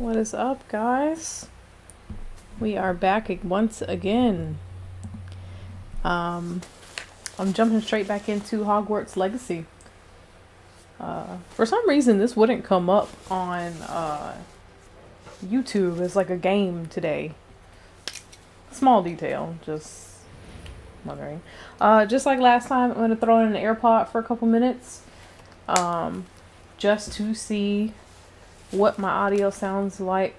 What is up, guys? We are back once again. I'm jumping straight back into Hogwarts Legacy. For some reason, this wouldn't come up on YouTube as like a game today. Small detail, just wondering. Just like last time, I'm going to throw in an AirPod for a couple minutes. Just to see what my audio sounds like.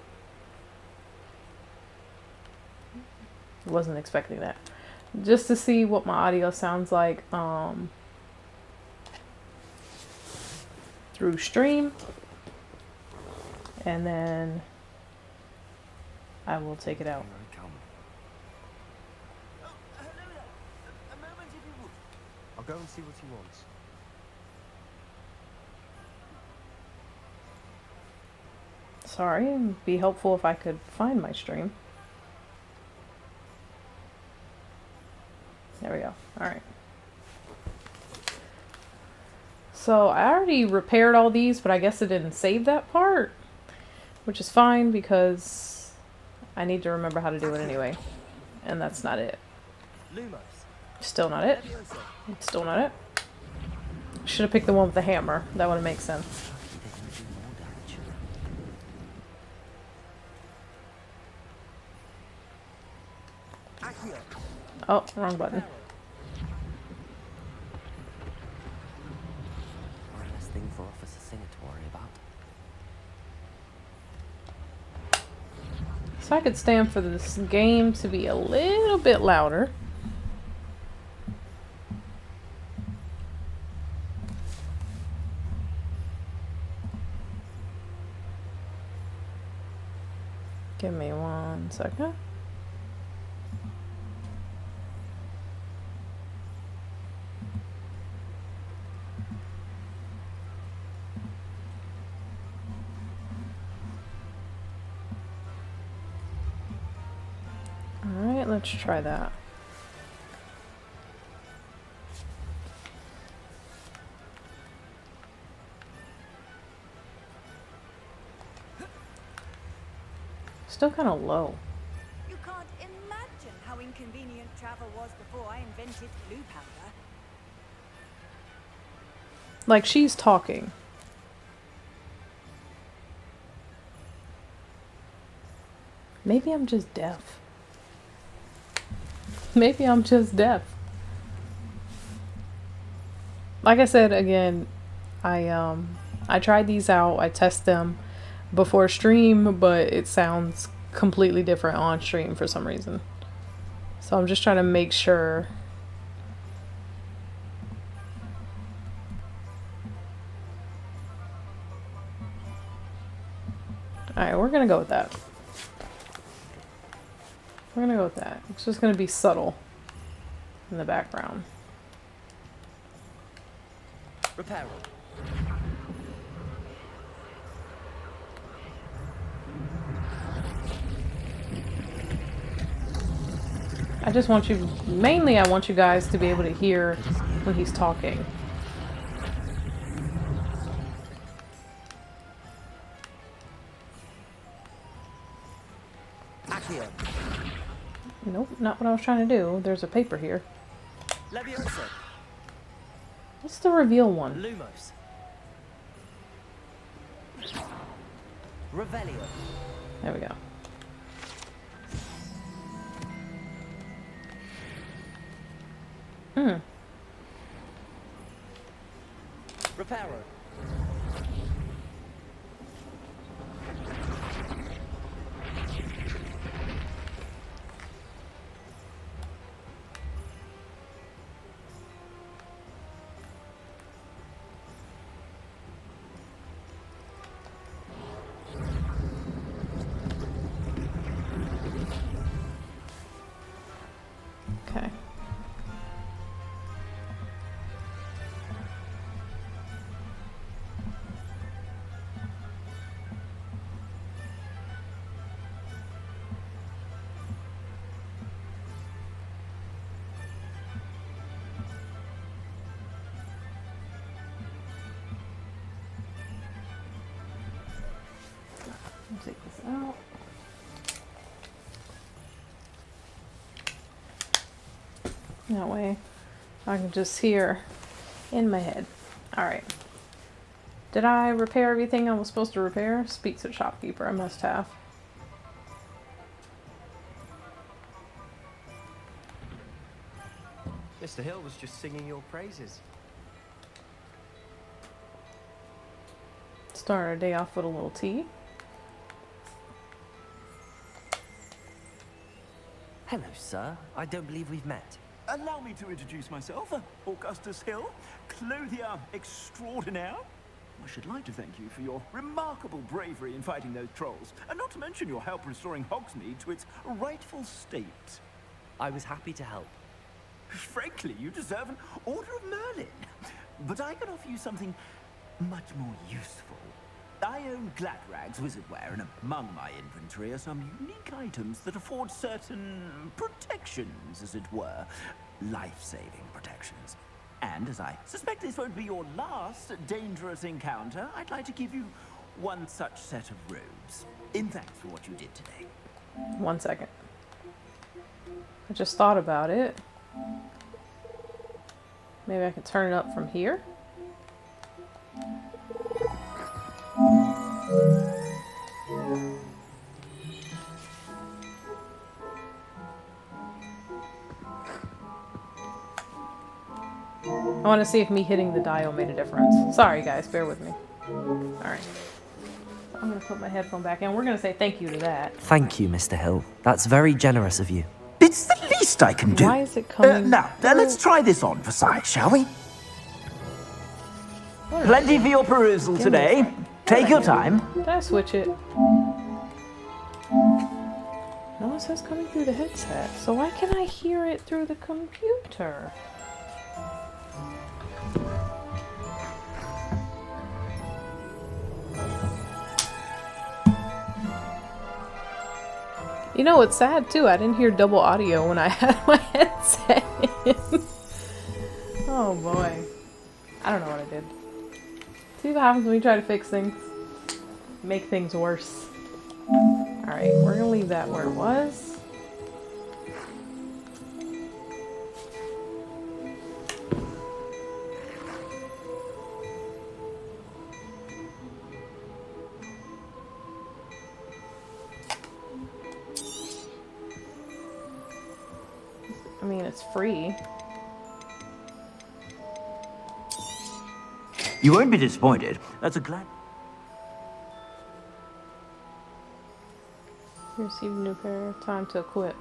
Wasn't expecting that. Just to see what my audio sounds like through stream, and then I will take it out. A moment, if you would. I'll go and see what he wants. Sorry, it'd be helpful if I could find my stream. There we go. Alright. So I already repaired all these, but I guess it didn't save that part, which is fine because I need to remember how to do it anyway. And that's not it. Still not it. Still not it. Should have picked the one with the hammer. That would have made sense. Oh, wrong button. One less thing for Officer Singer to worry about. So I could stand for this game to be a little bit louder. Give me 1 second. Alright, let's try that. Still kind of low. You can't imagine how inconvenient travel was before I invented blue powder. Like, she's talking. Maybe I'm just deaf. Maybe I'm just deaf. Like I said, again, I tried these out. I test them before stream, but it sounds completely different on stream for some reason. So I'm just trying to make sure. Alright, we're gonna go with that. We're gonna go with that. It's just gonna be subtle in the background. Repair. I just want you, mainly I want you guys to be able to hear when he's talking. Accio. Nope, not what I was trying to do. There's a paper here. Leviosa. What's the reveal one? Lumos. Revelio. There we go. Reparo. take this out. That way I can just hear in my head. Alright. Did I repair everything I was supposed to repair? Speak to the shopkeeper. I must have. Mr. Hill was just singing your praises. Start our day off with a little tea. Hello, sir. I don't believe we've met. Allow me to introduce myself, Augustus Hill, clothier extraordinaire. I should like to thank you for your remarkable bravery in fighting those trolls, and not to mention your help restoring Hogsmeade to its rightful state. I was happy to help. Frankly, you deserve an Order of Merlin. But I can offer you something much more useful. I own Gladrag's wizardware, and among my inventory are some unique items that afford certain protections, as it were. Life-saving protections. And as I suspect this won't be your last dangerous encounter, I'd like to give you one such set of robes, in thanks for what you did today. 1 second. I just thought about it. Maybe I can turn it up from here? I want to see if me hitting the dial made a difference. Sorry guys, bear with me. Alright. I'm going to put my headphone back in. We're going to say thank you to that. Thank you, Mr. Hill. That's very generous of you. It's the least I can do. Why is it coming now, let's try this on for size, shall we? Plenty for your perusal Give me a today. second. Take your time. Did I switch it? No, it says coming through the headset. So why can I hear it through the computer? You know, it's sad too. I didn't hear double audio when I had my headset in. Oh boy. I don't know what I did. See what happens when we try to fix things? Make things worse. Alright, we're gonna leave that where it was. I mean, it's free. You won't be disappointed. That's a glad... You received a new pair. Time to equip.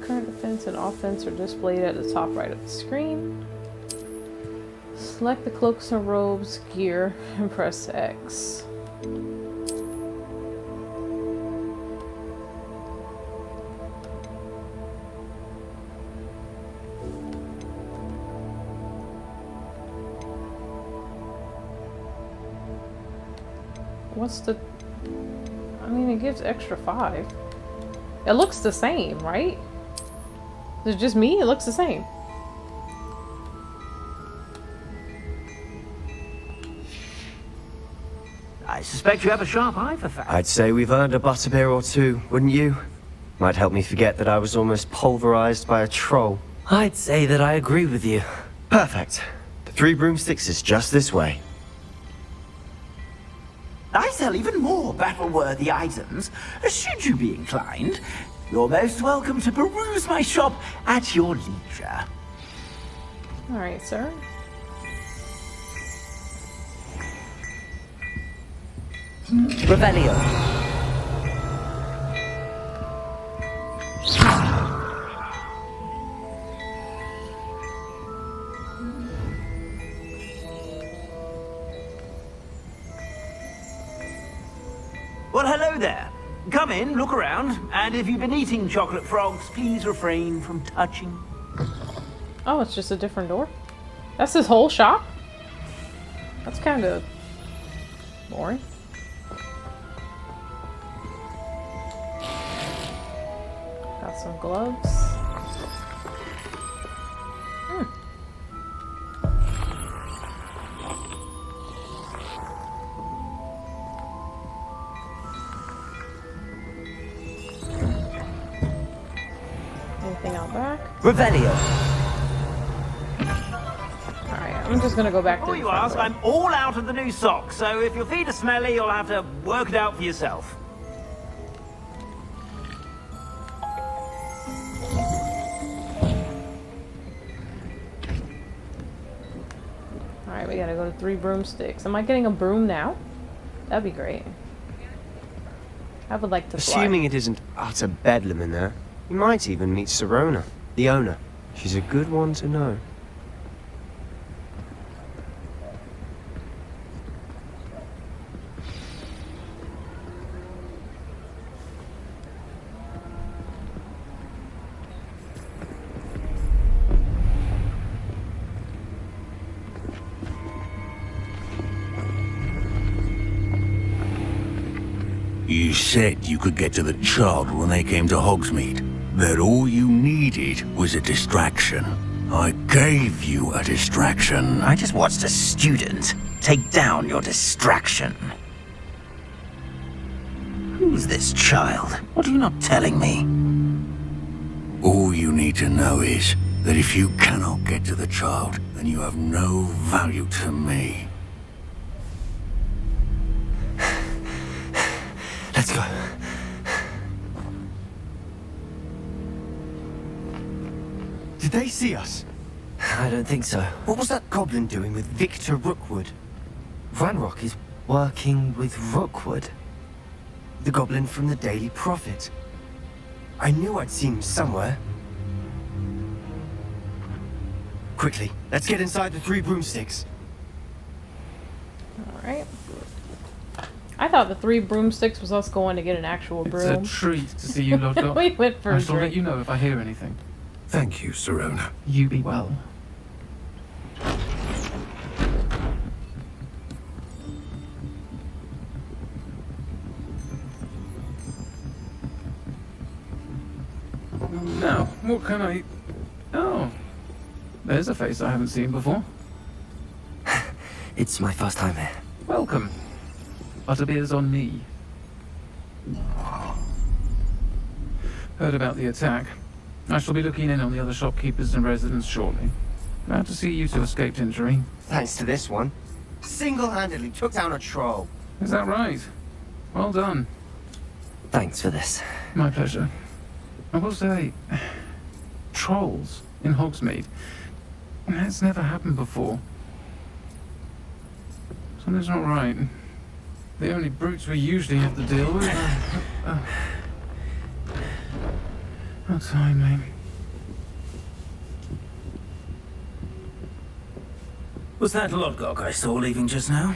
Current defense and offense are displayed at the top right of the screen. Select the cloaks and robes gear and press X. What's the... I mean, it gives extra 5. It looks the same, right? Is it just me? It looks the same. I suspect you have a sharp eye for facts. I'd say we've earned a butterbeer or two, wouldn't you? Might help me forget that I was almost pulverized by a troll. I'd say that I agree with you. Perfect. The 3 broomsticks is just this way. I sell even more battle-worthy items. Should you be inclined, you're most welcome to peruse my shop at your leisure. Alright, sir. Revelio. Well, hello there. Come in, look around, and if you've been eating chocolate frogs, please refrain from touching. Oh, it's just a different door? That's his whole shop? That's kind of boring. Got some gloves. Revelio. Alright, I'm just gonna go back to Before the you front ask, door. I'm all out of the new socks, so if your feet are smelly, you'll have to work it out for yourself. Alright, we gotta go to 3 broomsticks. Am I getting a broom now? That'd be great. I would like to fly. Assuming it isn't utter bedlam in there, you might even meet Sirona, the owner. She's a good one to know. You said you could get to the child when they came to Hogsmeade. That all you needed was a distraction. I gave you a distraction. I just watched a student take down your distraction. Who's this child? What are you not telling me? All you need to know is that if you cannot get to the child, then you have no value to me. Let's go. Did they see us? I don't think so. What was that goblin doing with Victor Rookwood? Ranrock is working with Rookwood. The goblin from the Daily Prophet. I knew I'd seen him somewhere. Quickly, let's get inside the 3 broomsticks. Alright. I thought the 3 broomsticks was us going to get an actual It's broom. a treat to see you logged up. We went for I a shall let drink. you know if I hear anything. Thank you, Sirona. You be well. Now, what can I... Oh, there's a face I haven't seen before. It's my first time here. Welcome. Butterbeer's on me. Heard about the attack. I shall be looking in on the other shopkeepers and residents shortly. Glad to see you two escaped injury. Thanks to this one. Single-handedly took down a troll. Is that right? Well done. Thanks for this. My pleasure. I will say, trolls in Hogsmeade. That's never happened before. Something's not right. The only brutes we usually have to deal with are... How timely. Was that Lodgok I saw leaving just now?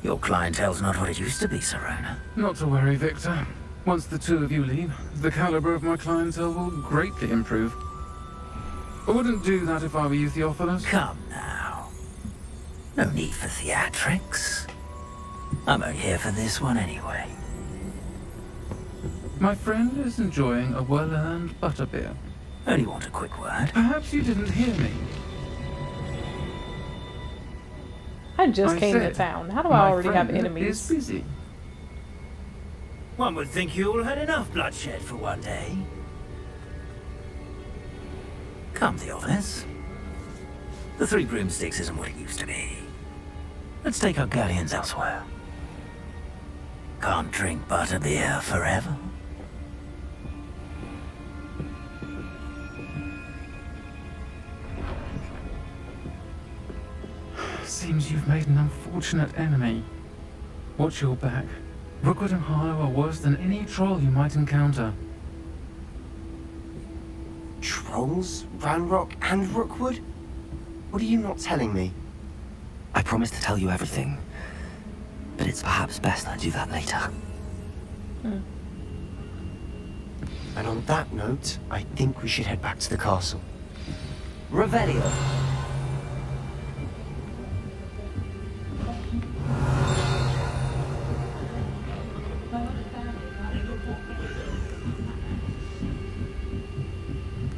Your clientele's not what it used to be, Sirona. Not to worry, Victor. Once the two of you leave, the caliber of my clientele will greatly improve. I wouldn't do that if I were you, Theophilus. Come now. No need for theatrics. I'm only here for this one anyway. My friend is enjoying a well-earned butterbeer. Only want a quick word. Perhaps you didn't hear me. I just came to said, town. How do my I already have friend enemies? is busy. One would think you all had enough bloodshed for one day. Come, Theophilus. The 3 broomsticks isn't what it used to be. Let's take our galleons elsewhere. Can't drink butterbeer forever. Seems you've made an unfortunate enemy. Watch your back. Rookwood and Harlow are worse than any troll you might encounter. Trolls? Ranrock and Rookwood? What are you not telling me? I promise to tell you everything, but it's perhaps best I do that later. And on that note, I think we should head back to the castle. Revelio.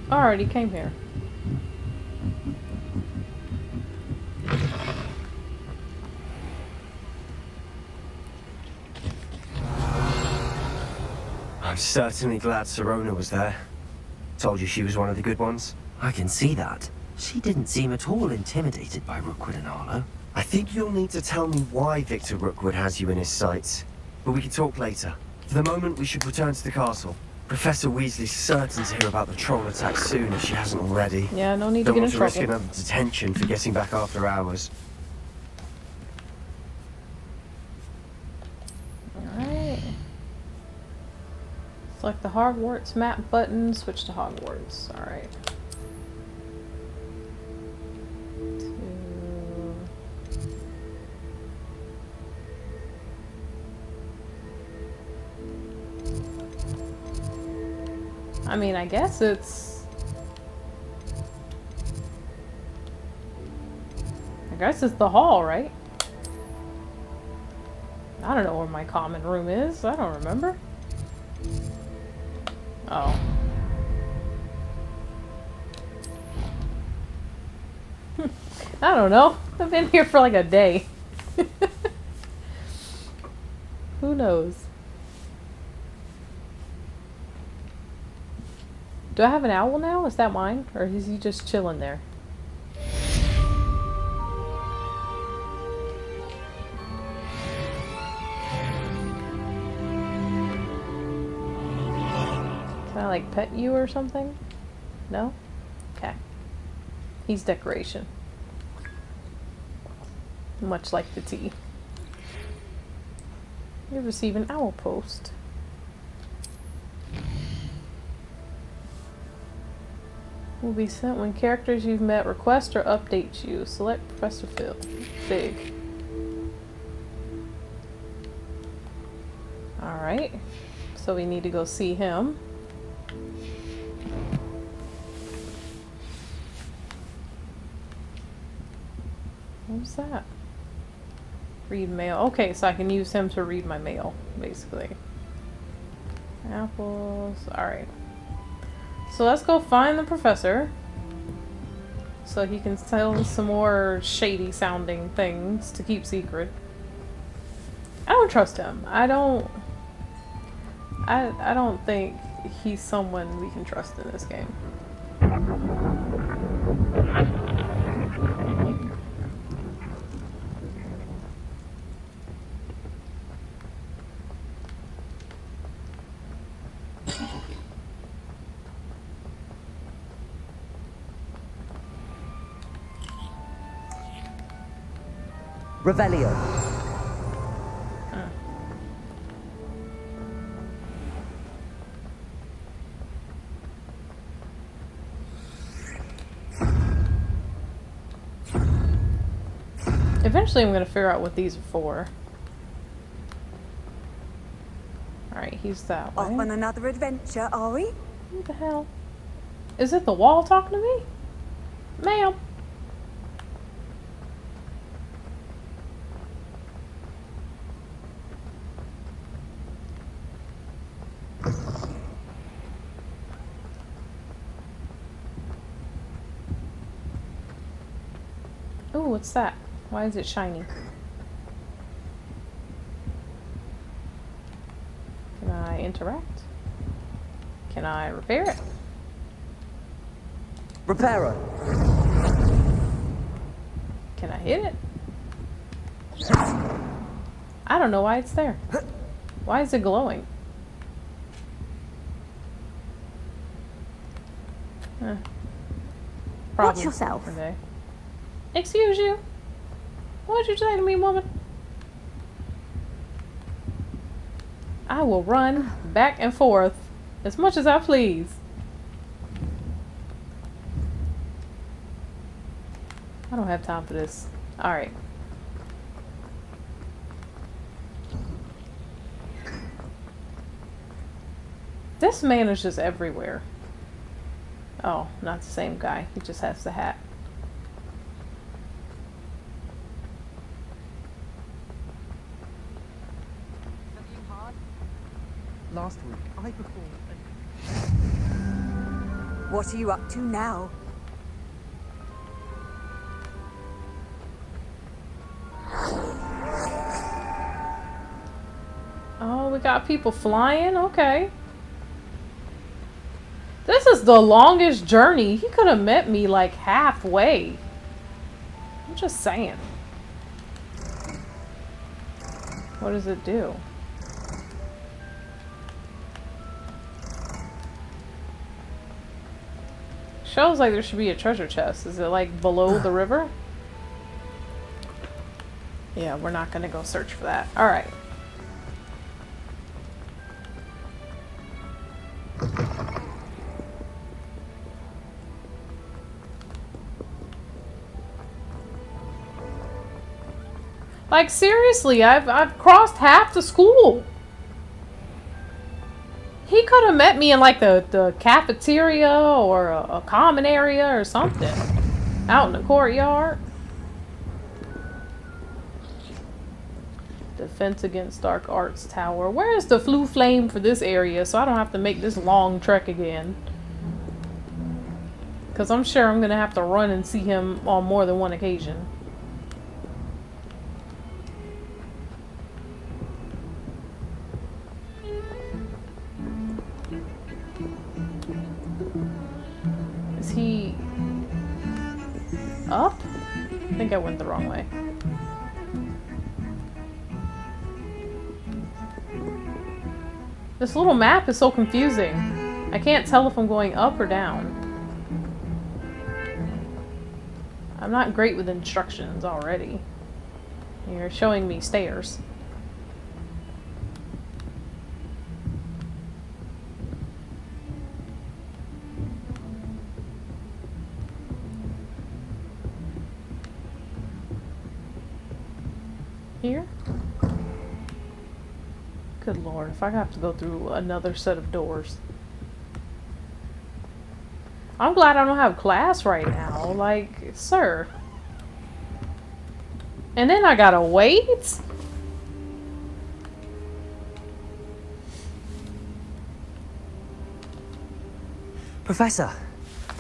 I already came here. I'm certainly glad Sirona was there. Told you she was one of the good ones. I can see that. She didn't seem at all intimidated by Rookwood and Harlow. I think you'll need to tell me why Victor Rookwood has you in his sights. But we can talk later. For the moment, we should return to the castle. Professor Weasley's certain to hear about the troll attack soon if she hasn't already. Yeah, no need to Don't get in want to risk trouble. another detention for getting back after hours. Alright. Select the Hogwarts map button, switch to Hogwarts. Alright. I mean, I guess it's... the hall, right? I don't know where my common room is. I don't remember. Oh. I don't know. I've been here for like a day. Who knows? Do I have an owl now? Is that mine? Or is he just chilling there? Can I like pet you or something? No? Okay. He's decoration. Much like the tea. You receive an owl post. Will be sent when characters you've met request or update you. Select Professor Phil. Big. Alright. So we need to go see him. What was that? Read mail. Okay, so I can use him to read my mail, basically. Apples. Alright. So let's go find the professor. So he can tell us some more shady sounding things to keep secret. I don't trust him. I don't think he's someone we can trust in this game. Revelio. Eventually I'm going to figure out what these are for. Alright, he's that way. Off on another adventure, are we? What the hell? Is it the wall talking to me? Ma'am. Ooh, what's that? Why is it shiny? Can I interact? Can I repair it? Reparo. Can I hit it? I don't know why it's there. Why is it glowing? Watch yourself. for the day. Excuse you. What'd you say to me, woman? I will run back and forth as much as I please. I don't have time for this. Alright. This man is just everywhere. Oh, not the same guy. He just has the hat. Last week, I performed. What are you up to now? Oh, we got people flying? Okay. This is the longest journey. He could have met me like halfway. I'm just saying. What does it do? Shows like there should be a treasure chest. Is it like below the river? Yeah, we're not gonna go search for that. Alright. Like seriously, I've crossed half the school. He could have met me in like the cafeteria or a common area or something. Out in the courtyard. Defense against Dark Arts Tower. Where is the Floo Flame for this area so I don't have to make this long trek again? Because I'm sure I'm going to have to run and see him on more than one occasion. Is he up? I think I went the wrong way. This little map is so confusing. I can't tell if I'm going up or down. I'm not great with instructions already. You're showing me stairs. Here? Good lord, if I have to go through another set of doors. I'm glad I don't have class right now. Like, sir. And then I gotta wait? Professor,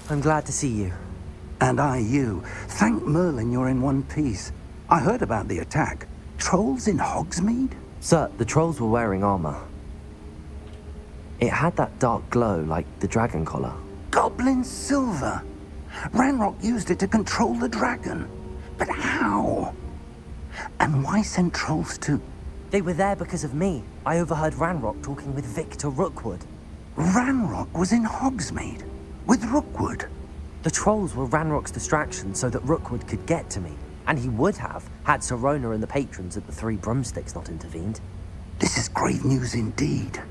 I'm glad to see you. And I you. Thank Merlin you're in one piece. I heard about the attack. Trolls in Hogsmeade? Sir, the trolls were wearing armor. It had that dark glow like the dragon collar. Goblin silver. Ranrock used it to control the dragon. But how? And why send trolls to... They were there because of me. I overheard Ranrock talking with Victor Rookwood. Ranrock was in Hogsmeade? With Rookwood? The trolls were Ranrock's distraction so that Rookwood could get to me. And he would have, had Sirona and the patrons at the Three Broomsticks not intervened. This is grave news indeed.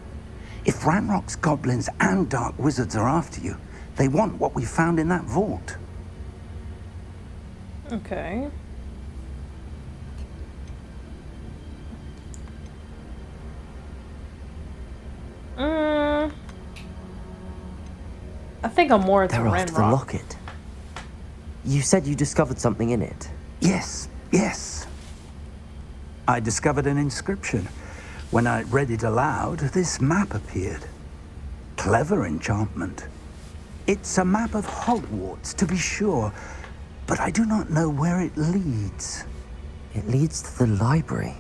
If Ranrock's goblins and dark wizards are after you, they want what we found in that vault. Okay. I think I'm more into They're after the Ranrock. locket. You said you discovered something in it. Yes, yes. I discovered an inscription. When I read it aloud, this map appeared. Clever enchantment. It's a map of Hogwarts, to be sure, but I do not know where it leads. It leads to the library.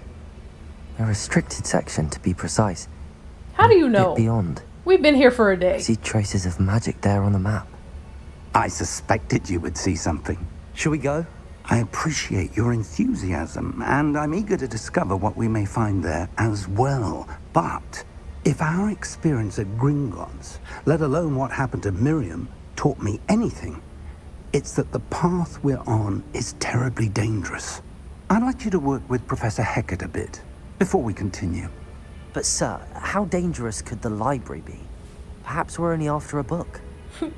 A restricted section, to be precise. How do you know? Bit beyond. We've been here for a day. I see traces of magic there on the map. I suspected you would see something. Shall we go? I appreciate your enthusiasm, and I'm eager to discover what we may find there as well. But if our experience at Gringotts, let alone what happened to Miriam, taught me anything, it's that the path we're on is terribly dangerous. I'd like you to work with Professor Hecat a bit before we continue. But sir, how dangerous could the library be? Perhaps we're only after a book.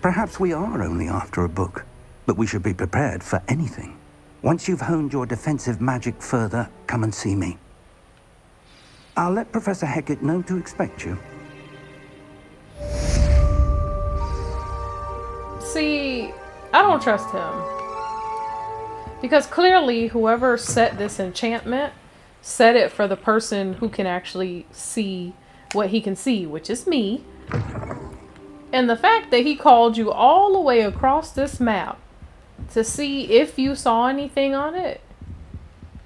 Perhaps we are only after a book, but we should be prepared for anything. Once you've honed your defensive magic further, come and see me. I'll let Professor Hecat know to expect you. See, I don't trust him. Because clearly whoever set this enchantment set it for the person who can actually see what he can see, which is me. And the fact that he called you all the way across this map to see if you saw anything on it,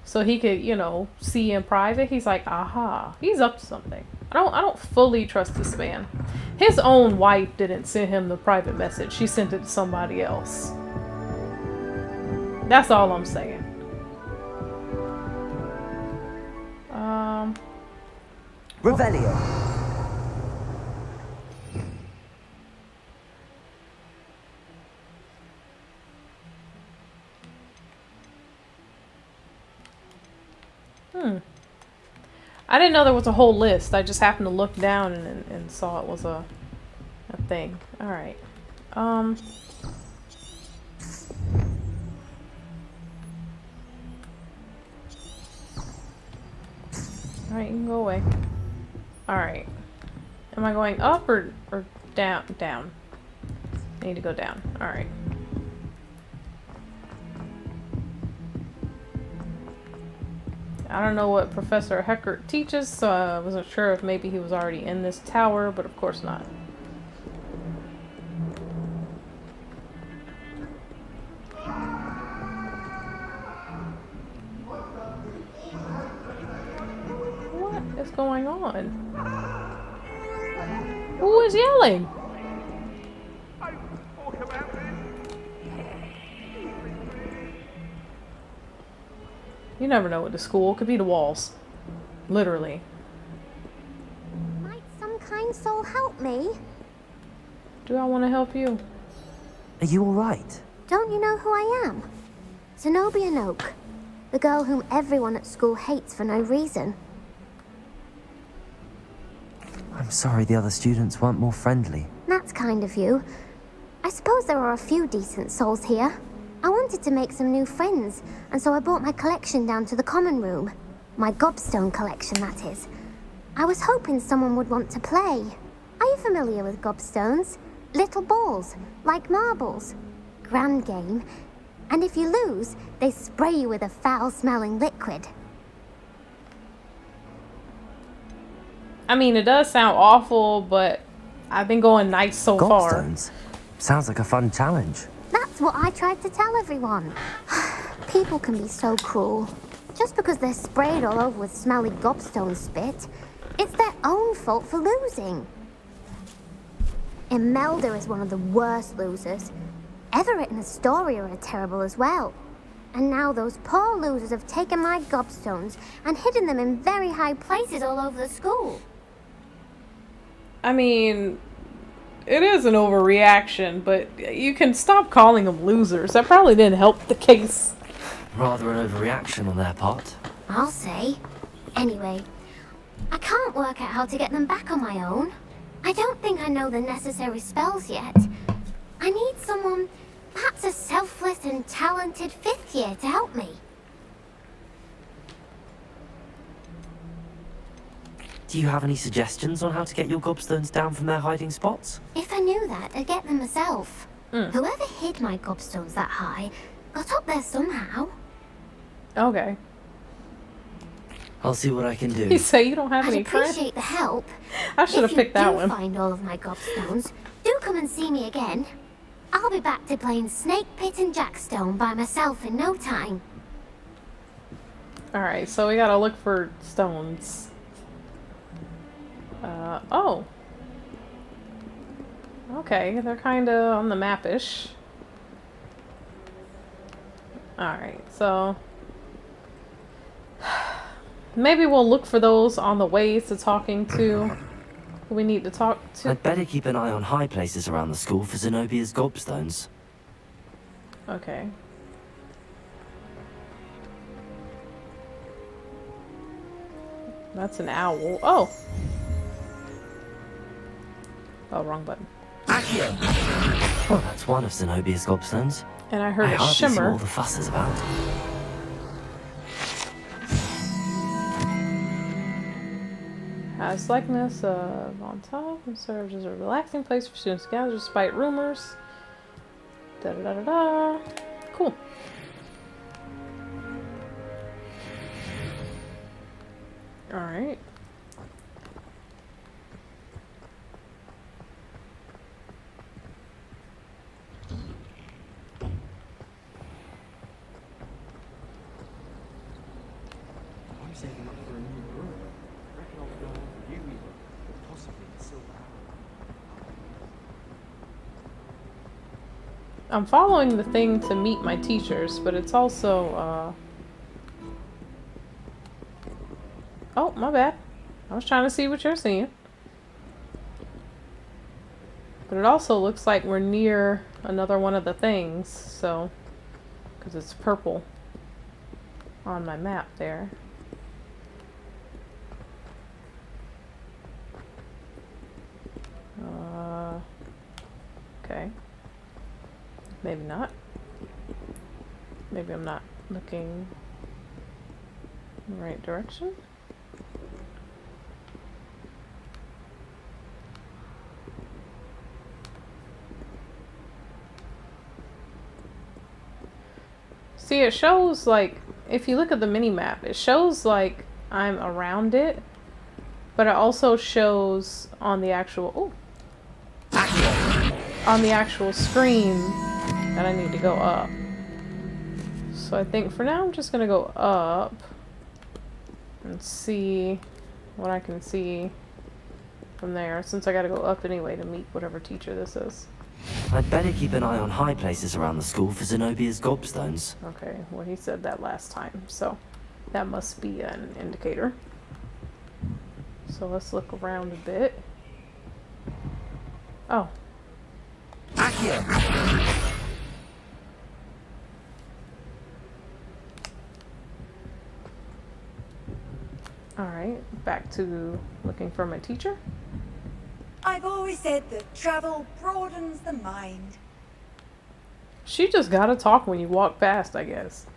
so he could, you know, see in private. He's like, aha, he's up to something. I don't fully trust this man. His own wife didn't send him the private message. She sent it to somebody else. That's all I'm saying. Revelio. I didn't know there was a whole list. I just happened to look down and saw it was a thing. Alright. Alright, you can go away. Alright. Am I going up or down? Down. I need to go down. Alright. I don't know what Professor Heckert teaches, so I wasn't sure if maybe he was already in this tower, but of course not. What is going on? Who is yelling? You never know with the school. It could be the walls. Literally. Might some kind soul help me? Do I want to help you? Are you alright? Don't you know who I am? Zenobia Noak. The girl whom everyone at school hates for no reason. I'm sorry the other students weren't more friendly. That's kind of you. I suppose there are a few decent souls here. I wanted to make some new friends, and so I brought my collection down to the common room. My gobstone collection, that is. I was hoping someone would want to play. Are you familiar with gobstones? Little balls, like marbles. Grand game. And if you lose, they spray you with a foul-smelling liquid. I mean, it does sound awful, but I've been going nice so far. Gobstones? Sounds like a fun challenge. That's what I tried to tell everyone. People can be so cruel. Just because they're sprayed all over with smelly gobstone spit, it's their own fault for losing. Imelda is one of the worst losers. Everett and Astoria are terrible as well. And now those poor losers have taken my gobstones and hidden them in very high places all over the school. I mean, it is an overreaction, but you can stop calling them losers. That probably didn't help the case. Rather an overreaction on their part. I'll say. Anyway, I can't work out how to get them back on my own. I don't think I know the necessary spells yet. I need someone, perhaps a selfless and talented 5th year to help me. Do you have any suggestions on how to get your gobstones down from their hiding spots? If I knew that, I'd get them myself. Whoever hid my gobstones that high got up there somehow. Okay. I'll see what I can do. You say you don't have I'd any friends? appreciate the help. I should have picked that If you one. do find all of my gobstones, do come and see me again. I'll be back to playing Snake Pit and Jackstone by myself in no time. Alright, so we gotta look for stones. Oh. Okay, they're kinda on the map-ish. Alright, so... maybe we'll look for those on the way to talking to who we need to talk to. I'd better keep an eye on high places around the school for Zenobia's gobstones. Okay. That's an owl. Oh! Oh, wrong button. Well, that's one of Zenobia's gobstones. And I heard a hardly see shimmer. all the fuss is about. Has likeness of on top and serves as a relaxing place for students to gather despite rumors. Da da da da da. Cool. Alright. I'm following the thing to meet my teachers, but it's also, oh, my bad. I was trying to see what you're seeing. But it also looks like we're near another one of the things, so, because it's purple on my map there. Okay. Maybe not. Maybe I'm not looking in the right direction. See, it shows like, if you look at the mini map, it shows like I'm around it, but it also shows on the actual, on the actual screen that I need to go up. So I think for now I'm just gonna go up and see what I can see from there, since I gotta go up anyway to meet whatever teacher this is. I'd better keep an eye on high places around the school for Zenobia's gobstones. Okay, well he said that last time, so that must be an indicator. So let's look around a bit. Oh. Alright, back to looking for my teacher. I've always said that travel broadens the mind. She just gotta talk when you walk past, I guess.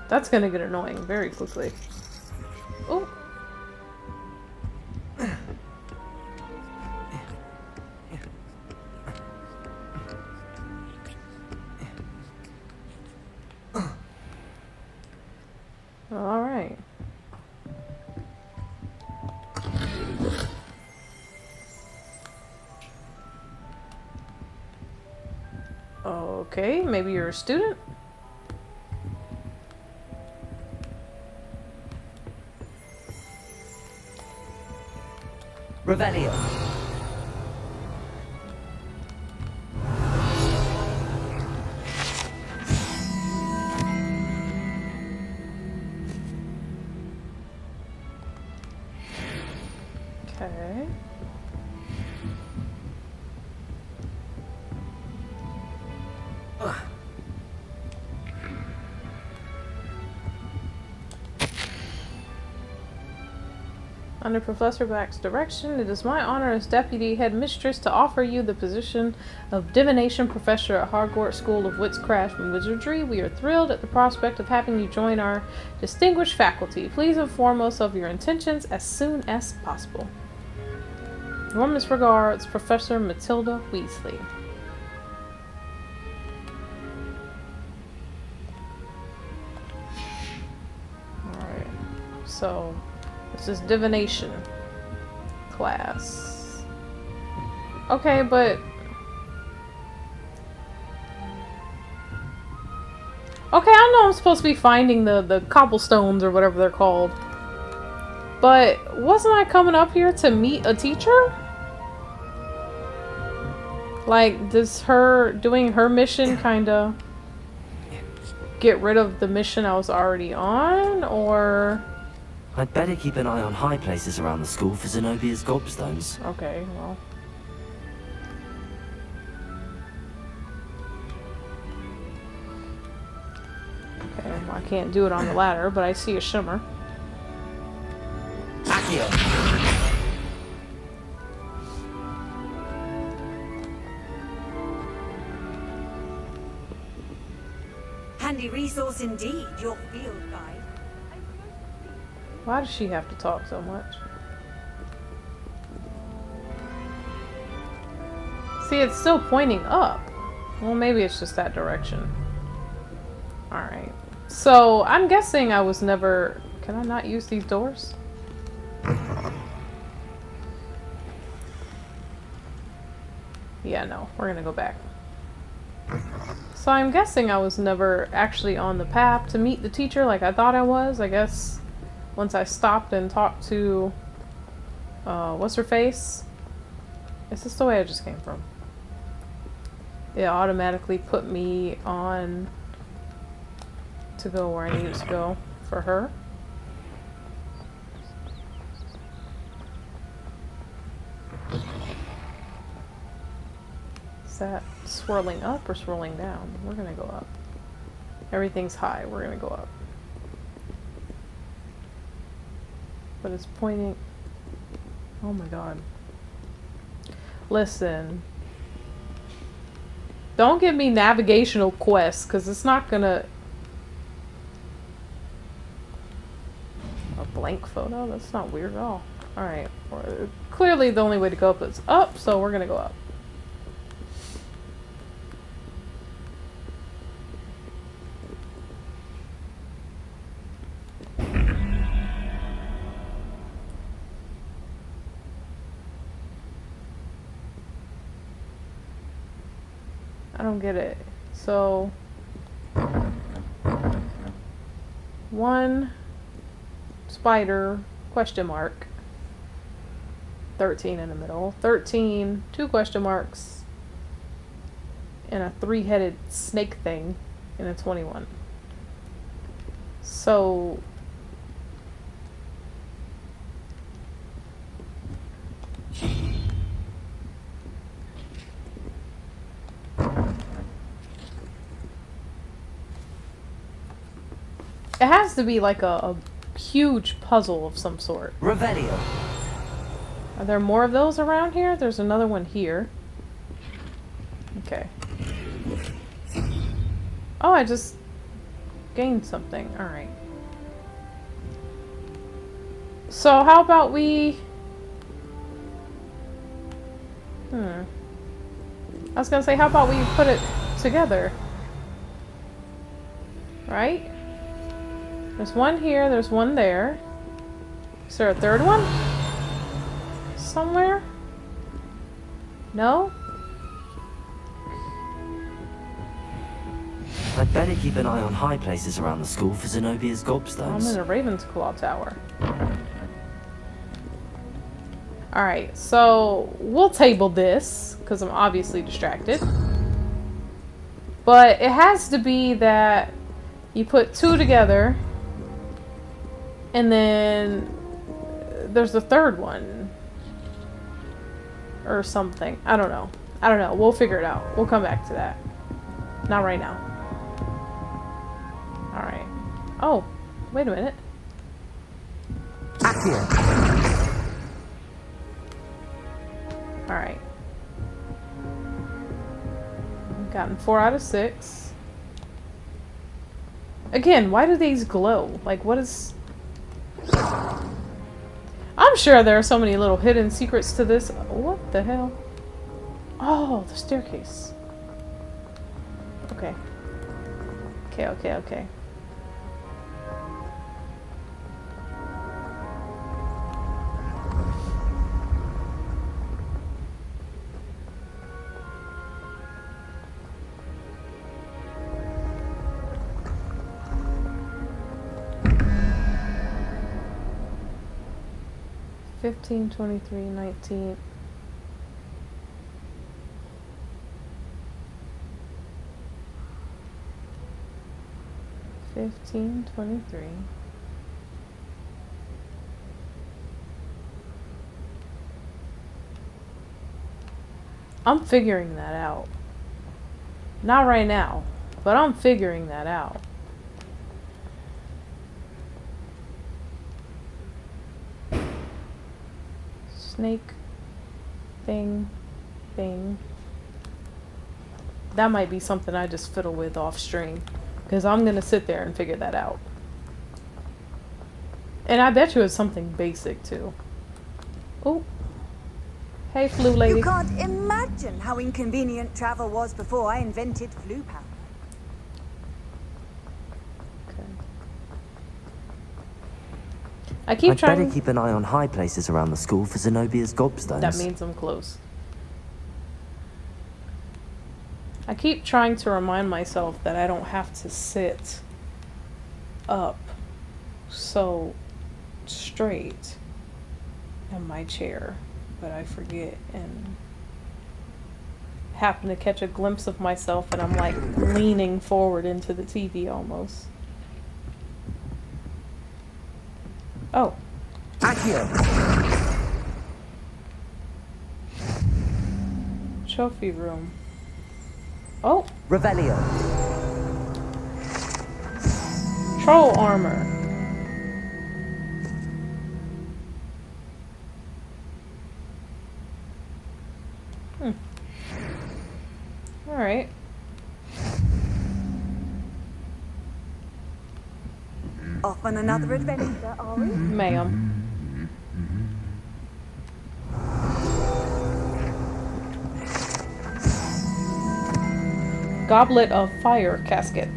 That's gonna get annoying very quickly. Oh. Alright. Okay, maybe you're a student? Revelio. Okay. Under Professor Black's direction, it is my honor as Deputy Headmistress to offer you the position of Divination Professor at Hogwarts School of Witchcraft and Wizardry. We are thrilled at the prospect of having you join our distinguished faculty. Please inform us of your intentions as soon as possible. Warmest regards, Professor Matilda Weasley. Alright, so this is divination class. Okay, but okay, I know I'm supposed to be finding the cobblestones or whatever they're called. But wasn't I coming up here to meet a teacher? Like, does her doing her mission kinda get rid of the mission I was already on, or? I'd better keep an eye on high places around the school for Zenobia's gobstones. Okay, well. Okay, well, I can't do it on the ladder, but I see a shimmer. Handy resource indeed, your field guide. Why does she have to talk so much? See, it's still pointing up. Well, maybe it's just that direction. Alright. So, I'm guessing I was never... Can I not use these doors? Yeah, no. We're gonna go back. So I'm guessing I was never actually on the path to meet the teacher like I thought I was. I guess once I stopped and talked to... what's her face? Is this the way I just came from? it automatically put me on to go where I needed to go for her. Is that swirling up or swirling down? We're gonna go up. Everything's high, we're gonna go up. But it's pointing... Oh my god. Listen. Don't give me navigational quests, because it's not gonna... A blank photo? That's not weird at all. Alright. Clearly the only way to go up is up, so we're gonna go up. I don't get it. So, 1 spider, question mark, 13 in the middle, 13, 2 question marks, and a 3-headed snake thing, and a 21. So, it has to be like a huge puzzle of some sort. Revelio. Are there more of those around here? There's another one here. Okay. Oh, I just gained something. Alright. So how about we... I was gonna say, how about we put it together? Right? There's one here, there's one there. Is there a third one? Somewhere? No? I'd better keep an eye on high places around the school for Zenobia's I'm gobstones. in a Raven's Claw tower. Alright, so we'll table this, because I'm obviously distracted. But it has to be that you put 2 together, and then there's a third one. Or something. I don't know. I don't know. We'll figure it out. We'll come back to that. Not right now. Alright. Oh, wait a minute. Accio. Alright. I've gotten 4 out of 6. Again, why do these glow? Like, what is... I'm sure there are so many little hidden secrets to this. What the hell? Oh, the staircase. Okay. Okay. 15, 23, 19. $15, 23. I'm figuring that out. Not right now, but I'm figuring that out. Snake thing. That might be something I just fiddle with off stream, because I'm gonna sit there and figure that out. And I bet you it's something basic too. Oh, hey flu lady. You can't imagine how inconvenient travel was before I invented flu power. I keep trying. I'd better keep an eye on high places around the school for Zenobia's gobstones. That means I'm close. I keep trying to remind myself that I don't have to sit up so straight in my chair, but I forget and happen to catch a glimpse of myself and I'm like leaning forward into the TV almost. Oh. Accio! Trophy room. Oh! Revelio. Troll armor. Alright. Off on another adventure, are we? Ma'am. Goblet of Fire casket.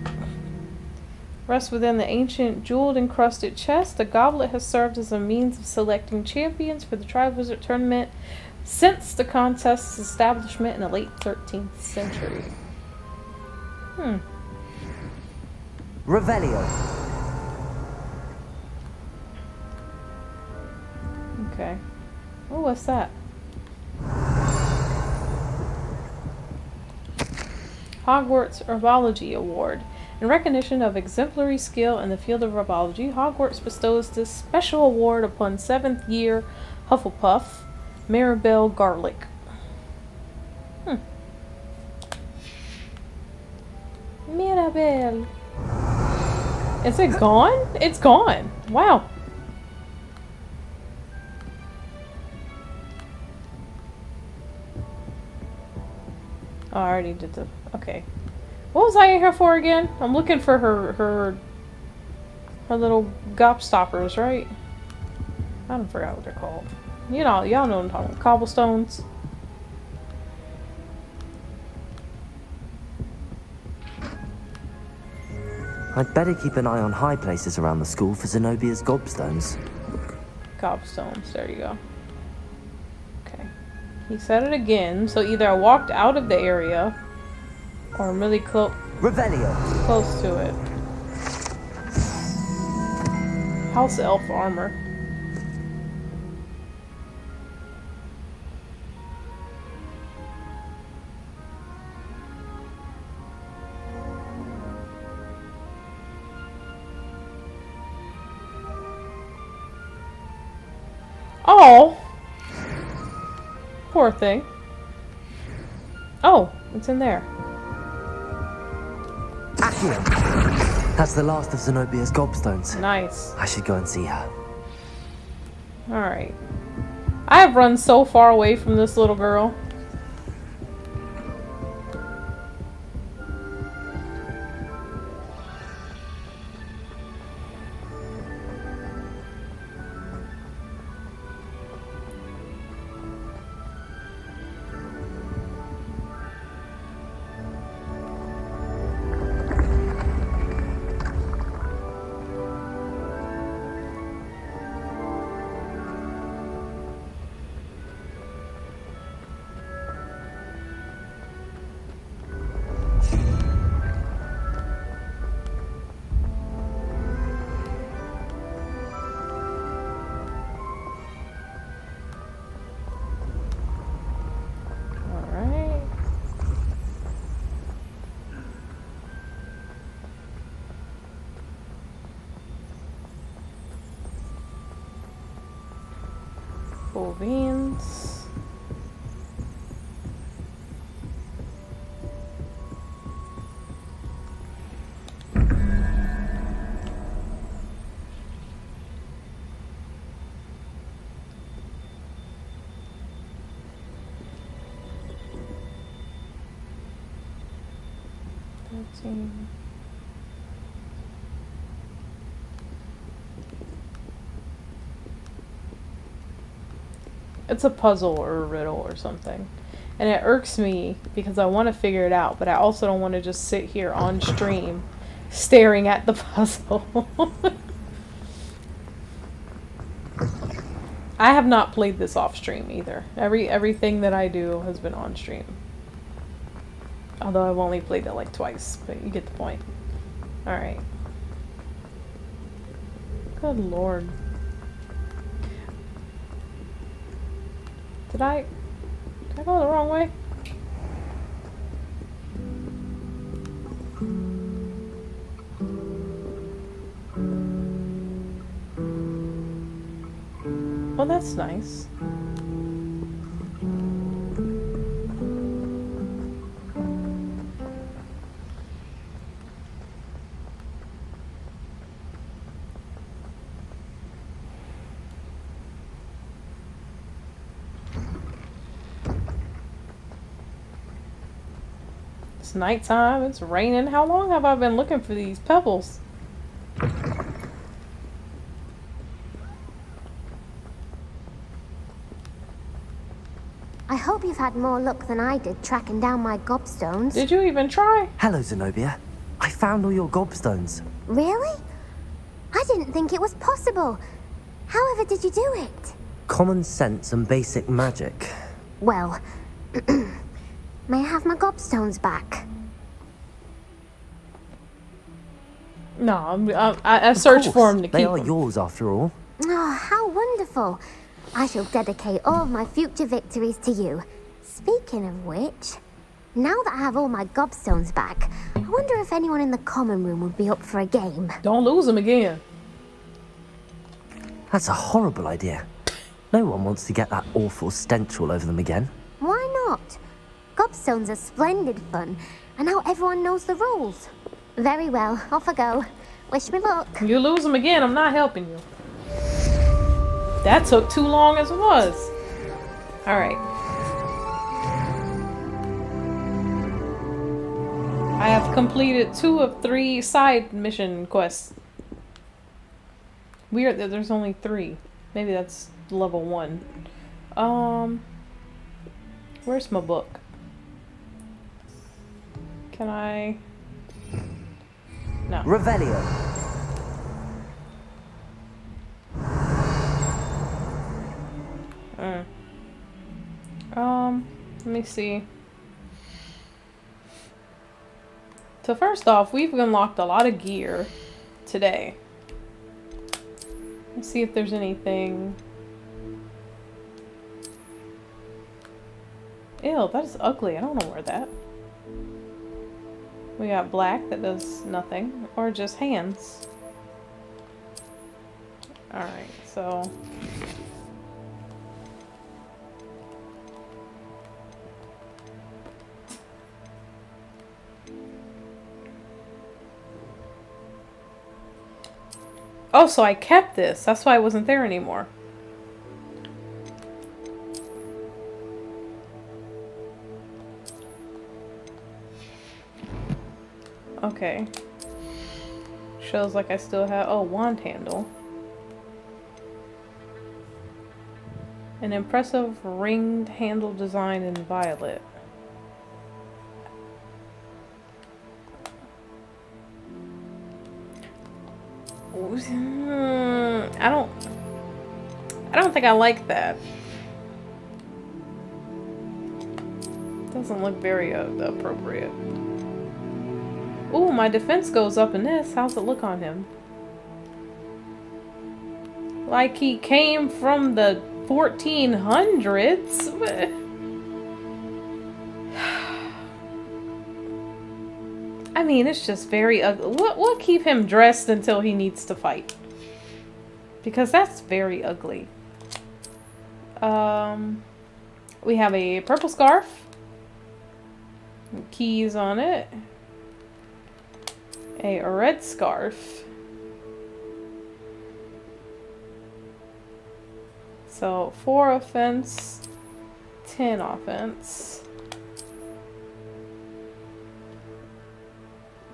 Rests within the ancient jeweled encrusted chest. The goblet has served as a means of selecting champions for the Triwizard Tournament since the contest's establishment in the late 13th century. Revelio. Okay. Oh, what's that? Hogwarts Herbology Award. In recognition of exemplary skill in the field of herbology, Hogwarts bestows this special award upon 7th year Hufflepuff, Maribel Garlick. Maribel. Is it gone? It's gone. Wow. Oh, I already did the... Okay. What was I in here for again? I'm looking for her little gobstoppers, right? I don't forget what they're called. You know, y'all know what I'm talking about. Cobblestones. I'd better keep an eye on high places around the school for Zenobia's gobstones. Gobstones, there you go. Okay. He said it again, so either I walked out of the area or I'm really Revelio. Close to it. House elf armor. Oh! Poor thing. Oh, it's in there. Accio. That's the last of Zenobia's gobstones. Nice. I should go and see her. Alright. I have run so far away from this little girl. Full beans. It's a puzzle or a riddle or something. And it irks me because I want to figure it out, but I also don't want to just sit here on stream staring at the puzzle. I have not played this off stream either. Everything that I do has been on stream. Although I've only played it like twice, but you get the point. Alright. Good lord. Did I go the wrong way? Well, that's nice. It's nighttime, it's raining. How long have I been looking for these pebbles? I hope you've had more luck than I did tracking down my gobstones. Did you even try? Hello, Zenobia. I found all your gobstones. Really? I didn't think it was possible. However did you do it? Common sense and basic magic. Well, may I have my gobstones back? No, I searched for them to keep They are them. yours after all. Oh, how wonderful. I shall dedicate all of my future victories to you. Speaking of which, now that I have all my gobstones back, I wonder if anyone in the common room would be up for a game. Don't lose them again. That's a horrible idea. No one wants to get that awful stench all over them again. Why not? Gobstones are splendid fun, and now everyone knows the rules. Very well, off I go. Wish me luck. You lose them again, I'm not helping you. That took too long as it was. Alright. I have completed 2 of 3 side mission quests. Weird that there's only 3. Maybe that's level 1. Where's my book? Can I... No. Revelio. Let me see. So first off, we've unlocked a lot of gear today. Let's see if there's anything. Ew, that is ugly. I don't know where that. We got black that does nothing, or just hands. Alright, so... Oh, so I kept this. That's why it wasn't there anymore. Okay. Shows like I still have... Oh, wand handle. An impressive ringed handle design in violet. I don't think I like that. Doesn't look very appropriate. Ooh, my defense goes up in this. How's it look on him? Like he came from the 1400s. I mean, it's just very ugly. We'll keep him dressed until he needs to fight. Because that's very ugly. We have a purple scarf. Keys on it. A red scarf. So 4 offense, 10 offense.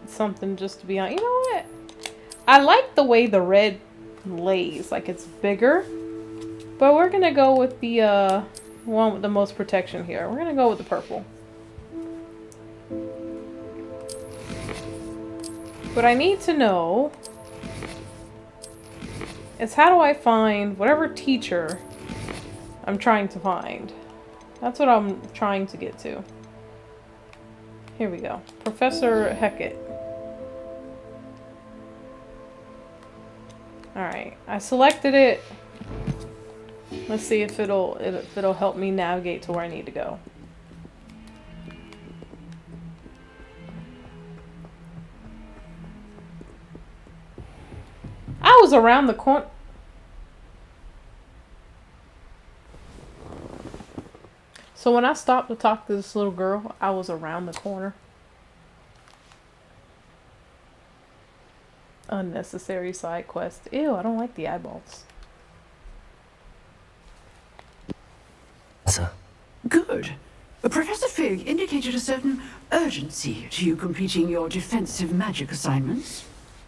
Something just to be on. You know what? I like the way the red lays. Like it's bigger. But we're gonna go with the one with the most protection here. We're gonna go with the purple. What I need to know is how do I find whatever teacher I'm trying to find. That's what I'm trying to get to. Here we go. Professor Heckett. Alright, I selected it. Let's see if it'll help me navigate to where I need to go. I was around the corner. So when I stopped to talk to this little girl, I was around the corner. Unnecessary side quest. Ew, I don't like the eyeballs. Sir. Good. Professor Fig indicated a certain urgency to you completing your defensive magic assignments.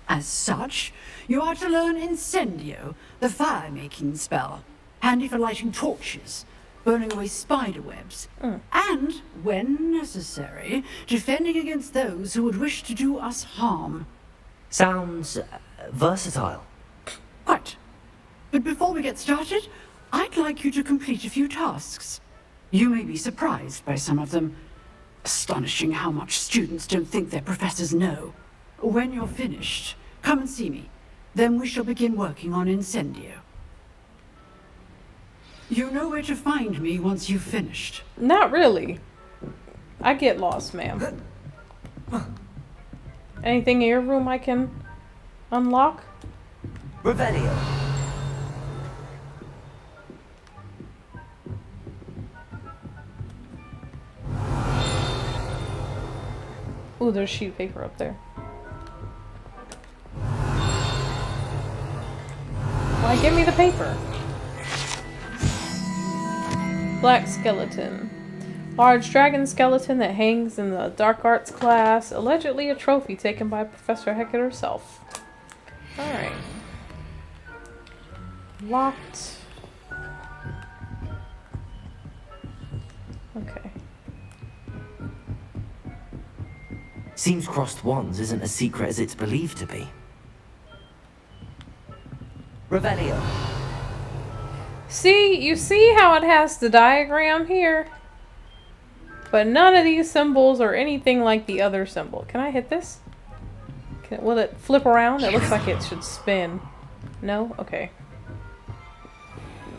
As such, you are to learn Incendio, the fire-making spell, handy for lighting torches, burning away spider webs, and, when necessary, defending against those who would wish to do us harm. Sounds versatile. Quite. But before we get started, I'd like you to complete a few tasks. You may be surprised by some of them. Astonishing how much students don't think their professors know. When you're finished, come and see me. Then we shall begin working on Incendio. You know where to find me once you've finished. Not really. I get lost, ma'am. Anything in your room I can unlock? Revelio. Ooh, there's sheet paper up there. Why, give me the paper. Black skeleton. Large dragon skeleton that hangs in the dark arts class. Allegedly a trophy taken by Professor Hecat herself. Alright. Locked. Okay. Seems crossed wands isn't as secret as it's believed to be. Revelio. See, you see how it has the diagram here? But none of these symbols are anything like the other symbol. Can I hit this? Will it flip around? It looks like it should spin. No? Okay.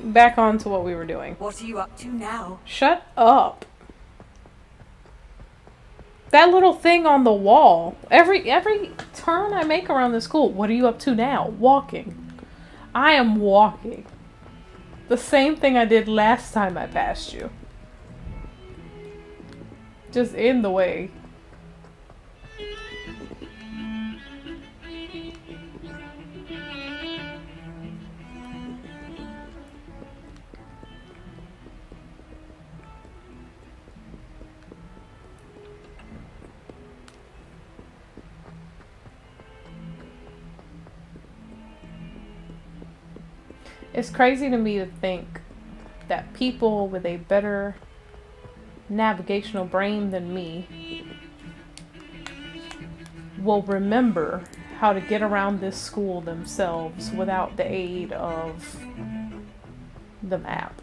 Back on to what we were doing. What are you up to now? Shut up. That little thing on the wall. Every turn I make around the school, what are you up to now? Walking. I am walking. The same thing I did last time I passed you. Just in the way. It's crazy to me to think that people with a better navigational brain than me will remember how to get around this school themselves without the aid of the map.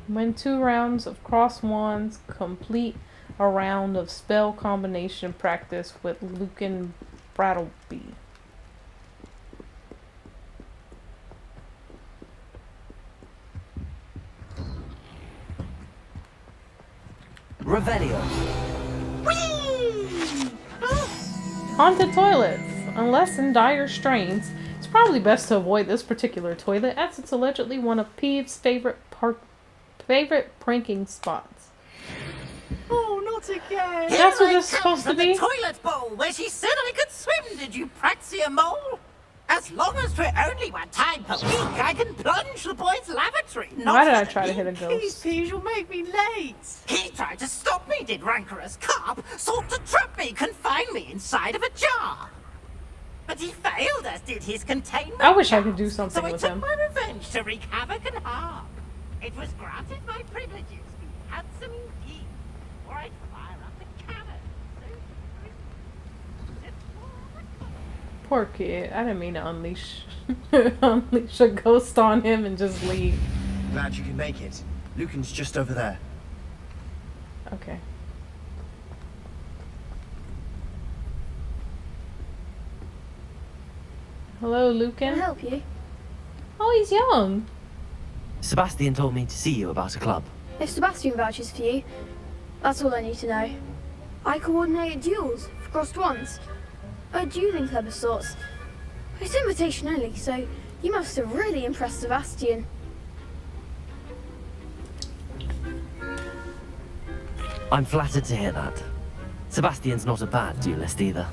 When 2 rounds of cross wands, complete a round of spell combination practice with Lucan Brattleby. Revelio. Haunted toilets. Unless in dire strains, it's probably best to avoid this particular toilet as it's allegedly one of Peeve's favorite pranking spots. Oh, not again! That's what it's supposed to be. The toilet bowl where she said I could swim, did you praxia mole? As long as for only 1 time per week, I can plunge the boy's lavatory. Why did I try to hit a ghost? Please, you'll make me late. He tried to stop me, did rancorous carp, sought to trap me, confine me inside of a jar. But he failed, as did his containment. I wish I could do something so with I took him. my revenge to wreak havoc and harm. It was granted my privileges, be handsome indeed, or I'd fire up the cannon. Poor kid. I didn't mean to unleash a ghost on him and just leave. Glad you can make it. Lucan's just over there. Okay. Hello, Lucan. Can I help you? Oh, he's young. Sebastian told me to see you about a club. If Sebastian vouches for you, that's all I need to know. I coordinate duels for crossed wands. A dueling club of sorts. It's invitation only, so you must have really impressed Sebastian. I'm flattered to hear that. Sebastian's not a bad duelist either.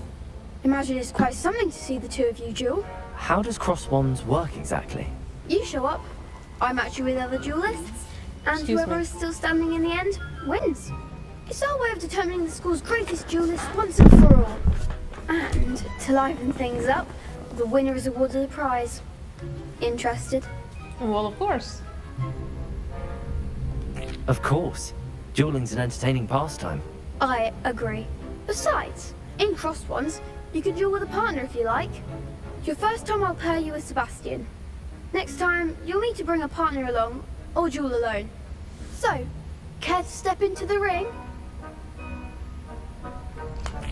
Imagine it's quite something to see the two of you duel. How does cross wands work exactly? You show up, I match you with other duelists, and Excuse whoever me. is still standing in the end wins. It's our way of determining the school's greatest duelist once and for all. And to liven things up, the winner is awarded a prize. Interested? Well, of course. Of course. Dueling's an entertaining pastime. I agree. Besides, in crossed ones, you can duel with a partner if you like. Your first time I'll pair you with Sebastian. Next time, you'll need to bring a partner along, or duel alone. So, care to step into the ring?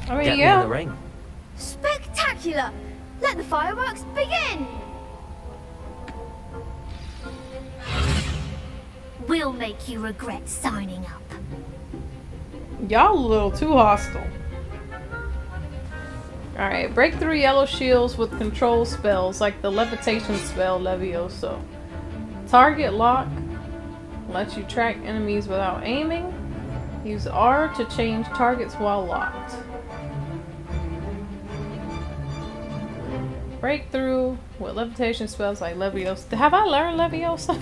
I mean, Get me yeah. in the ring. Spectacular! Let the fireworks begin! We'll make you regret signing up. Y'all a little too hostile. Alright, break through yellow shields with control spells like the levitation spell Levioso. Target lock lets you track enemies without aiming. Use R to change targets while locked. Breakthrough with levitation spells like Leviosa. Have I learned Leviosa?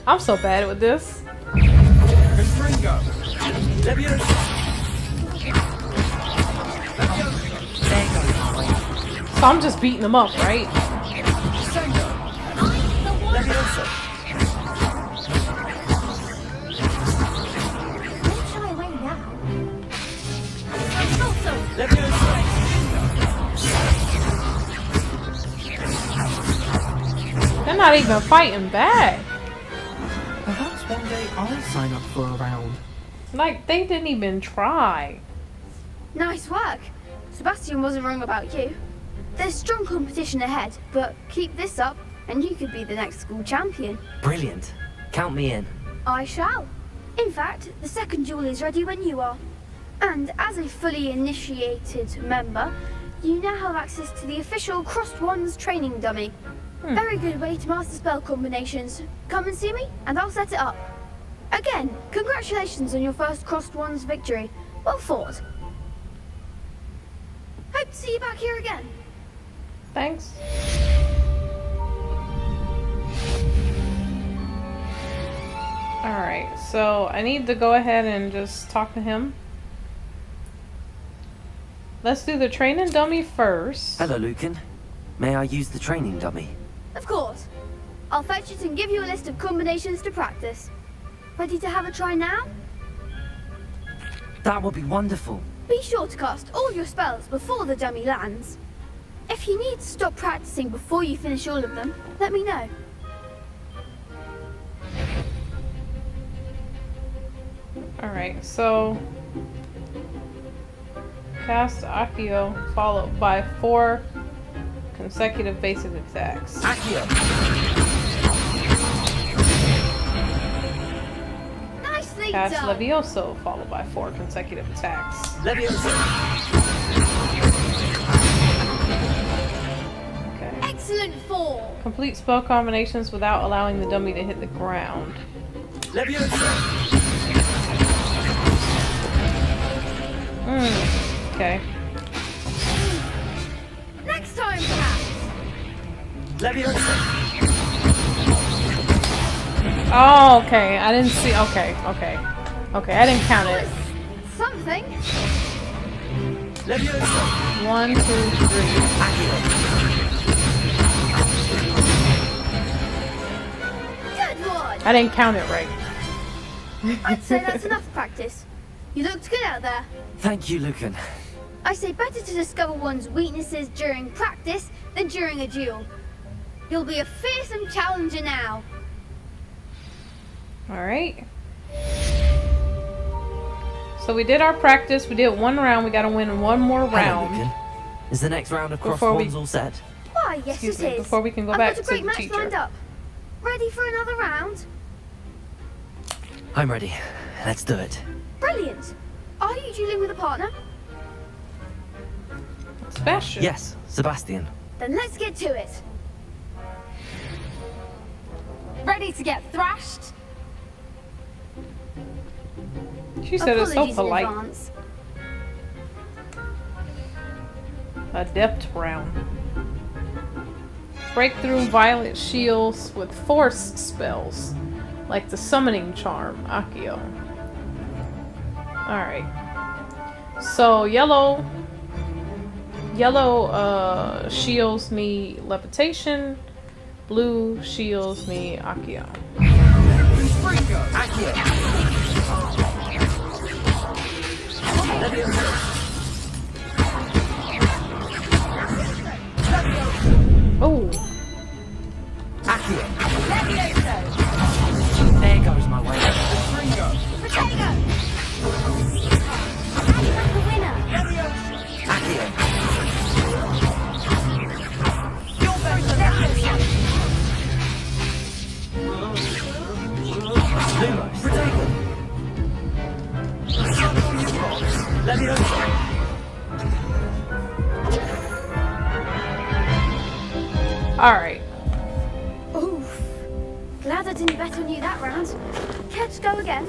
I'm so bad with this. So I'm just beating them up, right? They're not even fighting back. Perhaps one day I'll sign up for a round. Like, they didn't even try. Nice work. Sebastian wasn't wrong about you. There's strong competition ahead, but keep this up and you could be the next school champion. Brilliant. Count me in. I shall. In fact, the second duel is ready when you are. And as a fully initiated member, you now have access to the official Crossed Wands training dummy. Very good way to master spell combinations. Come and see me, and I'll set it up. Again, congratulations on your first Crossed Wands victory. Well fought. Hope to see you back here again. Thanks. Alright, so I need to go ahead and just talk to him. Let's do the training dummy first. Hello, Lucan. May I use the training dummy? Of course. I'll fetch it and give you a list of combinations to practice. Ready to have a try now? That would be wonderful. Be sure to cast all your spells before the dummy lands. If you need to stop practicing before you finish all of them, let me know. Alright, so cast Accio followed by 4 consecutive basic attacks. Accio! Nicely Cast done! Levioso followed by 4 consecutive attacks. Levioso! Okay. Excellent 4! Complete spell combinations without allowing the dummy to hit the ground. Levioso! Okay. Next time, perhaps! Levioso! Oh, okay. I didn't see. Okay, okay. Okay, I didn't count it. Something. Levioso! 1, 2, 3. Good one! I didn't count it right. I'd say that's enough practice. You looked good out there. Thank you, Lucan. I say better to discover one's weaknesses during practice than during a duel. You'll be a fearsome challenger now. Alright. So we did our practice. We did 1 round. We gotta win 1 more Hello, round. Lucan. Is the next round of cross Before we- wands all set? Why, yes Excuse it me, is. before we can go I've back got a to great the match teacher. lined up. Ready for another round? I'm ready. Let's do it. Brilliant. Are you dueling with a partner? Sebastian. Yes, Sebastian. Then let's get to it. Ready to get thrashed? She said it's so Apologies in polite. advance. Adept round. Break through violet shields with force spells, like the summoning charm, Accio. Alright. So yellow shields me levitation, blue shields me Accio. Oh. There goes my way. Alright. Oof. Glad I didn't bet on you that round. Care to go again?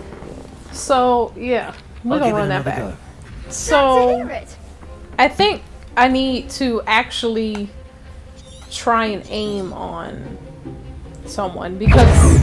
So, yeah. We're gonna run that back. Glad to So, hear it. I think I need to actually try and aim on someone because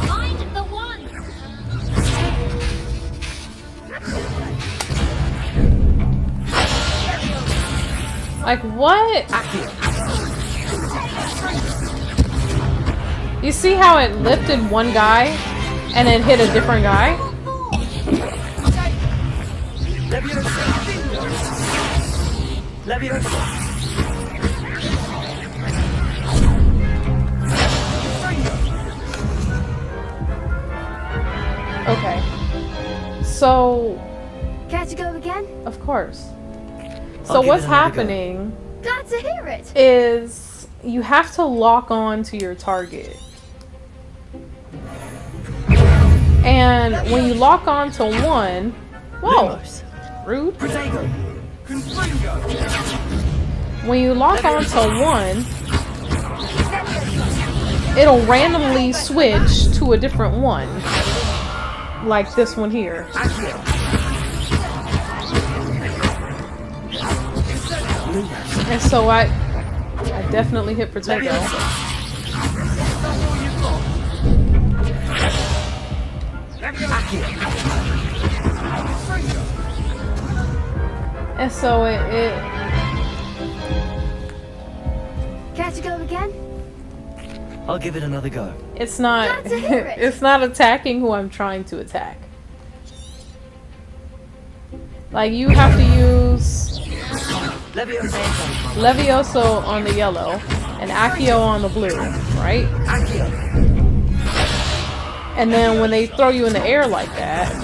Find the one. like what? You see how it lifted one guy and it hit a different guy? Okay. So, Care to go again? of course. I'll So give what's it another go. happening Glad to hear it. is you have to lock on to your target. And when you lock on to one, whoa, rude. When you lock on to one, it'll randomly switch to a different one. Like this one here. And so I definitely hit Protego. And so it Care to go again? I'll give it another go. it's not Glad to hear it. it's not attacking who I'm trying to attack. Like you have to use Levioso on the yellow and Accio on the blue, right? And then when they throw you in the air like that,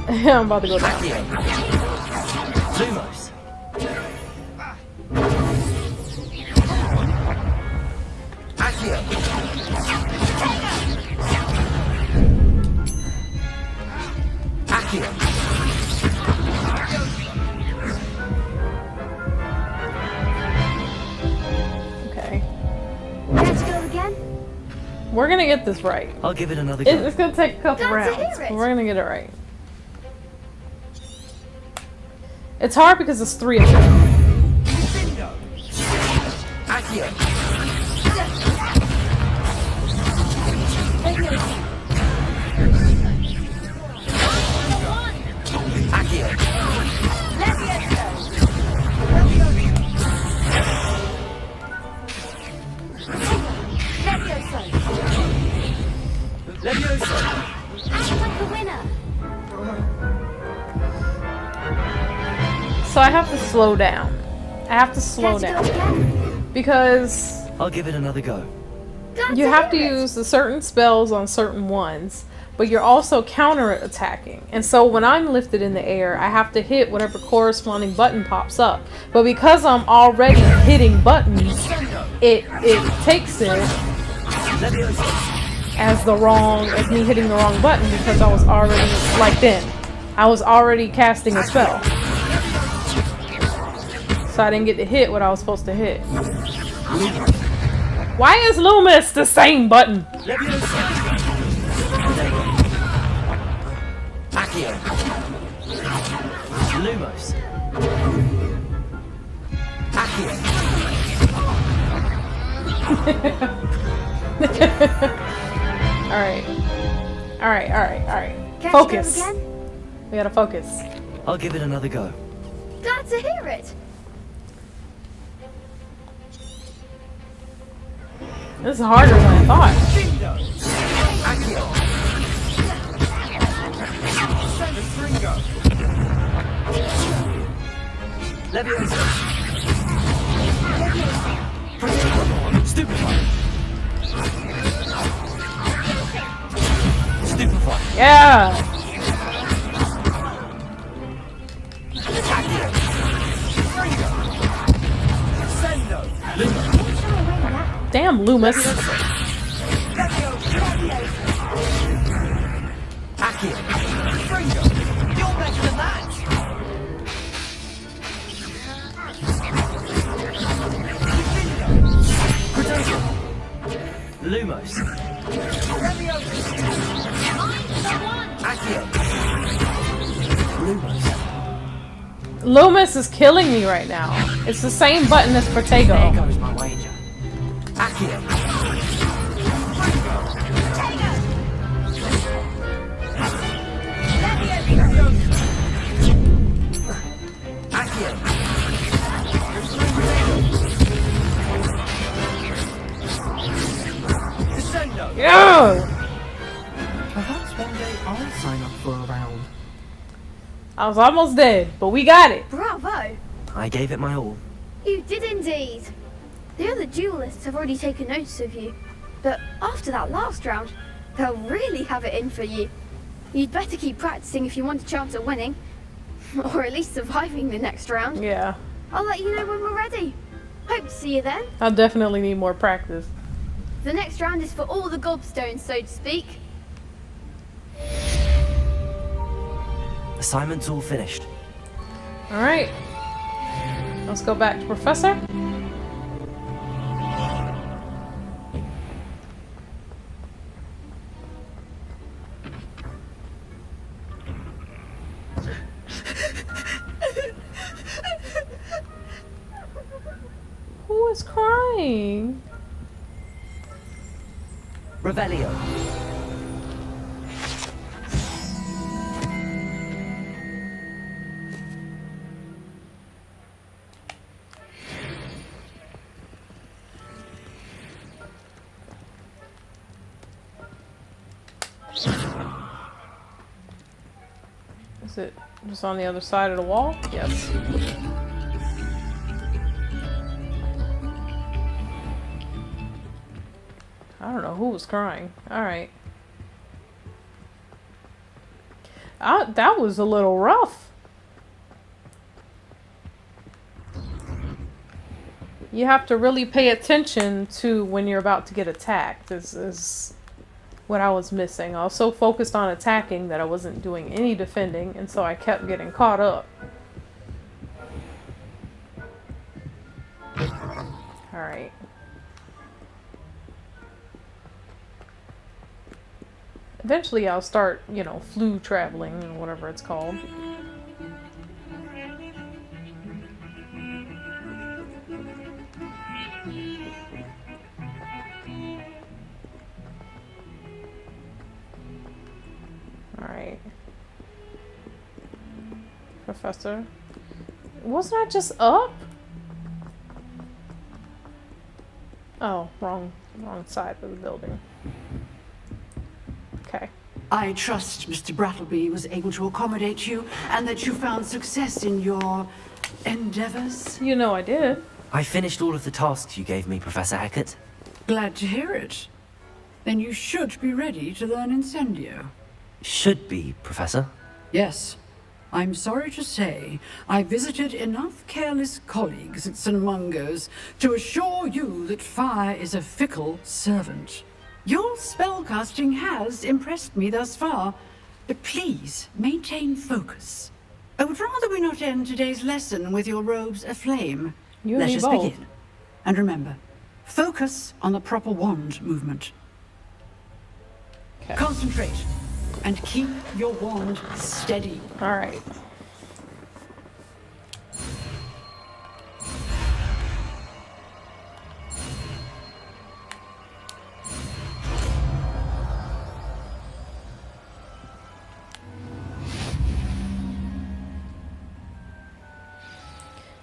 I'm about to go down. Lumos. Okay. Care to go again? We're gonna get this right. I'll give it another go. It's gonna take a couple Glad to rounds, hear it. but we're gonna get it right. It's hard because it's three of them. So I have to slow down. I have to slow down. Because I'll give it another go. you have to use the certain spells on certain ones, but you're also counter-attacking. And so when I'm lifted in the air, I have to hit whatever corresponding button pops up. But because I'm already hitting buttons, it takes it as me hitting the wrong button because I was already I was already casting a spell. So I didn't get to hit what I was supposed to hit. Why is Loomis the same button? Accio. Lumos. Accio. Alright. Focus. We gotta focus. I'll give it another go. Glad to hear it. This is harder than I thought. Stupefy. Yeah. Damn, Loomis. Lumos. Loomis is killing me right now. It's the same button as Protego. There goes my wager. Accio. Yeah! Perhaps one day I'll sign up for a round. I was almost dead, but we got it. Bravo! I gave it my all. You did indeed. The other duelists have already taken notice of you, but after that last round, they'll really have it in for you. You'd better keep practicing if you want a chance at winning, or at least surviving the next round. Yeah. I'll let you know when we're ready. Hope to see you then. I'll definitely need more practice. The next round is for all the gobstones, so to speak. Assignment's all finished. Alright. Let's go back to Professor. Who is crying? Revelio. Is it just on the other side of the wall? Yes. I don't know who was crying. Alright. That was a little rough. You have to really pay attention to when you're about to get attacked. This is what I was missing. I was so focused on attacking that I wasn't doing any defending, and so I kept getting caught up. Alright. Eventually I'll start, you know, flu traveling or whatever it's called. Alright. Professor. Wasn't I just up? Oh, wrong side of the building. Okay. I trust Mr. Brattleby was able to accommodate you and that you found success in your endeavors? You know I did. I finished all of the tasks you gave me, Professor Hackett. Glad to hear it. Then you should be ready to learn Incendio. Should be, Professor. Yes. I'm sorry to say, I visited enough careless colleagues at St. Mungo's to assure you that fire is a fickle servant. Your spellcasting has impressed me thus far, but please maintain focus. I would rather we not end today's lesson with your robes aflame. You Let and me us both. begin. And remember, focus on the proper wand movement. Okay. Concentrate and keep your wand steady. All right.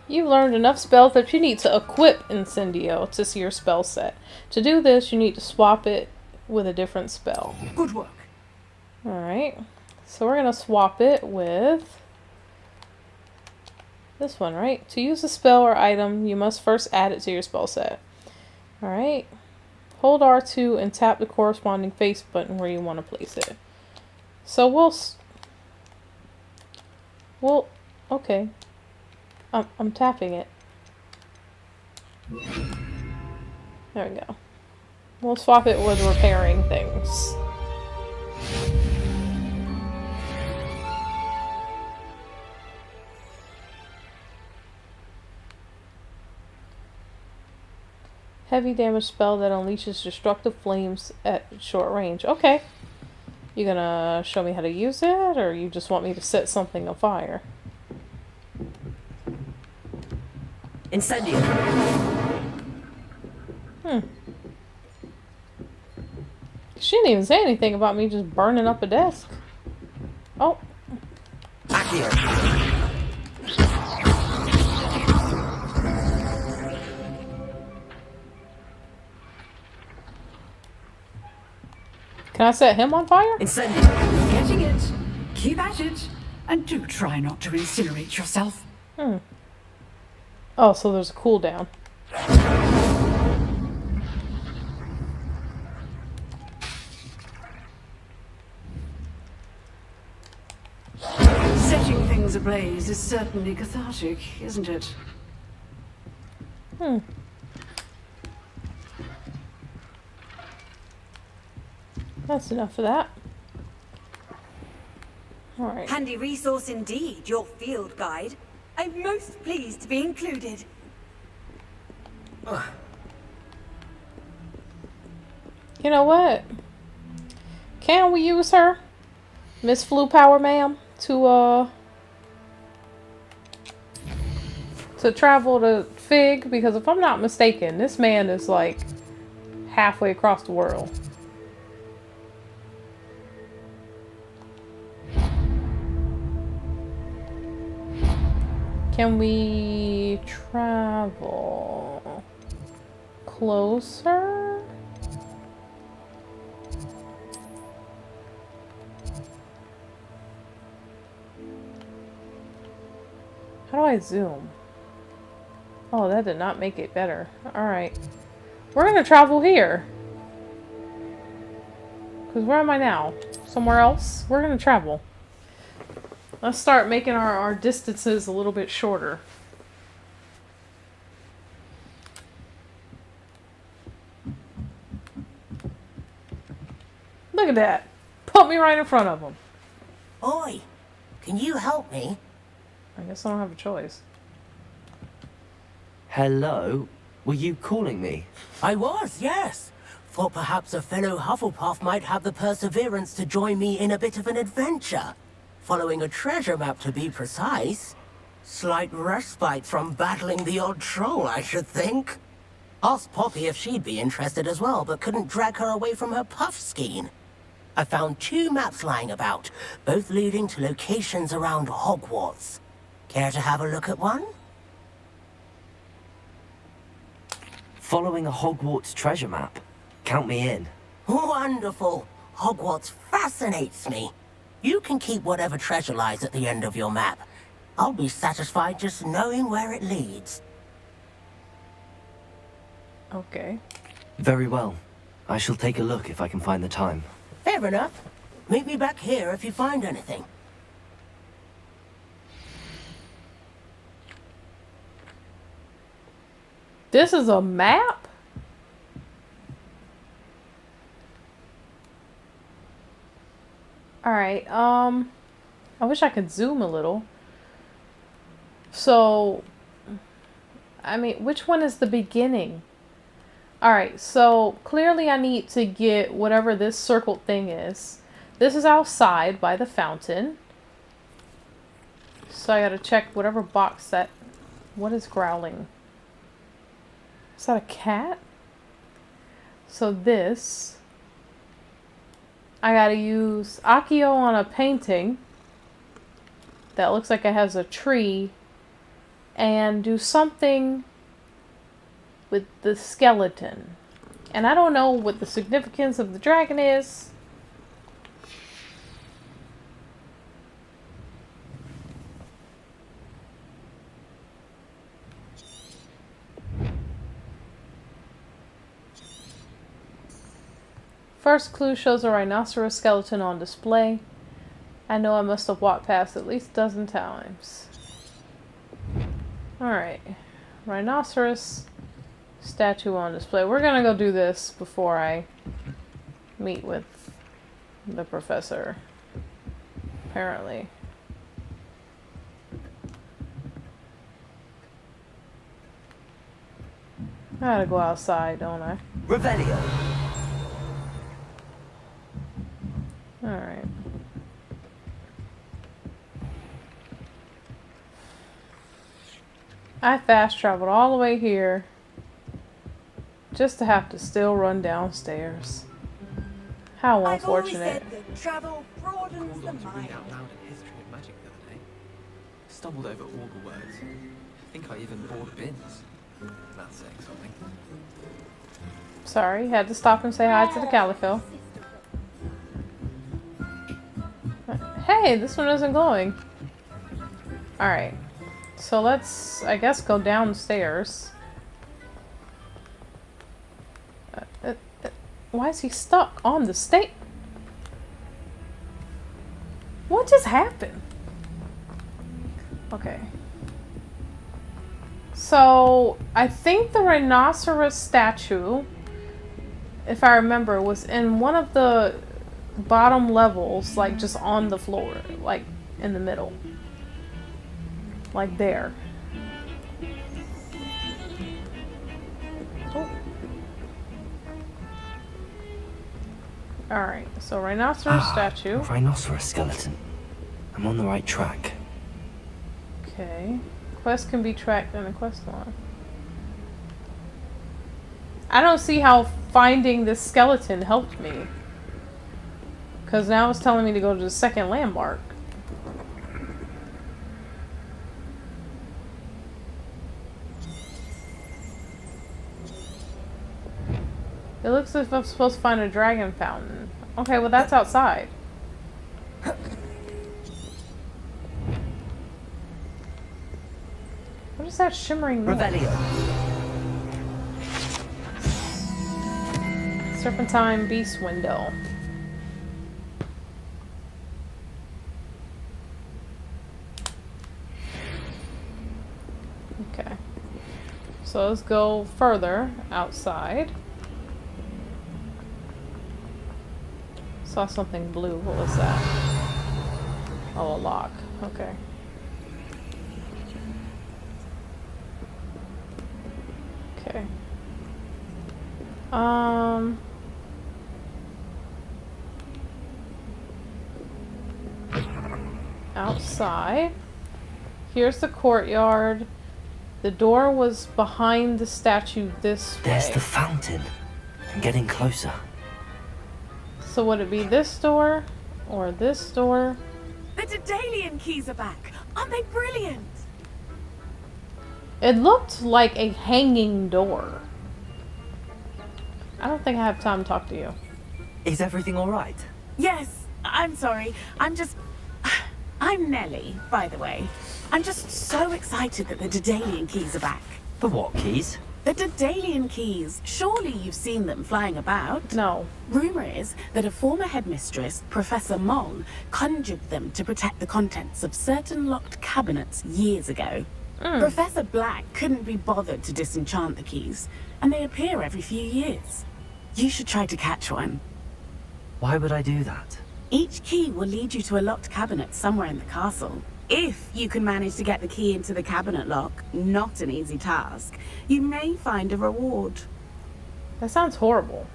You've learned enough spells that you need to equip Incendio to see your spell set. To do this, you need to swap it with a different spell. Good work. Alright. So we're going to swap it with this one, right? To use a spell or item, you must first add it to your spell set. Alright. Hold R2 and tap the corresponding face button where you want to place it. So we'll okay. I'm tapping it. There we go. We'll swap it with repairing things. Heavy damage spell that unleashes destructive flames at short range. Okay. You gonna show me how to use it, or you just want me to set something on fire? Incendio. She didn't even say anything about me just burning up a desk. Oh. Accio. Can I set him on fire? Incendio. Getting it. Keep at it. And do try not to incinerate yourself. Oh, so there's a cooldown. Setting things ablaze is certainly cathartic, isn't it? That's enough of that. Alright. Handy resource indeed, your field guide. I'm most pleased to be included. You know what? Can we use her? Miss Flu Power ma'am to travel to Fig? Because if I'm not mistaken, this man is like halfway across the world. Can we travel closer? How do I zoom? Oh, that did not make it better. Alright. We're gonna travel here. Because where am I now? Somewhere else? We're gonna travel. Let's start making our distances a little bit shorter. Look at that. Put me right in front of them. Oi, can you help me? I guess I don't have a choice. Hello? Were you calling me? I was, yes. Thought perhaps a fellow Hufflepuff might have the perseverance to join me in a bit of an adventure. Following a treasure map, to be precise. Slight respite from battling the odd troll, I should think. Asked Poppy if she'd be interested as well, but couldn't drag her away from her puff skein. I found 2 maps lying about, both leading to locations around Hogwarts. Care to have a look at one? Following a Hogwarts treasure map. Count me in. Wonderful. Hogwarts fascinates me. You can keep whatever treasure lies at the end of your map. I'll be satisfied just knowing where it leads. Okay. Very well. I shall take a look if I can find the time. Fair enough. Meet me back here if you find anything. This is a map? Alright, I wish I could zoom a little. So, I mean, which one is the beginning? Alright, so clearly I need to get whatever this circled thing is. This is outside by the fountain. So I gotta check whatever box that... What is growling? Is that a cat? So this... I gotta use Accio on a painting that looks like it has a tree and do something with the skeleton. And I don't know what the significance of the dragon is. First clue shows a rhinoceros skeleton on display. I know I must have walked past at least a dozen times. Alright. Rhinoceros statue on display. We're gonna go do this before I meet with the professor. Apparently. I gotta go outside, don't I? Revelio. Alright. I fast traveled all the way here just to have to still run downstairs. How unfortunate. I've always said that travel broadens the mind. Out loud in history of magic the other day. Stumbled over all the words. I think I even bought bins. That's saying something. Sorry, had to stop and say hi to the calico. Hey, this one isn't glowing. Alright. So let's, I guess, go downstairs. Why is he stuck on the stake? What just happened? Okay. So, I think the rhinoceros statue, if I remember, was in one of the bottom levels, like just on the floor, like in the middle. Like there. Oh. Alright, so rhinoceros statue. Rhinoceros skeleton. I'm on the right track. Okay. Quest can be tracked in a quest line. I don't see how finding this skeleton helped me. Because now it's telling me to go to the second landmark. It looks as if I'm supposed to find a dragon fountain. Okay, well that's outside. What is that shimmering noise? Serpentine beast window. Okay. So let's go further outside. Saw something blue. What was that? Oh, a lock. Okay. Okay. Outside. Here's the courtyard. The door was behind the statue this way. There's the fountain. I'm getting closer. So would it be this door or this door? The Daedalian keys are back. Aren't they brilliant? It looked like a hanging door. I don't think I have time to talk to you. Is everything alright? Yes, I'm sorry. I'm Nellie, by the way. I'm just so excited that the Daedalian keys are back. The what keys? The Daedalian keys. Surely you've seen them flying about. No. Rumor is that a former headmistress, Professor Mong, conjured them to protect the contents of certain locked cabinets years ago. Professor Black couldn't be bothered to disenchant the keys, and they appear every few years. You should try to catch one. Why would I do that? Each key will lead you to a locked cabinet somewhere in the castle. If you can manage to get the key into the cabinet lock, not an easy task, you may find a reward. That sounds horrible.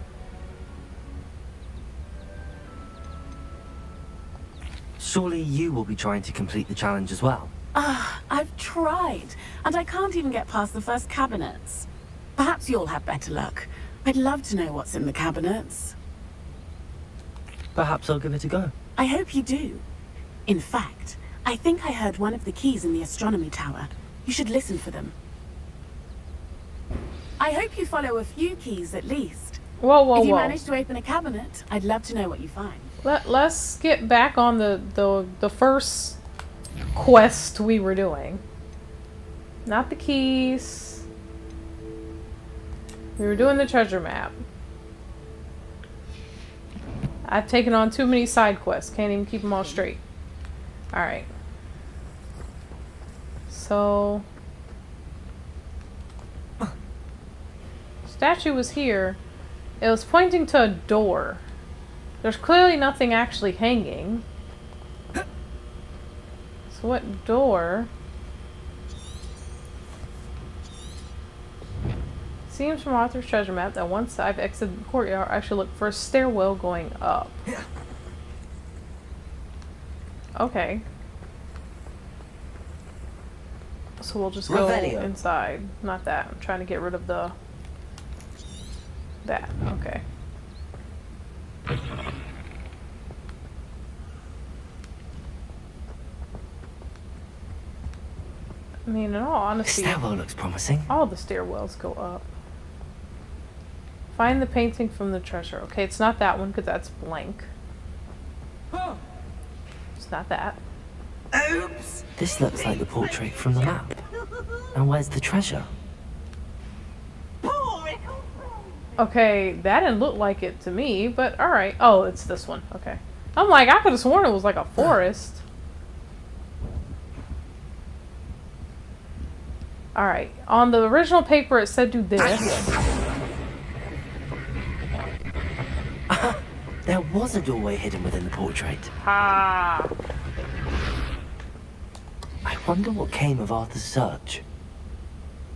Surely you will be trying to complete the challenge as well. I've tried, and I can't even get past the first cabinets. Perhaps you'll have better luck. I'd love to know what's in the cabinets. Perhaps I'll give it a go. I hope you do. In fact, I think I heard one of the keys in the astronomy tower. You should listen for them. I hope you follow a few keys at least. Whoa. If you manage to open a cabinet, I'd love to know what you find. Let's get back on the first quest we were doing. Not the keys. We were doing the treasure map. I've taken on too many side quests. Can't even keep them all straight. Alright. So... statue was here. It was pointing to a door. There's clearly nothing actually hanging. So what door? Seems from Arthur's treasure map that once I've exited the courtyard, I should look for a stairwell going up. Okay. So we'll just go inside. Not that. I'm trying to get rid of the... that. Okay. I mean, in all honesty... The stairwell looks promising. All the stairwells go up. Find the painting from the treasure. Okay, it's not that one because that's blank. It's not that. Oops! This looks like the portrait from the map. And where's the treasure? Okay, that didn't look like it to me, but alright. Oh, it's this one. Okay. I'm like, I could have sworn it was like a forest. Alright. On the original paper it said do this. There was a doorway hidden within the portrait. Ah. I wonder what came of Arthur's search.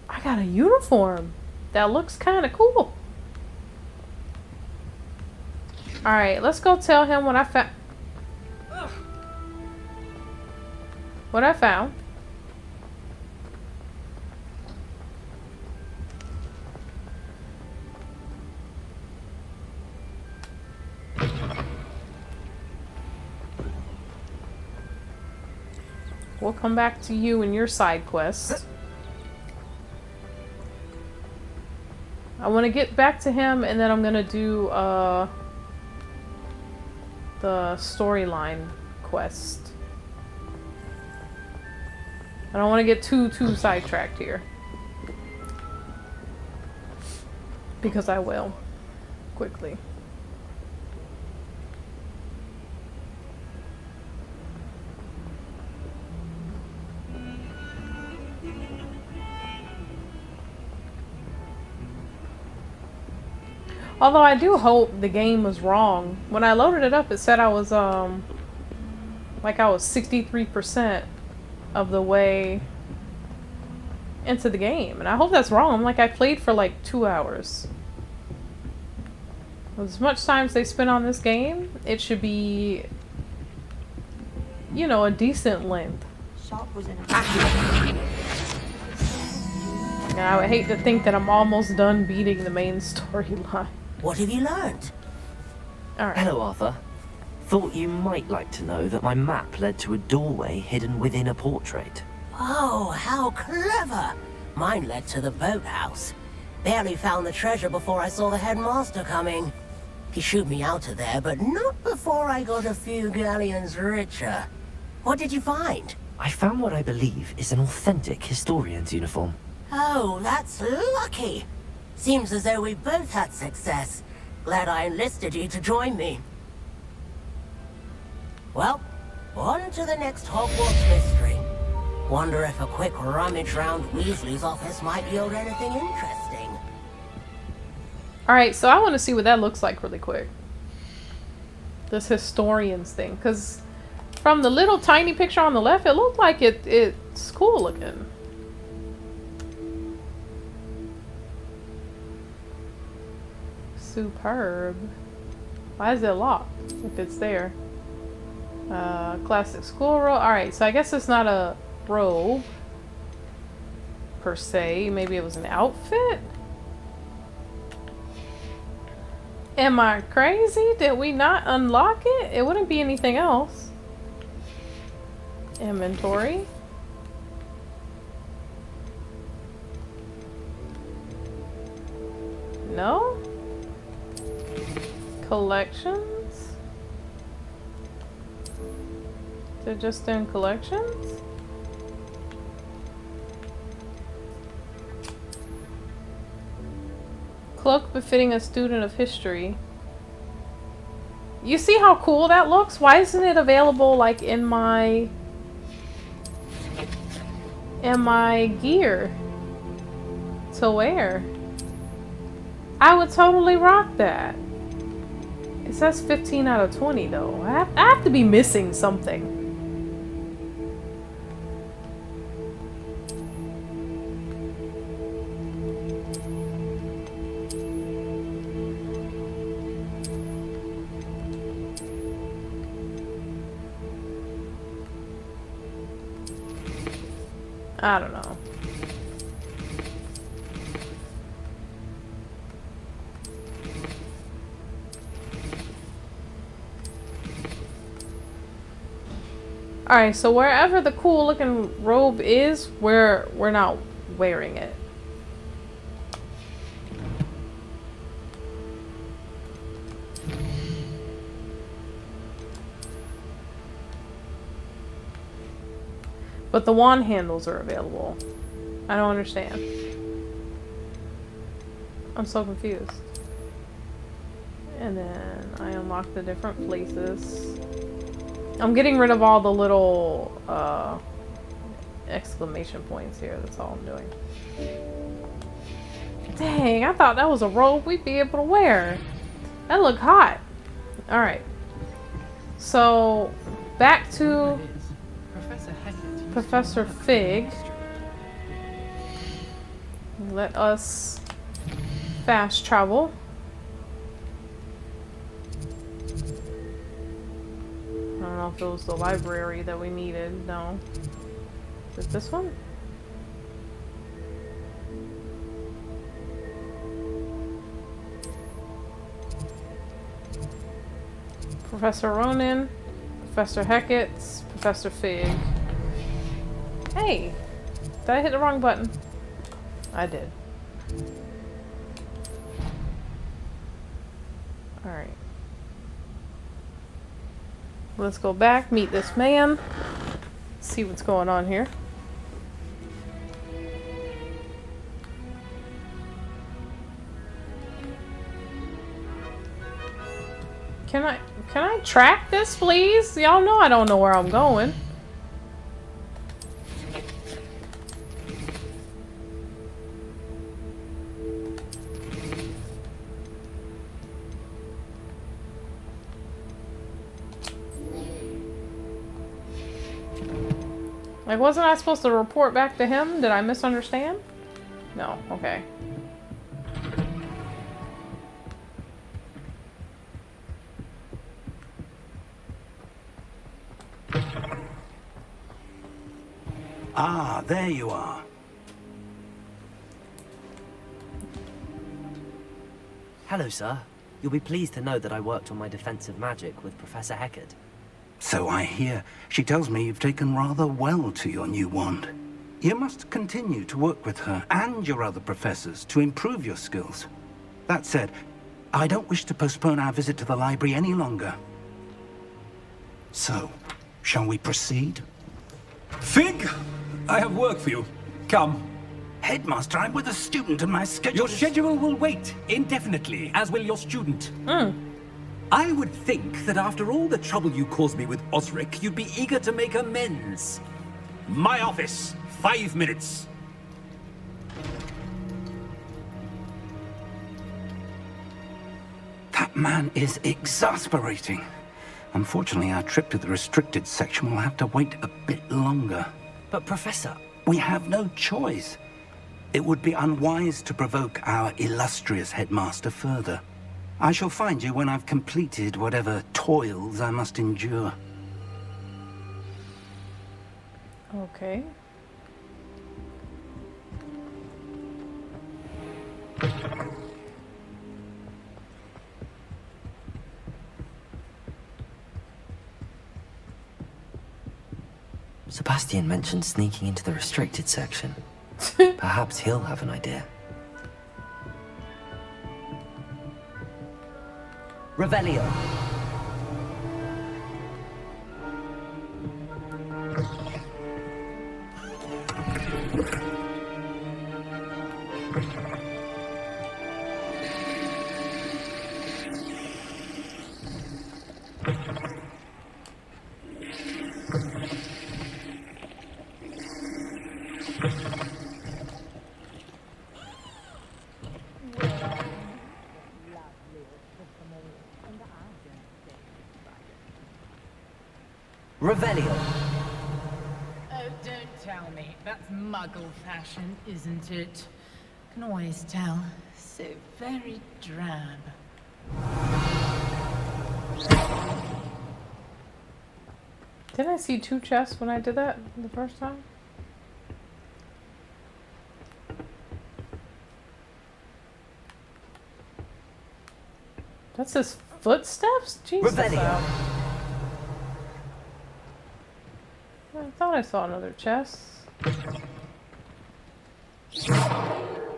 I got a uniform. That looks kind of cool. Alright, let's go tell him what I found. What I found. We'll come back to you and your side quest. I want to get back to him and then I'm going to do the storyline quest. I don't want to get too sidetracked here. Because I will. Quickly. Although I do hope the game was wrong. When I loaded it up, it said I was, like I was 63% of the way into the game. And I hope that's wrong. Like, I played for like 2 hours. As much time as they spent on this game, it should be, you know, a decent length. Shop was in And I would hate to think that I'm almost done beating the main storyline. What have you learned? Alright. Hello, Arthur. Thought you might like to know that my map led to a doorway hidden within a portrait. Oh, how clever! Mine led to the boathouse. Barely found the treasure before I saw the headmaster coming. He shooed me out of there, but not before I got a few galleons richer. What did you find? I found what I believe is an authentic historian's uniform. Oh, that's lucky. Seems as though we both had success. Glad I enlisted you to join me. Well, on to the next Hogwarts mystery. Wonder if a quick rummage round Weasley's office might yield anything interesting. Alright, so I want to see what that looks like really quick. This historians thing. Because from the little tiny picture on the left, it looked like it's cool looking. Superb. Why is it locked if it's there? Classic school robe. Alright, so I guess it's not a robe per se. Maybe it was an outfit? Am I crazy? Did we not unlock it? It wouldn't be anything else. Inventory. No? Collections? They're just in collections? Cloak befitting a student of history. You see how cool that looks? Why isn't it available like in my gear to wear? I would totally rock that. It says 15 out of 20 though. I have to be missing something. I don't know. Alright, so wherever the cool looking robe is, we're not wearing it. But the wand handles are available. I don't understand. I'm so confused. And then I unlock the different places. I'm getting rid of all the little exclamation points here. That's all I'm doing. Dang, I thought that was a robe we'd be able to wear. That looked hot. Alright. So, back to Professor Fig. Let us fast travel. I don't know if it was the library that we needed. No. Is it this one? Professor Ronan, Professor Hecate, Professor Fig. Hey! Did I hit the wrong button? I did. Alright. Let's go back, meet this man, see what's going on here. Can I track this, please? Y'all know I don't know where I'm going. Like, wasn't I supposed to report back to him? Did I misunderstand? No, okay. Ah, there you are. Hello, sir. You'll be pleased to know that I worked on my defensive magic with Professor Hecate. So I hear. She tells me you've taken rather well to your new wand. You must continue to work with her and your other professors to improve your skills. That said, I don't wish to postpone our visit to the library any longer. So, shall we proceed? Fig, I have work for you. Come. Headmaster, I'm with a student and my schedule Your schedule will wait indefinitely, as will your student. I would think that after all the trouble you caused me with Osric, you'd be eager to make amends. My office, 5 minutes. That man is exasperating. Unfortunately, our trip to the restricted section will have to wait a bit longer. But Professor... We have no choice. It would be unwise to provoke our illustrious headmaster further. I shall find you when I've completed whatever toils I must endure. Okay. Sebastian mentioned sneaking into the restricted section. Perhaps he'll have an idea. Revelio. Revelio. Oh, don't tell me. That's muggle fashion, isn't it? Can always tell. So very drab. Didn't I see 2 chests when I did that the first time? That's his footsteps? Jesus. I thought I saw another chest.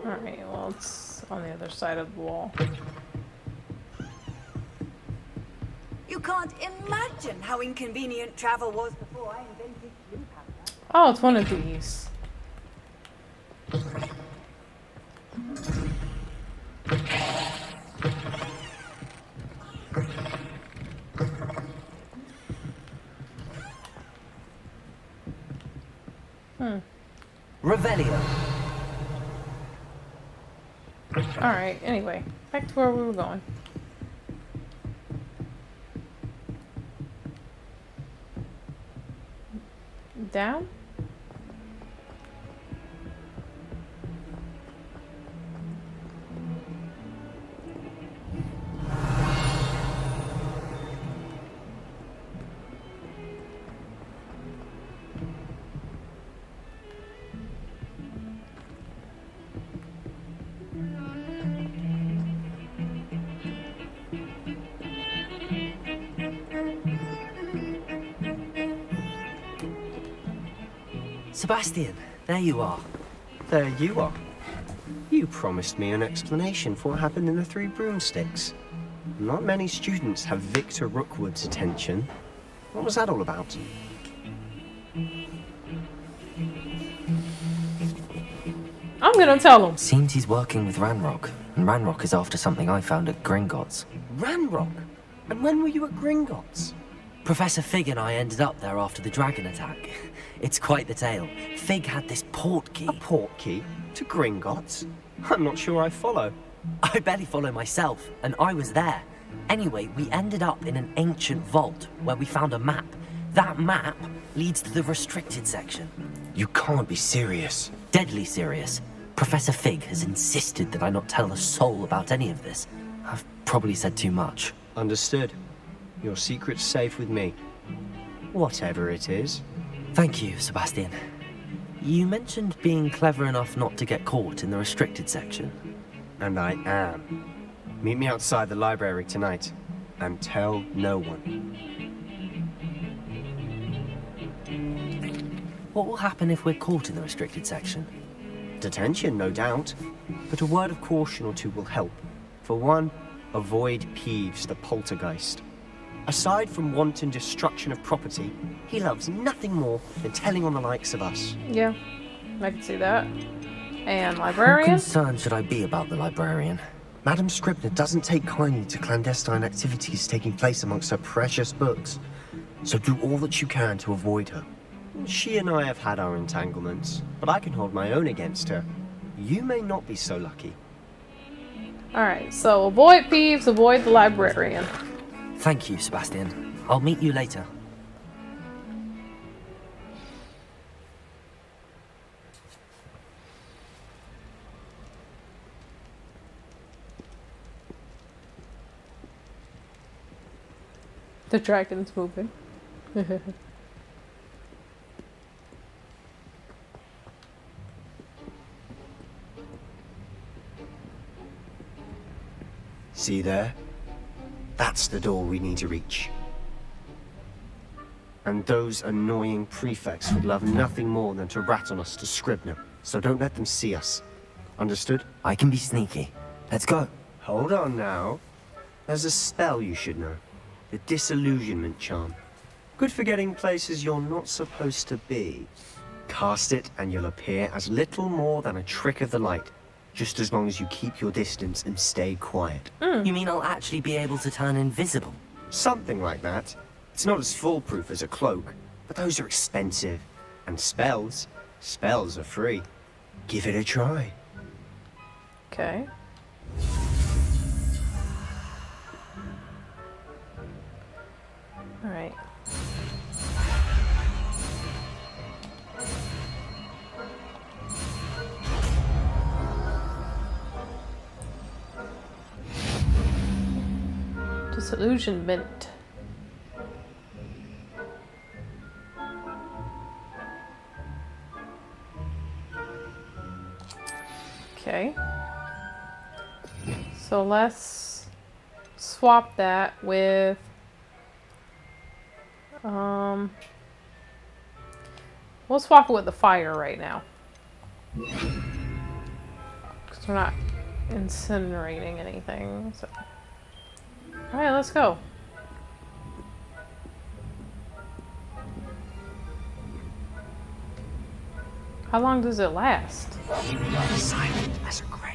Alright, well, it's on the other side of the wall. You can't imagine how inconvenient travel was before I invented blue powder. Oh, it's one of these. Revelio. Alright, anyway, back to where we were going. Down? Sebastian, there you are. There you are. You promised me an explanation for what happened in the Three Broomsticks. Not many students have Victor Rookwood's attention. What was that all about? I'm gonna tell him. Seems he's working with Ranrock, and Ranrock is after something I found at Gringotts. Ranrock? And when were you at Gringotts? Professor Fig and I ended up there after the dragon attack. It's quite the tale. Fig had this port key. A port key? To Gringotts? I'm not sure I follow. I barely follow myself, and I was there. Anyway, we ended up in an ancient vault where we found a map. That map leads to the restricted section. You can't be serious. Deadly serious. Professor Fig has insisted that I not tell a soul about any of this. I've probably said too much. Understood. Your secret's safe with me. Whatever it is. Thank you, Sebastian. You mentioned being clever enough not to get caught in the restricted section. And I am. Meet me outside the library tonight. And tell no one. What will happen if we're caught in the restricted section? Detention, no doubt. But a word of caution or two will help. For one, avoid Peeves, the poltergeist. Aside from wanton destruction of property, he loves nothing more than telling on the likes of us. Yeah, I can see that. And How librarian? concerned should I be about the librarian? Madame Scribner doesn't take kindly to clandestine activities taking place amongst her precious books, so do all that you can to avoid her. She and I have had our entanglements, but I can hold my own against her. You may not be so lucky. Alright, so avoid thieves, avoid the librarian. Thank you, Sebastian. I'll meet you later. The dragon's moving. See there? That's the door we need to reach. And those annoying prefects would love nothing more than to rat on us to Scribner, so don't let them see us. Understood? I can be sneaky. Let's go. Hold on now. There's a spell you should know. The disillusionment charm. Good for getting places you're not supposed to be. Cast it and you'll appear as little more than a trick of the light. Just as long as you keep your distance and stay quiet. You mean I'll actually be able to turn invisible? Something like that. It's not as foolproof as a cloak, but those are expensive. And spells are free. Give it a try. Okay. Alright. Disillusionment. Okay. So let's swap that with we'll swap it with the fire right now. Because we're not incinerating anything. So. Alright, let's go. How long does it last? Silent as a grave.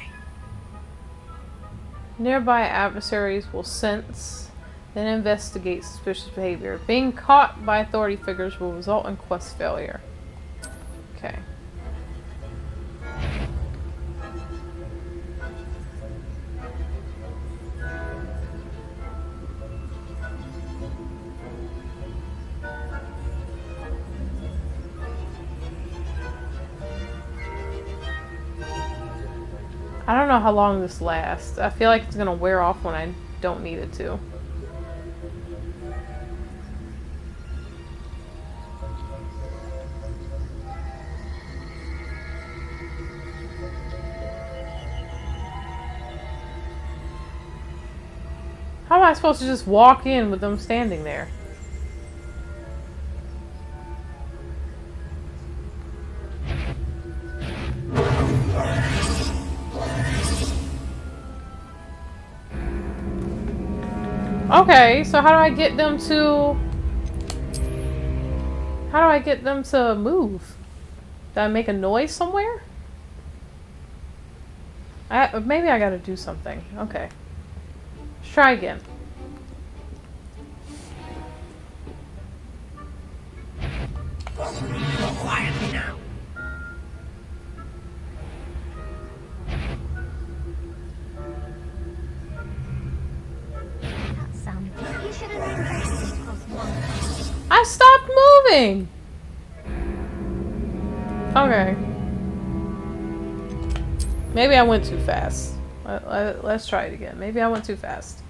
Nearby adversaries will sense, then investigate suspicious behavior. Being caught by authority figures will result in quest failure. Okay. I don't know how long this lasts. I feel like it's gonna wear off when I don't need it to. How am I supposed to just walk in with them standing there? Okay, so how do I get them to... How do I get them to move? Do I make a noise somewhere? Maybe I gotta do something. Okay. Let's try again. Quietly now. I stopped moving! Okay. Maybe I went too fast. Let's try it again. Maybe I went too fast.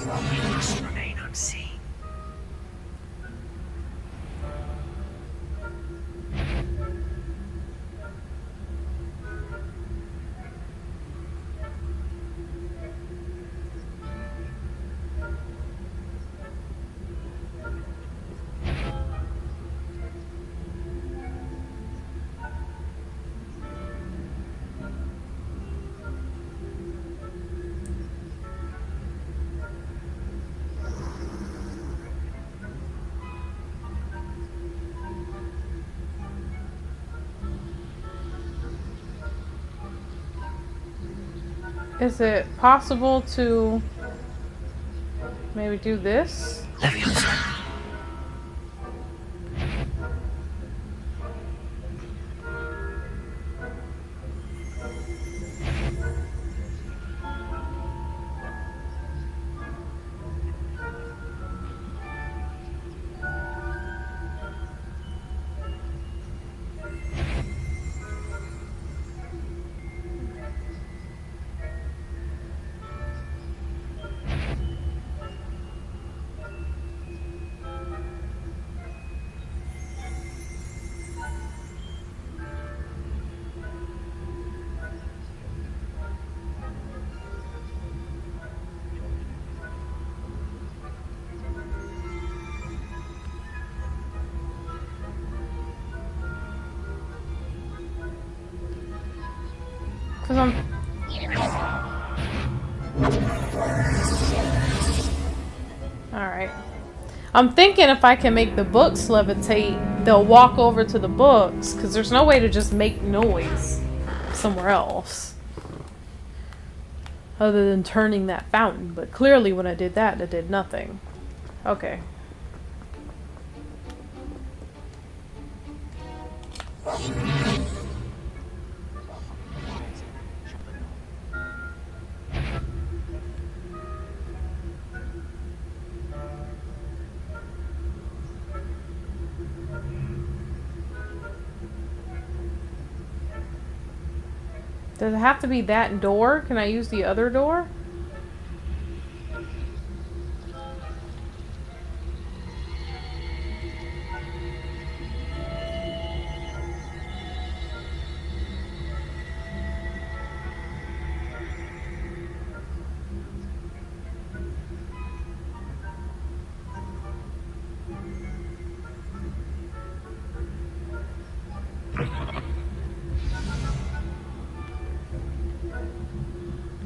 Must remain unseen. Is it possible to maybe do this? Cause Alright. I'm thinking if I can make the books levitate, they'll walk over to the books, because there's no way to just make noise somewhere else. Other than turning that fountain. But clearly when I did that, it did nothing. Okay. Does it have to be that door? Can I use the other door?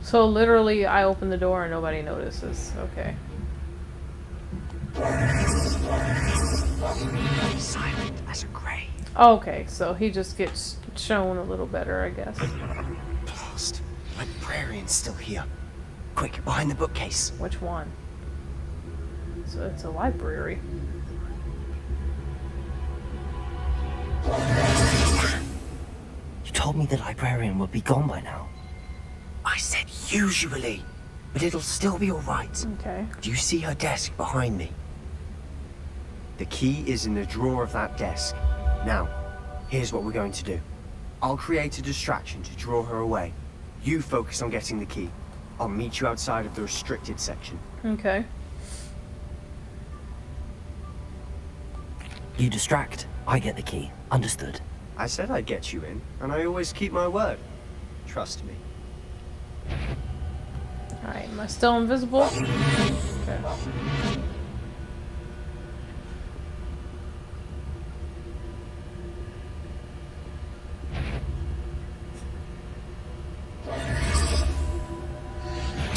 So literally, I open the door and nobody notices. Okay. Silent as a grave. Okay, so he just gets shown a little better, I guess. Blast. Librarian's still here. Quick, behind the bookcase. Which one? So it's a library. You told me the librarian would be gone by now. I said usually, but it'll still be alright. Okay. Do you see her desk behind me? The key is in the drawer of that desk. Now, here's what we're going to do. I'll create a distraction to draw her away. You focus on getting the key. I'll meet you outside of the restricted section. Okay. You distract, I get the key. Understood. I said I'd get you in, and I always keep my word. Trust me. Alright, am I still invisible? Okay.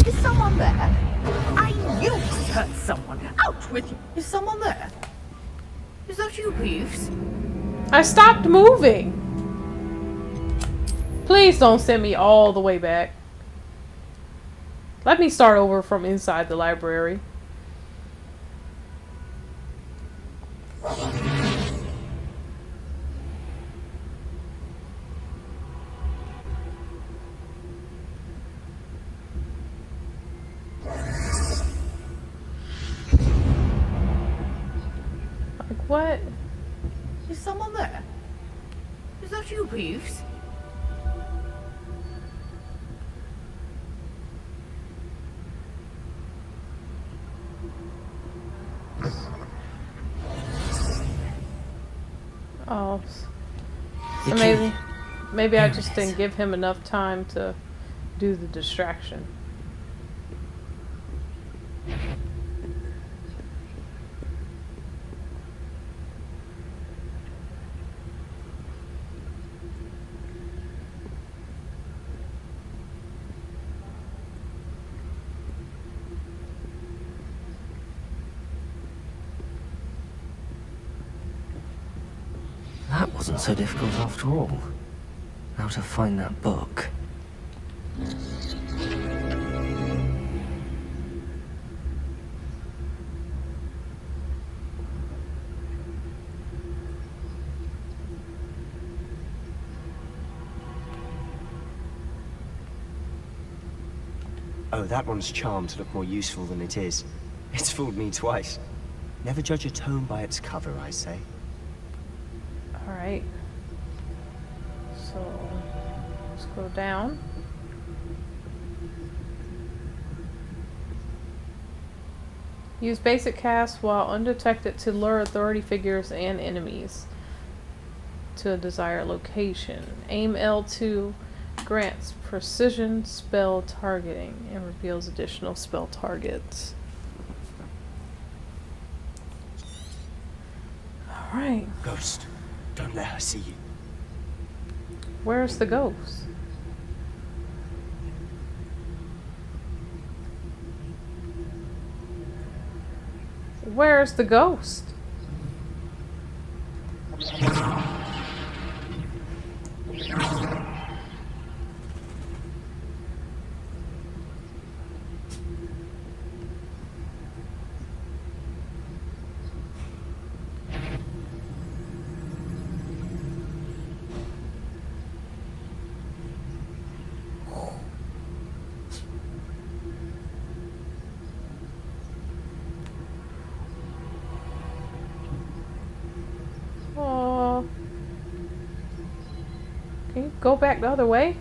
Is someone there? I knew I heard someone. Out with you. Is someone there? Is that you, Peeves? I stopped moving! Please don't send me all the way back. Let me start over from inside the library. Like what? Is someone there? Is that you, Peeves? Oh, so maybe I just didn't give him enough time to do the distraction. That wasn't so difficult after all. Now to find that book. Oh, that one's charmed to look more useful than it is. It's fooled me twice. Never judge a tome by its cover, I say. Alright. So, let's go down. Use basic cast while undetected to lure authority figures and enemies to a desired location. Aim L2 grants precision spell targeting and reveals additional spell targets. Alright. Ghost, don't let her see you. Where's the ghost? Where's the ghost? Oh. Can you go back the other way?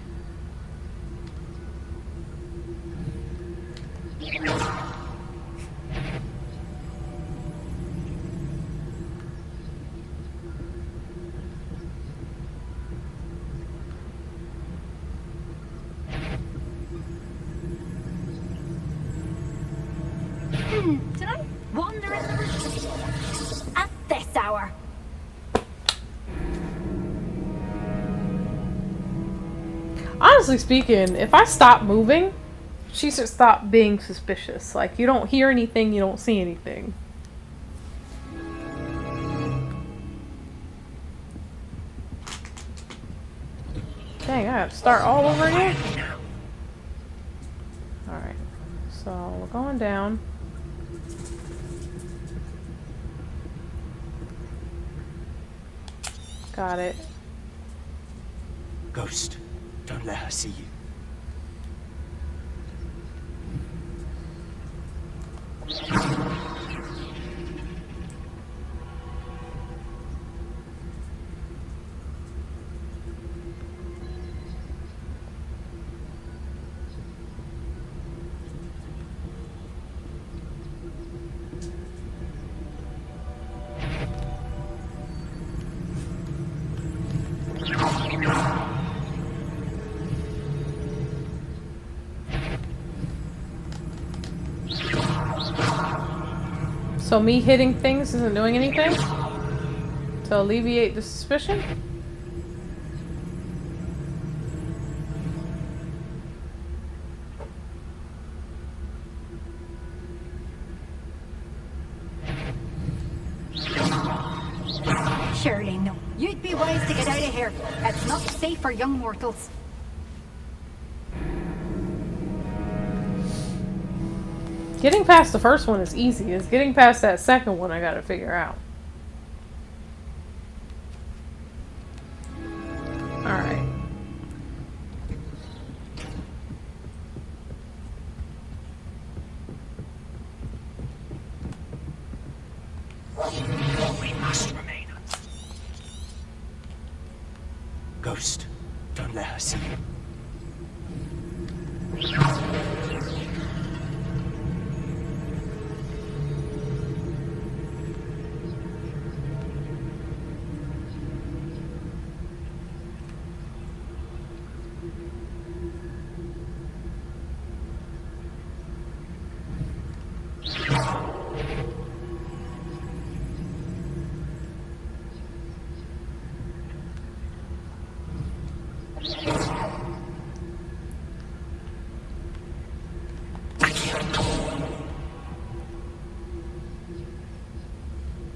Did I wander in at this hour? Honestly speaking, if I stop moving, she should stop being suspicious. Like, you don't hear anything, you don't see anything. Dang, I have to start all over again? Alright, so we're going down. Got it. Ghost, don't let her see you. So me hitting things isn't doing anything? To alleviate the suspicion? Surely no. You'd be wise to get out of here. It's not safe for young mortals. Getting past the first one is easy. It's getting past that second one I gotta figure out. Alright. We must remain. Ghost, don't let her see you.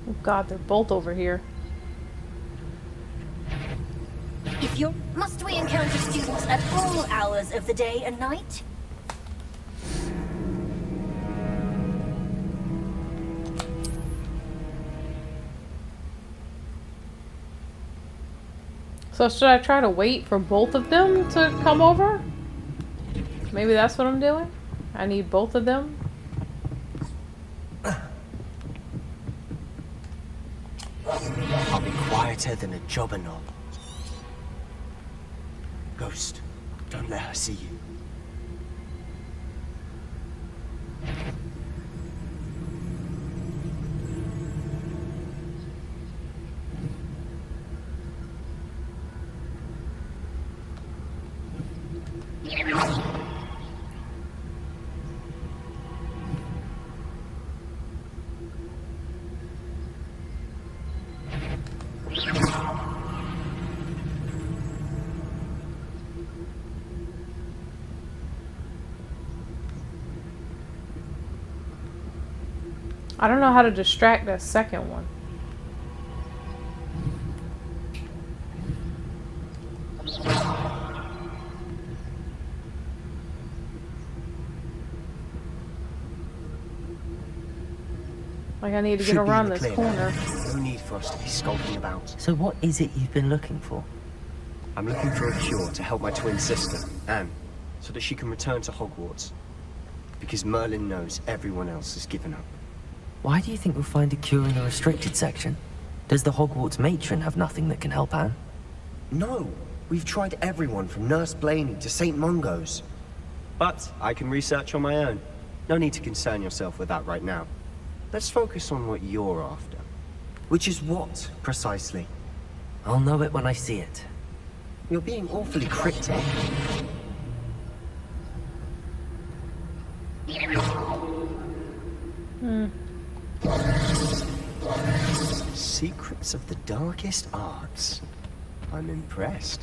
Oh god, they're both over here. If you must we encounter students at all hours of the day and night? So should I try to wait for both of them to come over? Maybe that's what I'm doing? I need both of them. I'll be quieter than a jobber knob. Ghost, don't let her see you. I don't know how to distract that second one. Like I need to get around this corner. No need for us to be skulking about. So what is it you've been looking for? I'm looking for a cure to help my twin sister, Anne, so that she can return to Hogwarts. Because Merlin knows everyone else has given up. Why do you think we'll find a cure in the restricted section? Does the Hogwarts matron have nothing that can help Anne? No, we've tried everyone from Nurse Blaney to St. Mungo's. But I can research on my own. No need to concern yourself with that right now. Let's focus on what you're after. Which is what, precisely? I'll know it when I see it. You're being awfully cryptic. Secrets of the darkest arts. I'm impressed.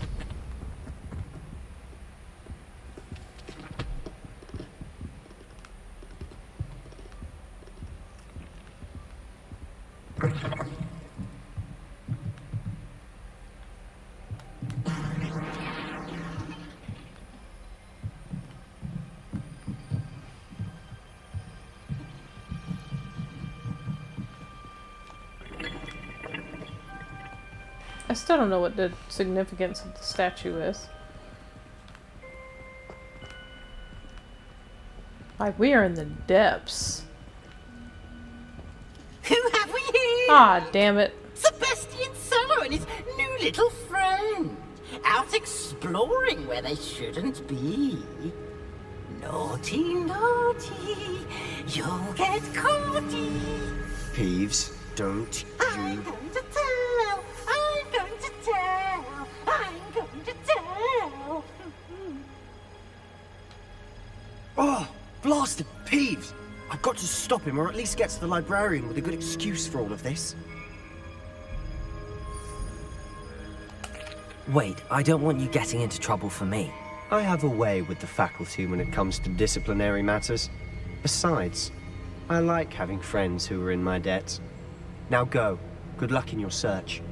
I still don't know what the significance of the statue is. Like, we are in the depths. Who have we here? Ah, damn it. Sebastian Sallow and his new little friend. Out exploring where they shouldn't be. Naughty, naughty. You'll get caughty. Peeves, don't I'm going to tell. I'm going to tell. I'm going to tell. Oh, blasted Peeves! I've got to stop him, or at least get to the librarian with a good excuse for all of this. Wait, I don't want you getting into trouble for me. I have a way with the faculty when it comes to disciplinary matters. Besides, I like having friends who are in my debt. Now go. Good luck in your search.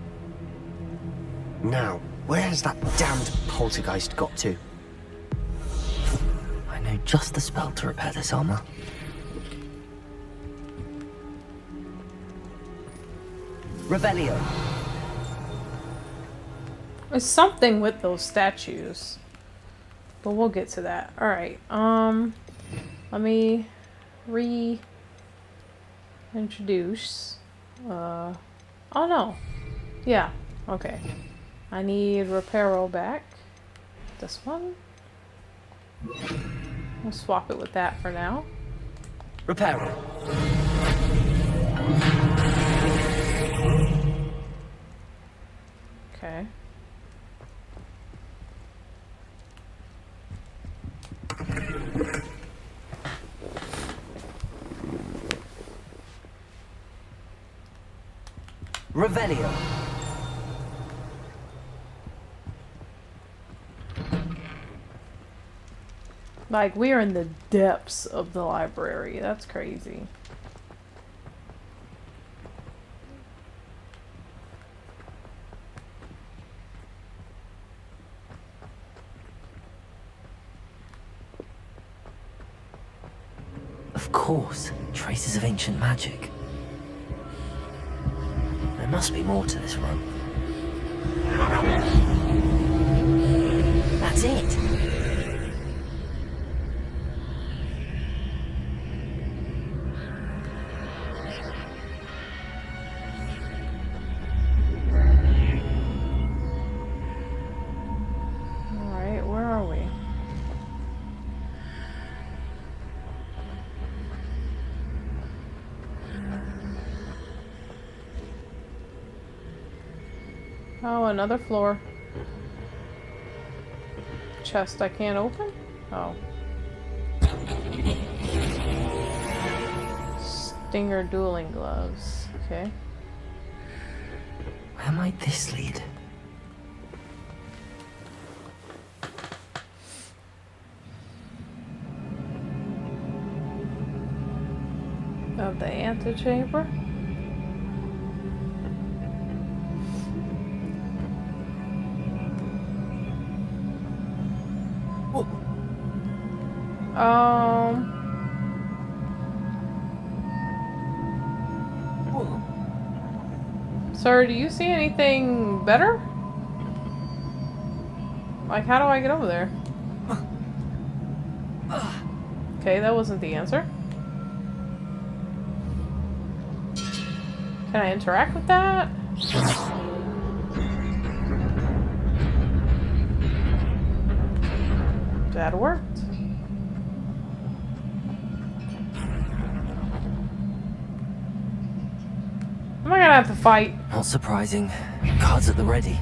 Now, where has that damned poltergeist got to? I know just the spell to repair this armor. Revelio. There's something with those statues. But we'll get to that. Alright, let me reintroduce. Oh no. Yeah, okay. I need Reparo back. This one. We'll swap it with that for now. Reparo. Okay. Revelio. Like, we are in the depths of the library. That's crazy. Of course, traces of ancient magic. There must be more to this room. That's it. Oh, another floor. Chest I can't open? Oh. Stinger dueling gloves. Okay. Where might this lead? Of the antechamber. Sir, do you see anything better? Like, how do I get over there? Okay, that wasn't the answer. Can I interact with that? That worked. Am I gonna have to fight? Not surprising. Cards at the ready.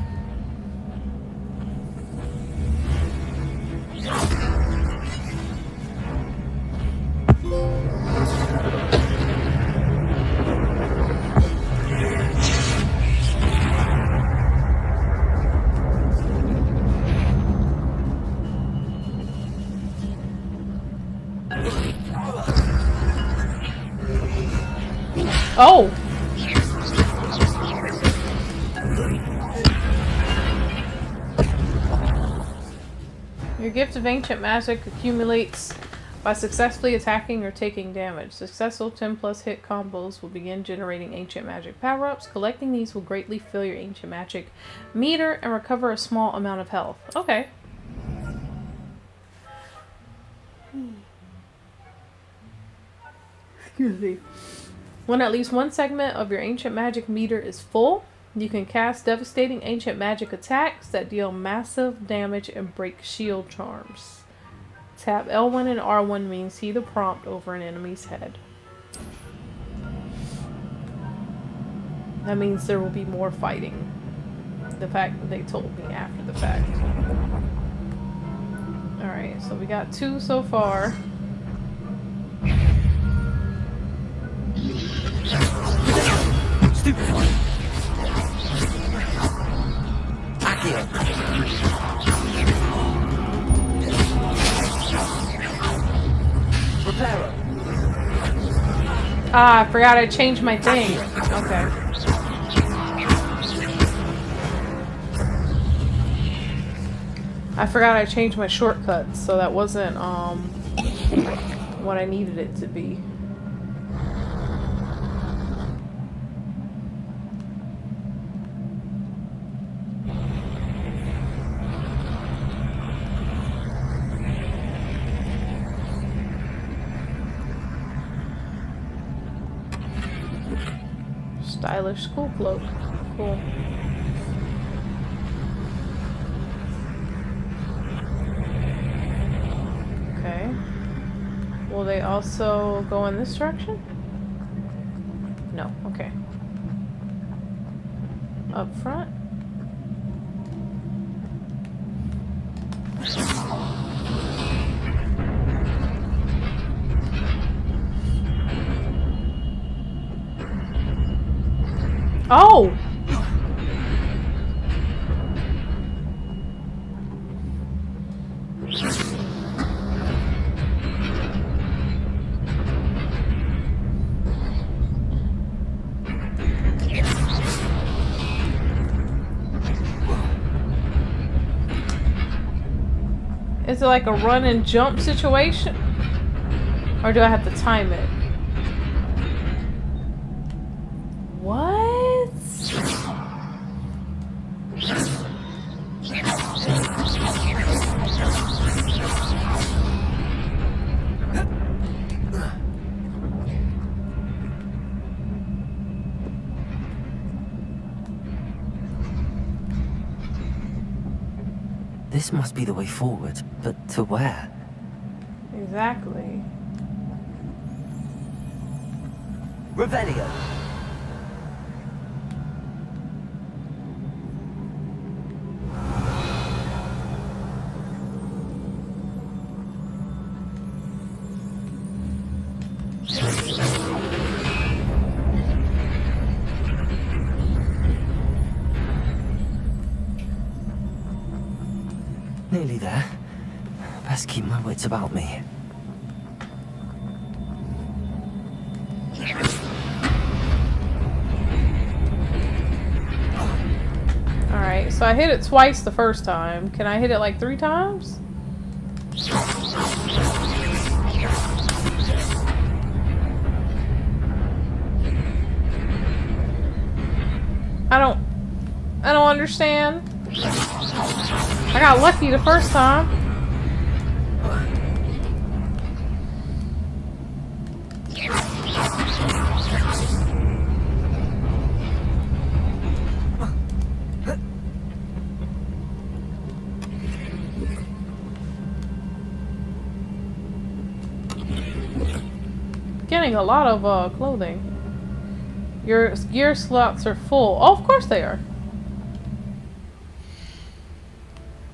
Oh! Your gift of ancient magic accumulates by successfully attacking or taking damage. Successful 10+ hit combos will begin generating ancient magic power-ups. Collecting these will greatly fill your ancient magic meter and recover a small amount of health. Okay. Excuse me. When at least one segment of your ancient magic meter is full, you can cast devastating ancient magic attacks that deal massive damage and break shield charms. Tap L1 and R1 means see the prompt over an enemy's head. That means there will be more fighting. The fact that they told me after the fact. Alright, so we got 2 so far. Stupid one. Accio. Reparo. Ah, I forgot I changed my thing. Okay. I forgot I changed my shortcuts, so that wasn't what I needed it to be. Stylish school cloak. Cool. Okay. Will they also go in this direction? No. Okay. Up front. Oh! Is it like a run and jump situation? Or do I have to time it? What? This must be the way forward, but to where? Exactly. Revelio. nearly there. Best keep my wits about me. Alright, so I hit it twice the first time. Can I hit it like 3 times? I don't understand. I got lucky the first time. Getting a lot of clothing. Your gear slots are full. Oh, of course they are.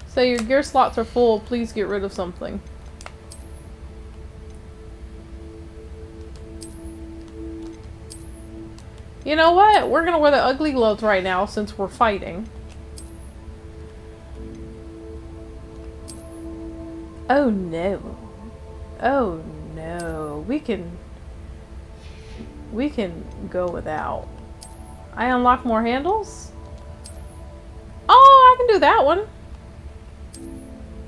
Say your gear slots are full. Please get rid of something. You know what? We're gonna wear the ugly gloves right now since we're fighting. Oh no. Oh no. We can go without. I unlock more handles? Oh, I can do that one.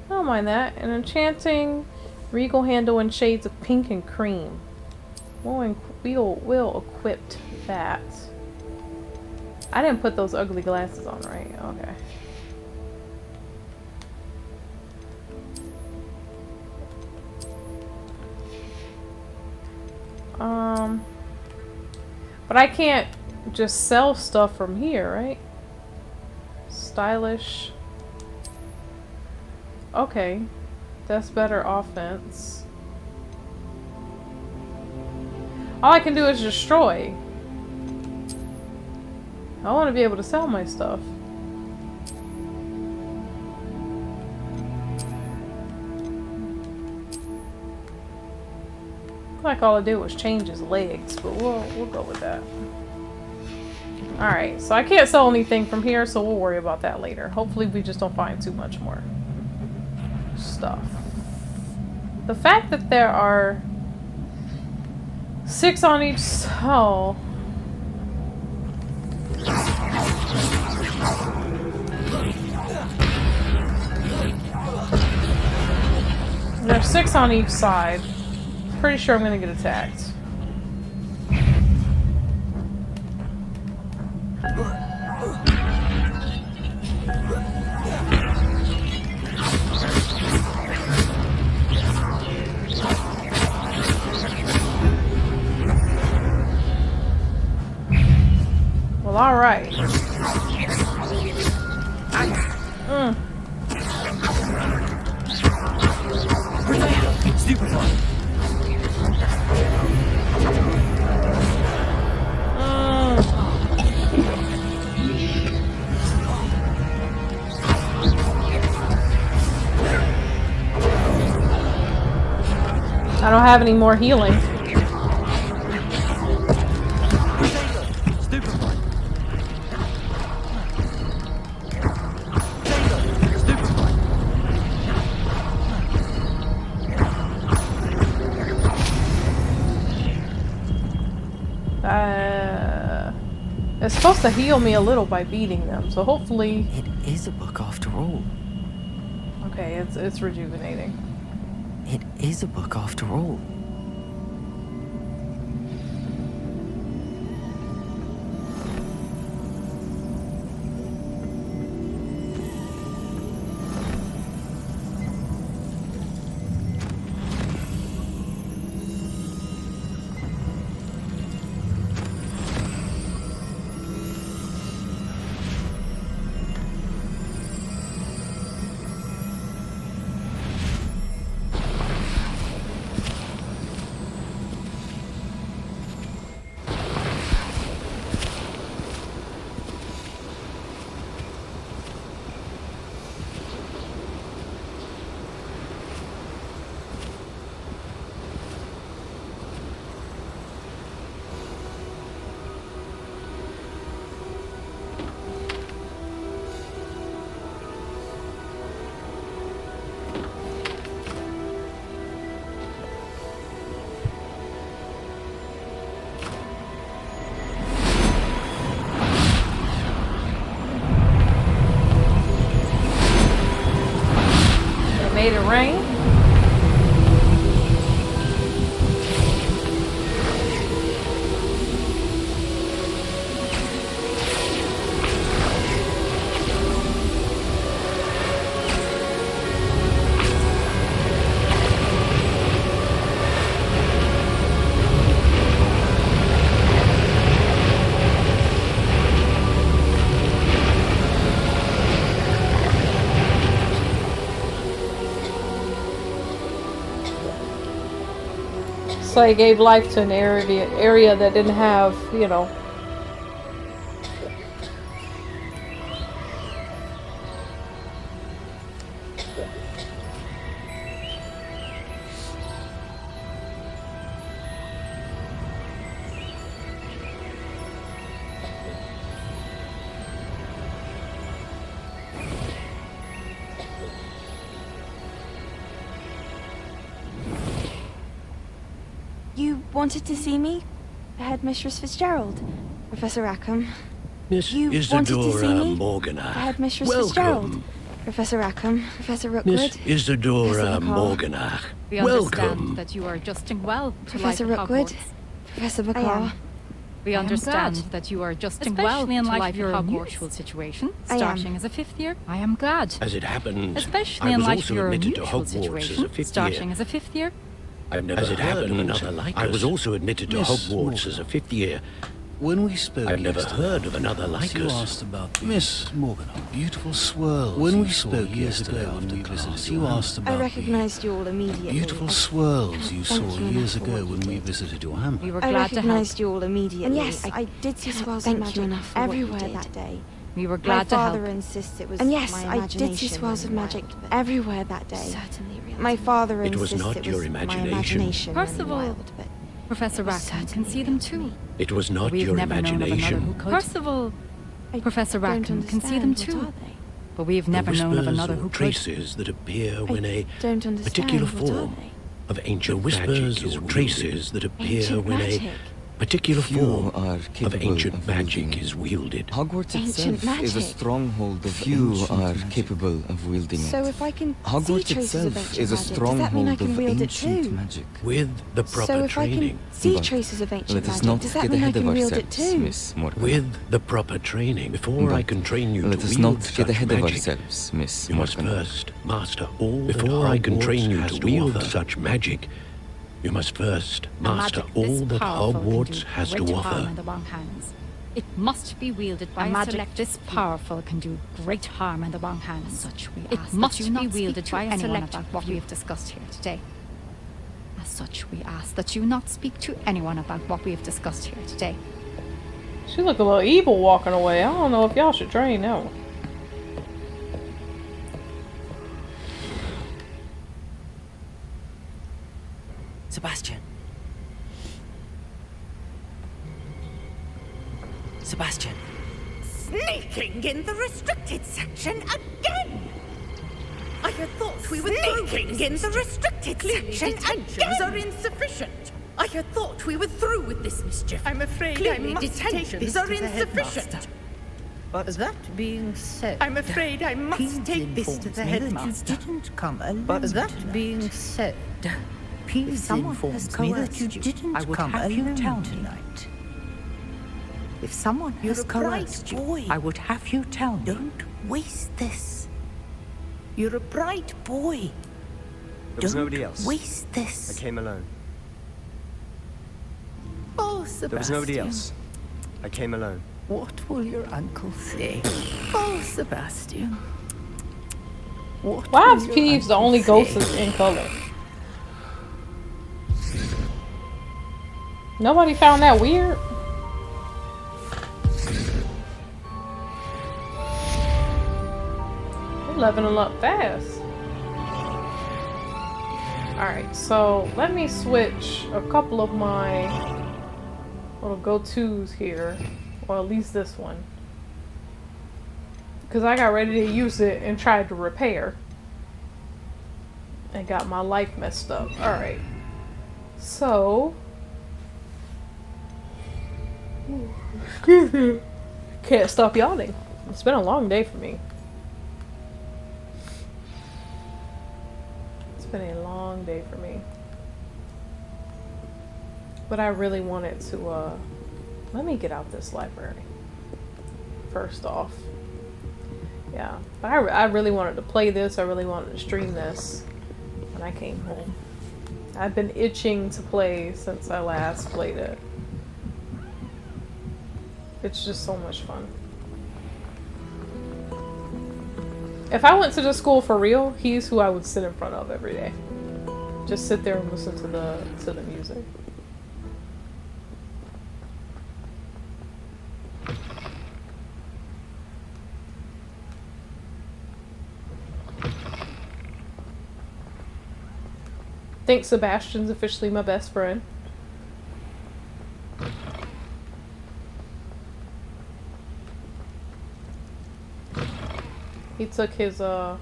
I don't mind that. An enchanting regal handle in shades of pink and cream. We'll equip that. I didn't put those ugly glasses on, right? Okay. But I can't just sell stuff from here, right? Stylish. Okay. That's better offense. All I can do is destroy. I want to be able to sell my stuff. Like all I did was change his legs, but we'll go with that. Alright, so I can't sell anything from here, so we'll worry about that later. Hopefully we just don't find too much more stuff. The fact that there are 6 on each cell. There's 6 on each side. Pretty sure I'm gonna get attacked. Well, alright. Stupid one. I don't have any more healing. It's supposed to heal me a little by beating them, so hopefully... It is a book after all. Okay, it's rejuvenating. It is a book after all. So I gave life to an area that didn't have, you know. You wanted to see me? Headmistress Fitzgerald? Professor Rackham? Miss You wanted to see Isadora me? Morganach. Headmistress Fitzgerald? Welcome. Professor Rackham? Professor Rookwood? Miss Isadora Professor McCall? Morganach. We understand Welcome. that you are adjusting well to Professor life at Rookwood? Hogwarts. Professor I McCall? am. We I am understand glad. that you are adjusting Especially well in to light life of your at Hogwarts. unusual situation. I am. Starting as a 5th year, I am glad. As it happened, Especially I in was light of also your admitted to unusual Hogwarts as situation. a 5th Starting year. as a 5th year, I've never heard of another like I was also admitted to Miss Hogwarts as a 5th year. When we spoke I've never yesterday, heard of another like you us. asked about Miss Morgan, beautiful swirls. When we spoke years ago when we visited, you asked about I recognized you all immediately. beautiful swirls you saw Thank you years enough for ago what when you we did. visited your hamlet. we were I glad to help. recognized you all immediately. And yes, I did see swirls thank of you magic enough for what you everywhere did. that day. We were My glad to help. father insists it was And yes, my I did see imagination swirls of running magic wild, but everywhere that day. Certainly real. My father It was insists not it your was my imagination. imagination First of running all, wild, but Professor it was Rackham can certainly see them too. It was not We've your never known of another imagination. who could. First of all, I Professor don't Rackham can see them understand. What too. are they? But we've The never known of whispers another or who could. traces that appear when a Don't understand. particular What are form they? of ancient whispers or traces that appear Ancient when magic. a particular Few form are of capable ancient of magic wielding it. is wielded. Hogwarts Ancient itself is a magic. stronghold of Few ancient are magic. capable of wielding So it. if I can see Hogwarts traces of itself ancient is a magic, does that mean I stronghold can of wield it ancient too? magic. With the proper So if I training. can see But traces of ancient let us magic, not does that get mean I ahead of can wield it ourselves, too? Miss Morgan. With the proper training. Before I But can train you to let us wield not get such ahead of magic, ourselves, Miss you must Morgan. first master all Before I can train you to wield such magic, you must first master magic all this that powerful can Hogwarts do has to great harm offer. in the wrong hands. It must be wielded by A a magic select this powerful can do great harm in the wrong hands. Such we It ask must that you be not wielded speak by to a anyone select about what we few. have discussed here today. As such, we ask that you not speak to anyone about what we have discussed here today. She look a little evil walking away. I don't know if y'all should train that one. Sebastian. Sebastian. Sneaking in the restricted section again! I had thought we were sneaking in the restricted section again! Are insufficient. I had thought we were through with this mischief. I'm afraid I must take this are insufficient. But that being said, I'm afraid I must take this to the headmaster. You didn't come alone. But that being said, Peeves informs me that you didn't come alone tonight. If someone has coerced you, I would have you tell me. Don't waste this. You're a bright boy. There was Don't nobody else. waste this. I came alone. Oh, Sebastian. There was nobody else. I came alone. What will your uncle say? Oh, Sebastian. What Why will is your Peeves the uncle only ghost say? that's in color? Nobody found that weird? We're leveling up fast. Alright, so let me switch a couple of my little go-tos here. Or at least this one. Because I got ready to use it and tried to repair. And got my life messed up. Alright. So... excuse me. Can't stop yawning. It's been a long day for me. It's been a long day for me. But I really wanted to, let me get out this library. First off. Yeah. But I really wanted to play this. I really wanted to stream this. When I came home. I've been itching to play since I last played it. It's just so much fun. If I went to the school for real, he's who I would sit in front of every day. Just sit there and listen to the music. Think Sebastian's officially my best friend. He took his ass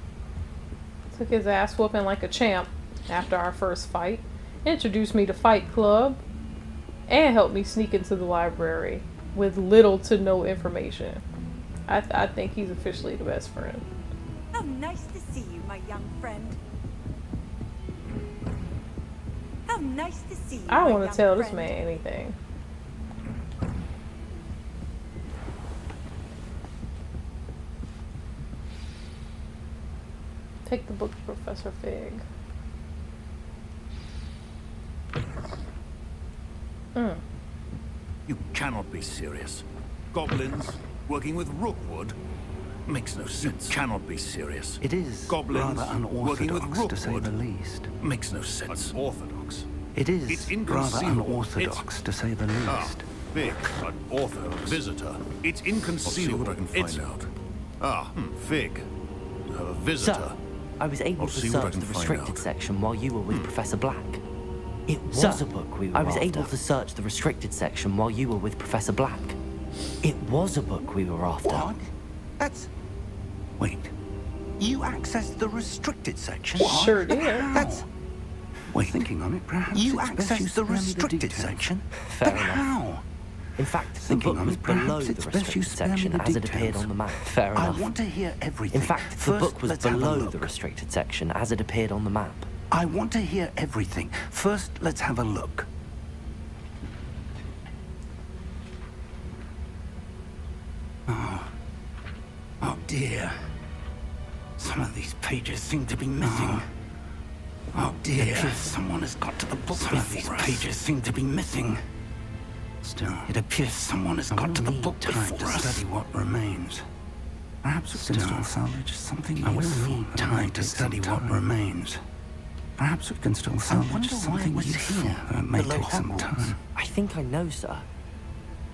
whooping like a champ after our first fight, introduced me to Fight Club, and helped me sneak into the library with little to no information. I think he's officially the best friend. How nice to see you, my young friend. How nice to see you. I don't want to tell this man anything. Take the book to Professor Fig. You cannot be serious. Goblins working with Rookwood makes no sense. You cannot be serious. It is Goblins rather working with unorthodox, to say Rookwood the least. makes no sense. Unorthodox. It is It's rather inconceivable. unorthodox, to say the least. Big, an orthodox visitor. It's inconceivable. I'll see what I can find out. Fig. You have a visitor. Sir, I was able I'll to see what I search can the find restricted out. section while you were with Professor Black. It was a book we were I was able to search the restricted section while you were with Professor Black. It was a book we were after. What? That's... Wait. You accessed the restricted section? Sure did. That's... Wait, thinking on it, perhaps You it's best accessed the spare me restricted details. section? Fair But enough. how? In fact, the Thinking book on was it, below perhaps the it's best you restricted spare me section the as it appeared details. on the map. Fair I enough. want to hear everything. In fact, the First, book was let's have a below look. the restricted section as it appeared on the map. I want to hear everything. First, let's have a look. Oh dear. Some of these pages seem to be missing. Oh dear. Someone has got to the book. Some of these pages seem to be missing. Still, it appears someone has got to the book before to study what remains. Perhaps we can still salvage something useful. I will need time to study what remains. Perhaps we can still salvage something useful. It may take some time. I think I know, sir.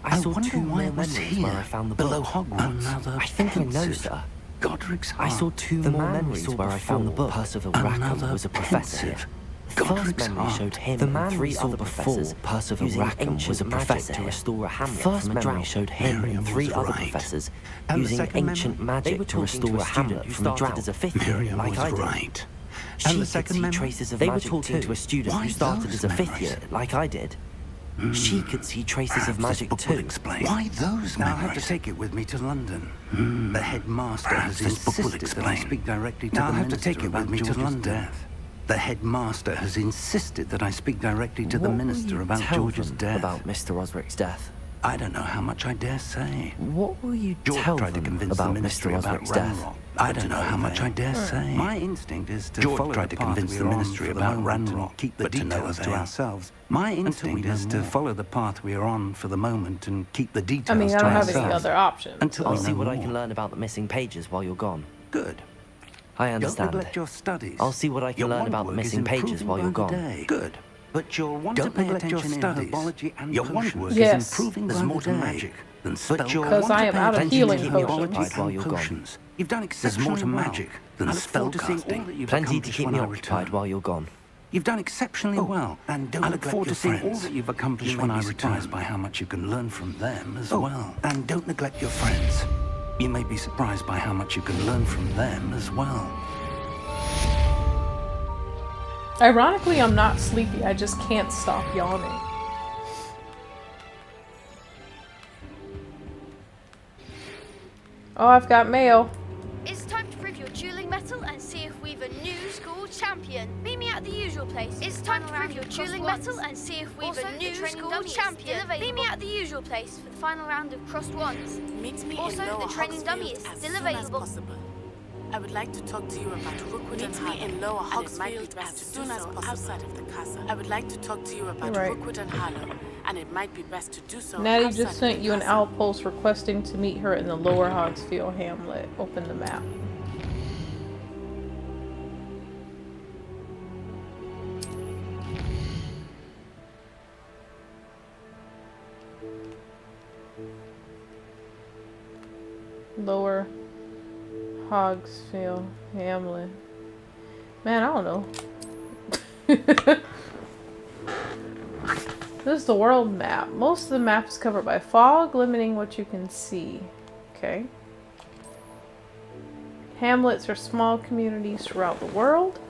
I saw two more memories where I found the book. Below Hogwarts. I think I know, sir. Godric's I saw two more memories where I found the book. Percival Rackham was a professor here. The first memory showed him and three other professors Percival Rackham was a professor to restore a hamlet. First memory showed him and three other professors using ancient magic to restore a hamlet from a drought as a fifth year, like I did. She could see traces of magic. They were talking to a student who started as a fifth year, like I did. She could see traces of magic too. Why those memories? Now I have to take it with me to London. The headmaster has insisted that I speak directly to the minister about George's death. The headmaster has insisted that I speak directly to the minister about George's death. About Mr. Osric's death. I don't know how much I dare say. What will you tell tried to them convince about the ministry Mr. about Osric's death? Ranrock. I don't know how much I dare say. My instinct is to follow the path we are on for the moment and keep the details to ourselves. My instinct is to follow the path we are on for the moment and keep the details to ourselves. I mean, I don't have any other options. Until I'll we see know what I more. can learn about the missing pages while you're gone. Good. I understand. Don't neglect your studies. I'll see what I can learn about the missing pages while you're gone. Good. But you'll want to pay attention in herbology and Your one potions. work Yes. is improving There's by more the to day. magic than But you'll Because I am out of healing potions. While you're gone. potions. You've done There's exceptionally more to well. magic than I look forward to seeing all spellcasting. that you've Plenty to accomplished keep when me I occupied return. while you're gone. You've done exceptionally well, and don't I look neglect forward your to seeing all friends. that you've accomplished You when may I be return. surprised by how much you can learn from them as well. And don't neglect your friends. You may be surprised by how much you can learn from them as well. Ironically, I'm not sleepy. I just can't stop yawning. Oh, I've got mail. It's time to prove your dueling mettle and see if we've a new school champion. Meet me at the usual place. It's time to prove your dueling mettle and see if we've a new school champion. Meet me at the usual place for the final round of crossed ones. Meet me Also, in Lower the training dummy is Hogsfield as still soon as available. possible. I would like to talk to you about Rookwood and Harlow. Meet me in Lower Hogsfield as soon as possible. Outside of the castle. I would like to talk to you about You're right. Rookwood and Harlow, and it might be best to do so. Natty outside just of sent the you an castle. owl pulse requesting to meet her in the Lower Hogsfield hamlet. Open the map. Lower Hogsfield Hamlet. Man, I don't know. This is the world map. Most of the map is covered by fog, limiting what you can see. Okay. Hamlets are small communities throughout the world.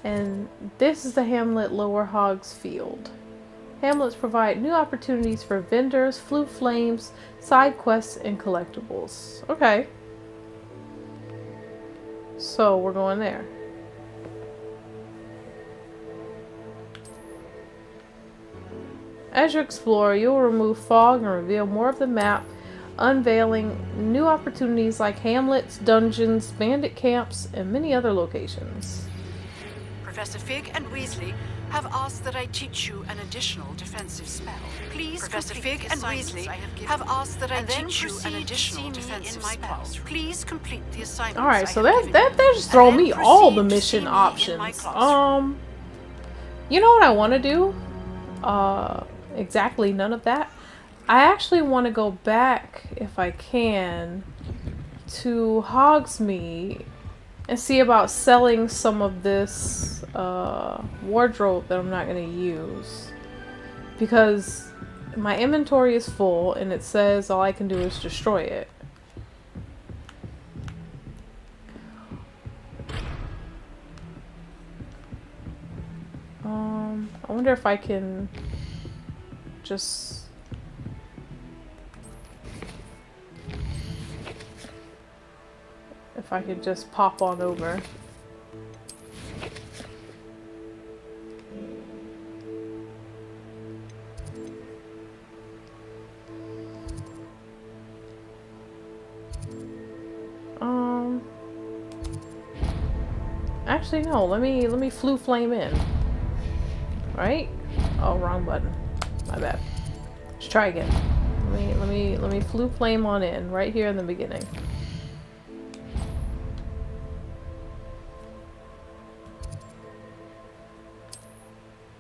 And this is the hamlet Lower Hogsfield. Hamlets provide new opportunities for vendors, flue flames, side quests, and collectibles. Okay. So we're going there. As you explore, you'll remove fog and reveal more of the map, unveiling new opportunities like hamlets, dungeons, bandit camps, and many other locations. Professor Fig and Weasley have asked that I teach you an additional defensive spell. Please, Professor Fig and Weasley have asked that I teach you an additional defensive spell. Please complete the assignment. All right, so that just throw me all the mission options. You know what I want to do? Exactly none of that. I actually want to go back, if I can, to Hogsmeade and see about selling some of this wardrobe that I'm not going to use. Because my inventory is full and it says all I can do is destroy it. I wonder if I can just... if I could just pop on over. Actually no, let me flue flame in. Right? Oh, wrong button. My bad. Let's try again. Let me flue flame on in right here in the beginning.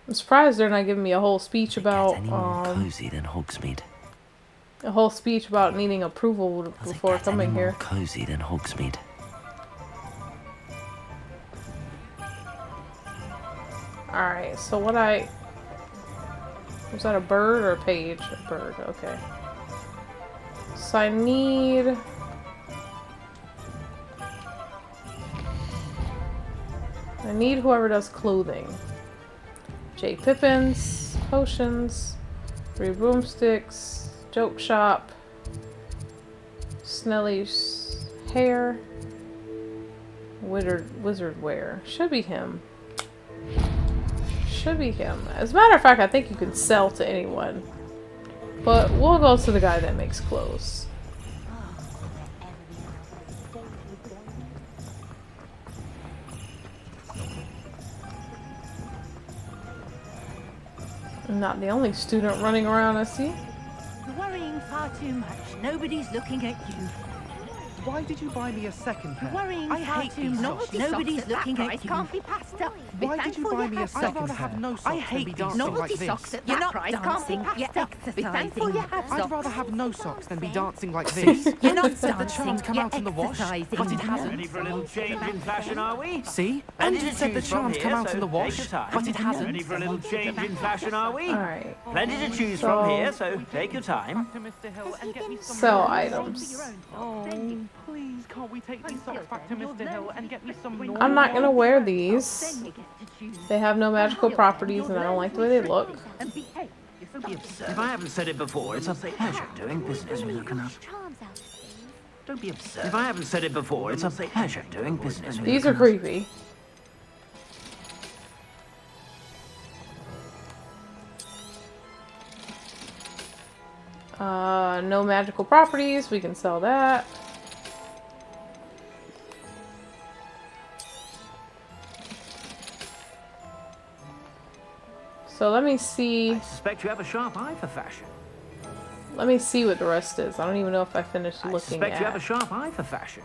I'm surprised they're not giving me a whole speech about cozy than Hogsmeade. a whole speech about needing approval before coming here. Cozy than Hogsmeade. Alright, so what was that a bird or a page? A bird, okay. So I need whoever does clothing. J. Pippins, potions, 3 broomsticks, joke shop, Snelly's hair, wizard wear. Should be him. Should be him. As a matter of fact, I think you can sell to anyone. But we'll go to the guy that makes clothes. I'm not the only student running around, I see. You're worrying far too much. Nobody's looking at you. Why did you buy me a second pair? You're worrying I far hate too these much. socks. Nobody's looking at you. Can't be passed up. Why did you buy me a second pair? Have no socks I hate these socks like this. socks at that price can't be passed up. Be thankful you have I'd socks. rather have no socks than be dancing like this. You're not Said the dancing, charms come you're out in the wash, exercising. but it hasn't. Ready for a little change in fashion, are we? See? Plenty And it to said the choose from charms here, come out so in the take wash, your time. but it hasn't. Ready for a little change in fashion, are we? Alright. Plenty to choose from here, so take your time. Sell items. Oh, please, can't we take these socks back to Mr. Hill and get me some normal I'm not gonna ones? wear these. They have no magical properties and I don't like the way they look. If I haven't said it before, it's a pleasure doing business with you. Don't be absurd. If I haven't said it before, it's a pleasure doing business with you. These are creepy. No magical properties, we can sell that. So let me see. I suspect you have a sharp eye for fashion. Let me see what the rest is. I don't even know if I finished looking I suspect you have a at sharp eye for fashion.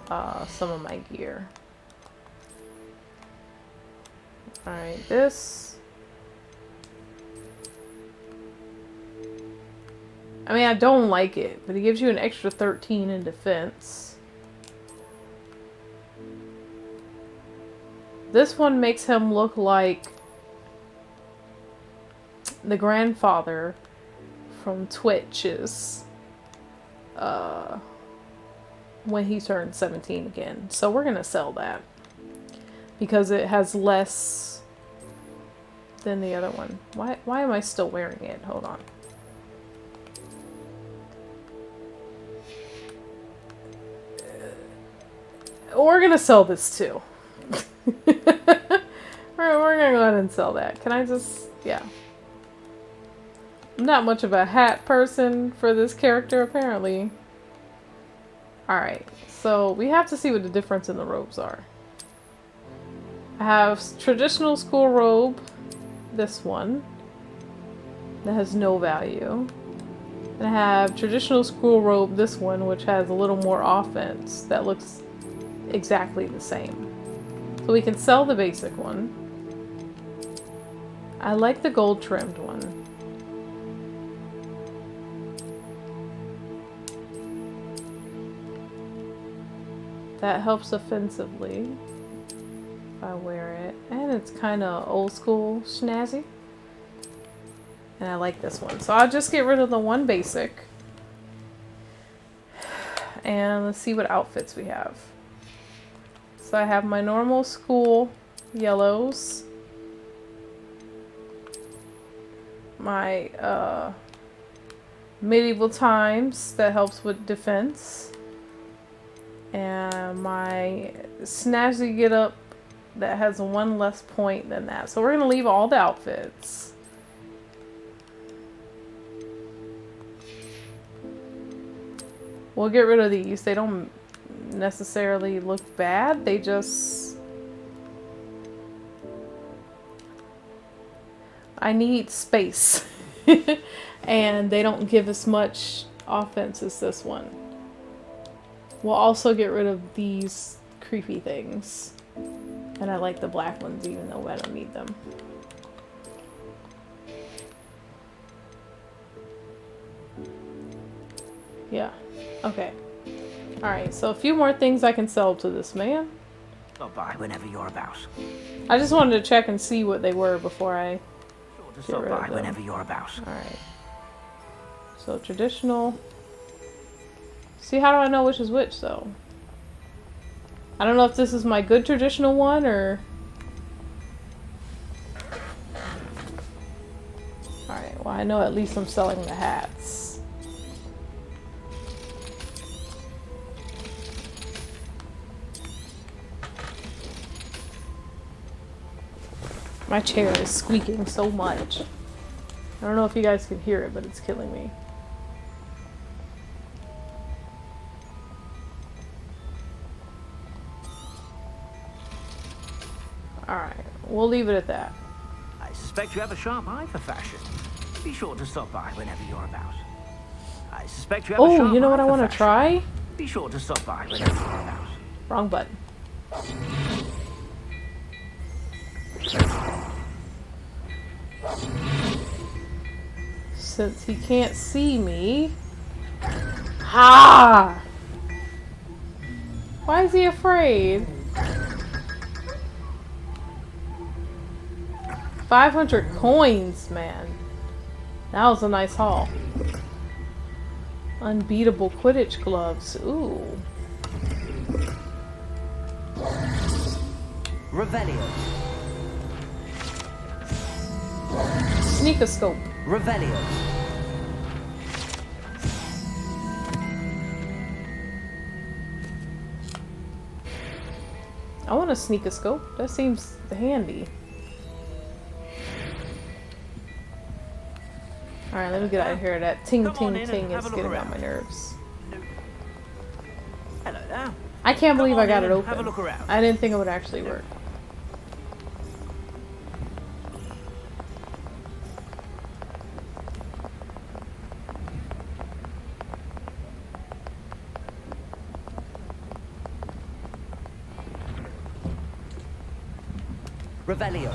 some of my gear. Alright, this. I mean, I don't like it, but it gives you an extra 13 in defense. This one makes him look like the grandfather from Twitch's when he turned 17 again. So we're gonna sell that because it has less than the other one. Why am I still wearing it? Hold on. We're gonna sell this too. We're gonna go ahead and sell that. Can I just, yeah. I'm not much of a hat person for this character, apparently. Alright, so we have to see what the difference in the robes are. I have traditional school robe, this one, that has no value. And I have traditional school robe, this one, which has a little more offense, that looks exactly the same. So we can sell the basic one. I like the gold trimmed one. That helps offensively if I wear it. And it's kind of old school snazzy. And I like this one. So I'll just get rid of the one basic. And let's see what outfits we have. So I have my normal school yellows. My medieval times that helps with defense. And my snazzy get up that has one less point than that. So we're going to leave all the outfits. We'll get rid of these. They don't necessarily look bad. They just... I need space. And they don't give as much offense as this one. We'll also get rid of these creepy things. And I like the black ones even though I don't need them. Yeah. Okay. Alright, so a few more things I can sell to this man. Stop by whenever you're about. I just wanted to check and see what they were before I Just stop by whenever you're about. Alright. So traditional. See, how do I know which is which though? I don't know if this is my good traditional one or... Alright, well I know at least I'm selling the hats. My chair is squeaking so much. I don't know if you guys can hear it, but it's killing me. Alright, we'll leave it at that. I suspect you have a sharp eye for fashion. Be sure to stop by whenever you're about. I suspect you have a sharp eye for fashion. Oh, you know what I want to try? Be sure to stop by whenever you're about. Wrong button. Since he can't see me. Ha! Why is he afraid? 500 coins, man. That was a nice haul. Unbeatable Quidditch gloves. Ooh. Revelio. Sneakoscope. Revelio. I want a sneakoscope. That seems handy. Alright, let me get out of here. That ting ting ting is getting on my nerves. Hello there. I can't believe I got it open. Have a look around. I didn't think it would actually work. Revelio.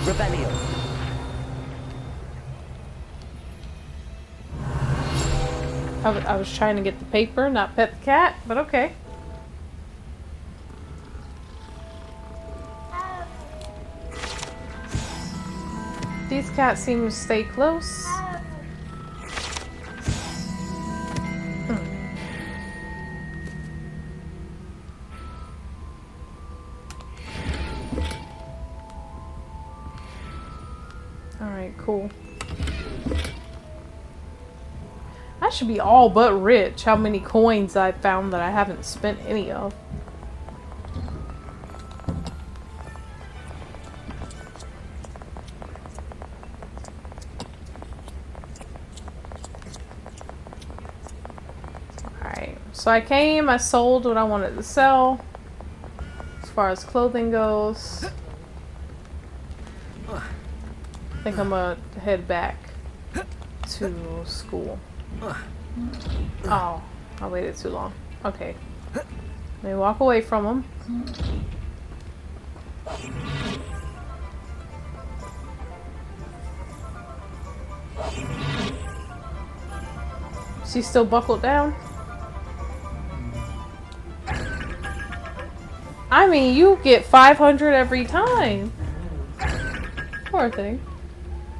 Revelio. I was trying to get the paper, not pet the cat, but okay. These cats seem to stay close. Alright, cool. I should be all but rich. How many coins I've found that I haven't spent any of. Alright, so I came, I sold what I wanted to sell. As far as clothing goes. I think I'm gonna head back to school. Oh, I waited too long. Okay. Let me walk away from him. She's still buckled down? I mean, you get 500 every time. Poor thing.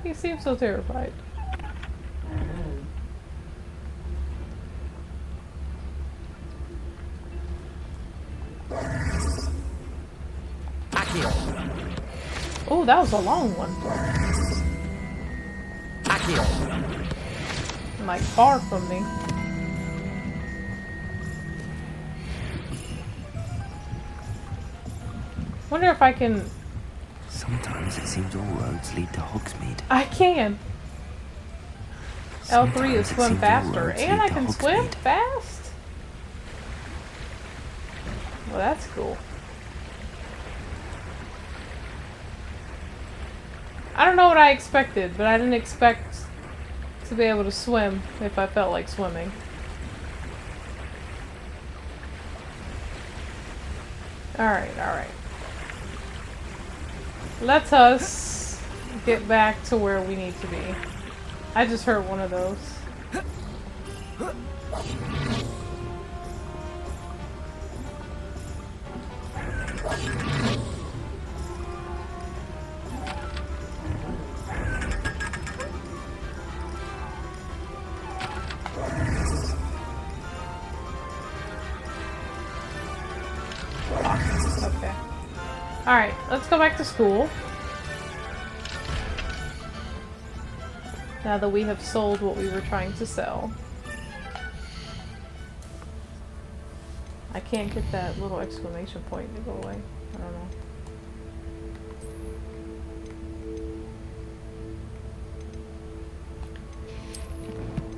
He seems so terrified. Oh, that was a long one. Like far from me. Wonder if I can. Sometimes it seems all roads lead to Hogsmeade. I can. L3 is swim faster, and I can swim fast. Well, that's cool. I don't know what I expected, but I didn't expect to be able to swim if I felt like swimming. Alright, alright. Let us get back to where we need to be. I just heard one of those. Okay. Alright, let's go back to school. Now that we have sold what we were trying to sell. I can't get that little exclamation point to go away. I don't know.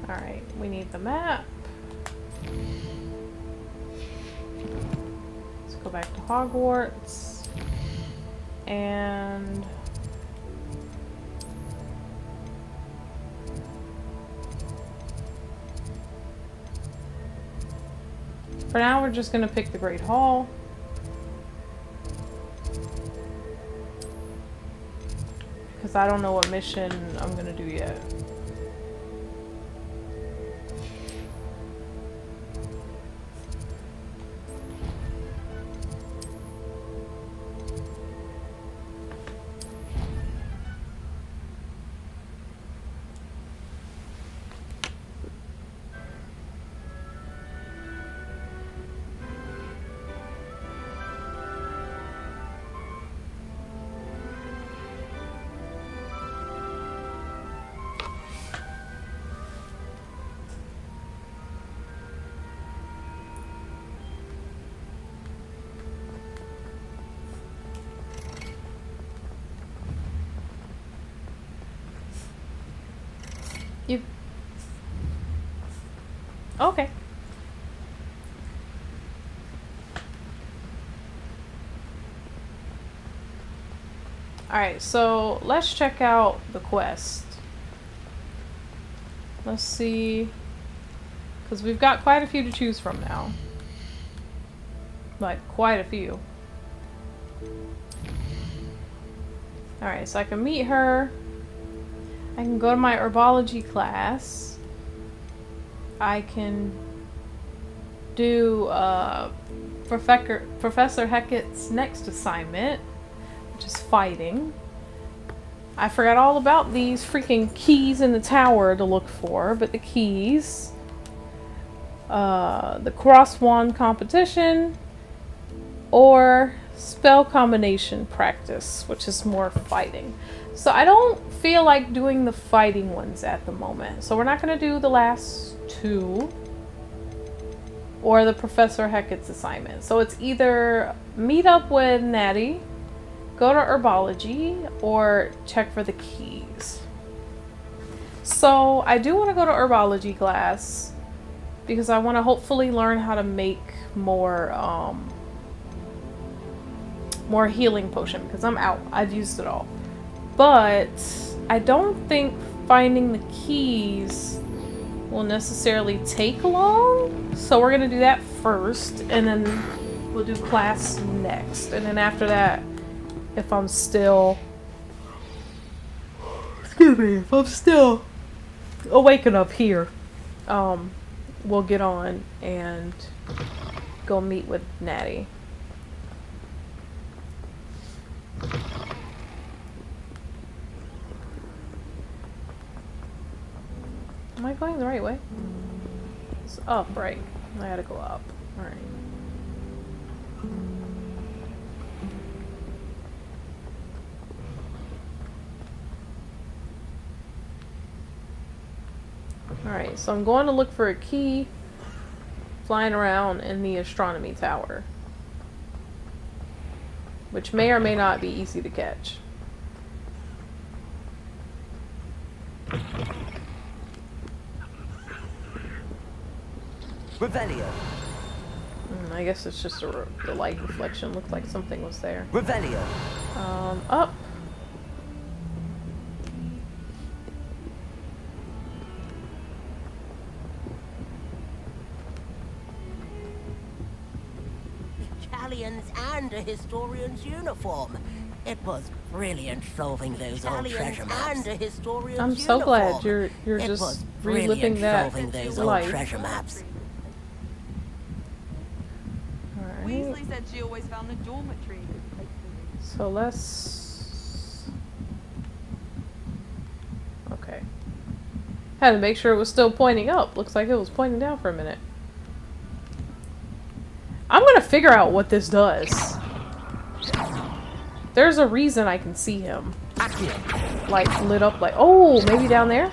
Alright, we need the map. Let's go back to Hogwarts. And for now, we're just gonna pick the Great Hall. Because I don't know what mission I'm gonna do yet. You... Okay. Alright, so let's check out the quest. Let's see. Because we've got quite a few to choose from now. Like, quite a few. Alright, so I can meet her. I can go to my herbology class. I can do Professor Hecat's next assignment, which is fighting. I forgot all about these freaking keys in the tower to look for, but the keys, the cross wand competition, or spell combination practice, which is more fighting. So I don't feel like doing the fighting ones at the moment. So we're not going to do the last two or the Professor Hecat's assignment. So it's either meet up with Natty, go to herbology, or check for the keys. So I do want to go to herbology class because I want to hopefully learn how to make more healing potion, because I'm out. I've used it all. But I don't think finding the keys will necessarily take long. So we're going to do that first, and then we'll do class next. And then after that, if I'm still... Excuse me, if I'm still awake enough here, we'll get on and go meet with Natty. Am I going the right way? It's up, right? I gotta go up. Alright. Alright, so I'm going to look for a key flying around in the astronomy tower, which may or may not be easy to catch. Revelio. I guess it's just the light reflection. Looked like something was there. Revelio. Up. Italians and a historian's uniform. It was brilliant solving those old treasure maps. And a historian's I'm so glad you're just reliving that life. Treasure maps. Weasley said she always found the dormitory. So let's... Okay. Had to make sure it was still pointing up. Looks like it was pointing down for a minute. I'm gonna figure out what this does. There's a reason I can see him. Like, lit up like... Oh, maybe down there?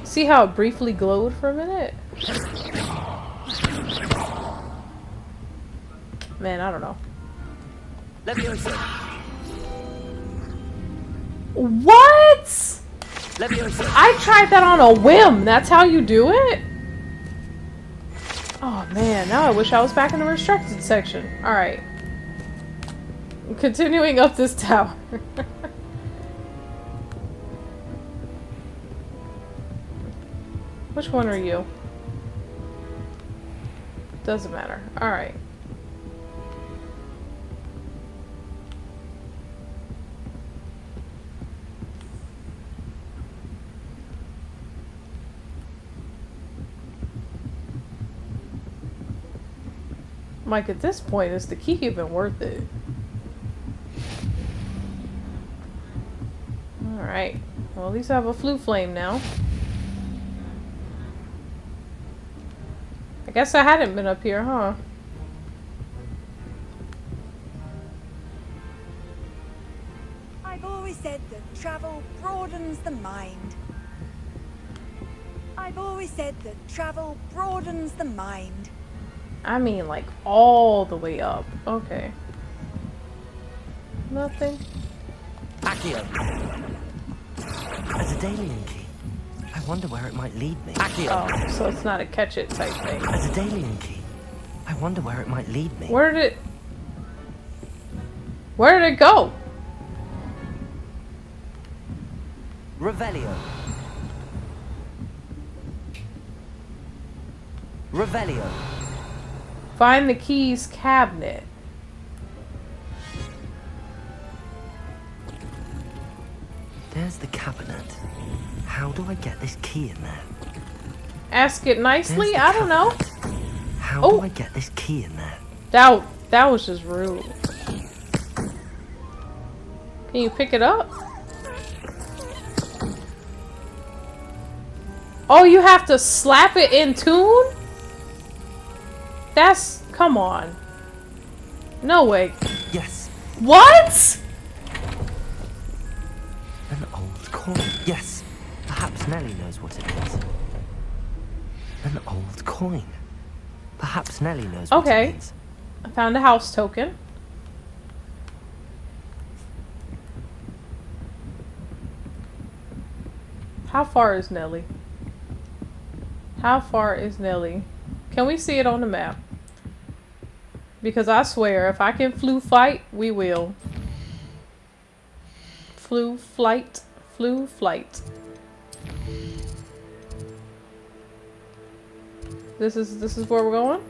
See how it briefly glowed for a minute? Man, I don't know. What? I tried that on a whim. That's how you do it? Oh man, now I wish I was back in the restricted section. Alright. Continuing up this tower. Which one are you? Doesn't matter. Alright. Mike, at this point, is the key even worth it? Alright. Well, at least I have a flue flame now. I guess I hadn't been up here, huh? I've always said that travel broadens the mind. I've always said that travel broadens the mind. I mean, like, all the way up. Okay. Nothing. Accio. A Daedalian key. I wonder where it might lead me. Accio. Oh, so it's not a catch it type thing. A Daedalian key. I wonder where it might lead me. Where did it go? Revelio. Revelio. Find the keys cabinet. There's the cabinet. How do I get this key in there? Ask it nicely? I don't know. How do I get this key in there? That was just rude. Can you pick it up? Oh, you have to slap it in tune? That's... come on. No way. Yes. What? An old coin. Yes. Perhaps Nellie knows what it is. An old coin. Perhaps Nellie knows what it means. I found a house token. How far is Nellie? How far is Nellie? Can we see it on the map? Because I swear, if I can flew fight, we will. Flew flight. Flew flight. This is where we're going?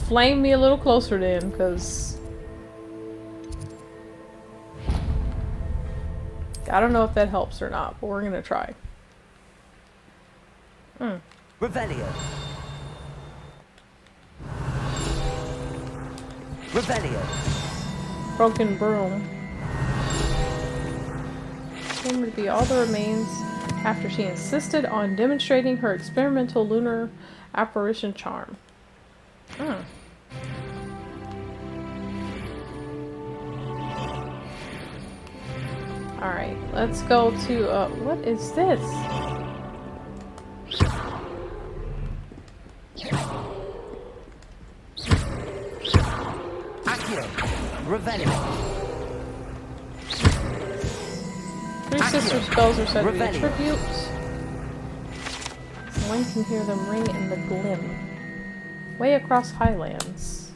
Flame me a little closer then, because I don't know if that helps or not, but we're gonna try. Revelio. Revelio. Broken broom. Claimed to be all the remains after she insisted on demonstrating her experimental lunar apparition charm. Alright, let's go to, what is this? Accio. Revelio. Three sister spells are said to be tributes. One can hear them ring in the glim. Way across highlands.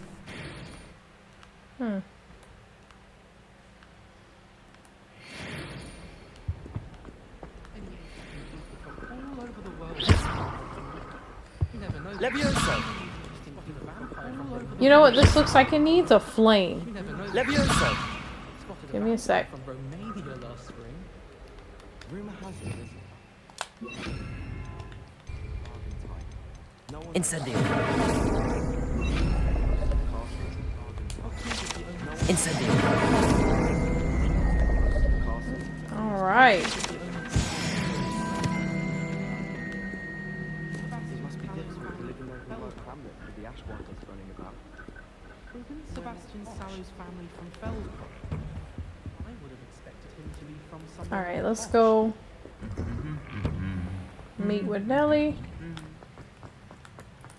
Levioso. You know what this looks like? It needs a flame. Levioso. Give me a sec. Incendio. Incendio. All right. All right, let's go meet with Nellie.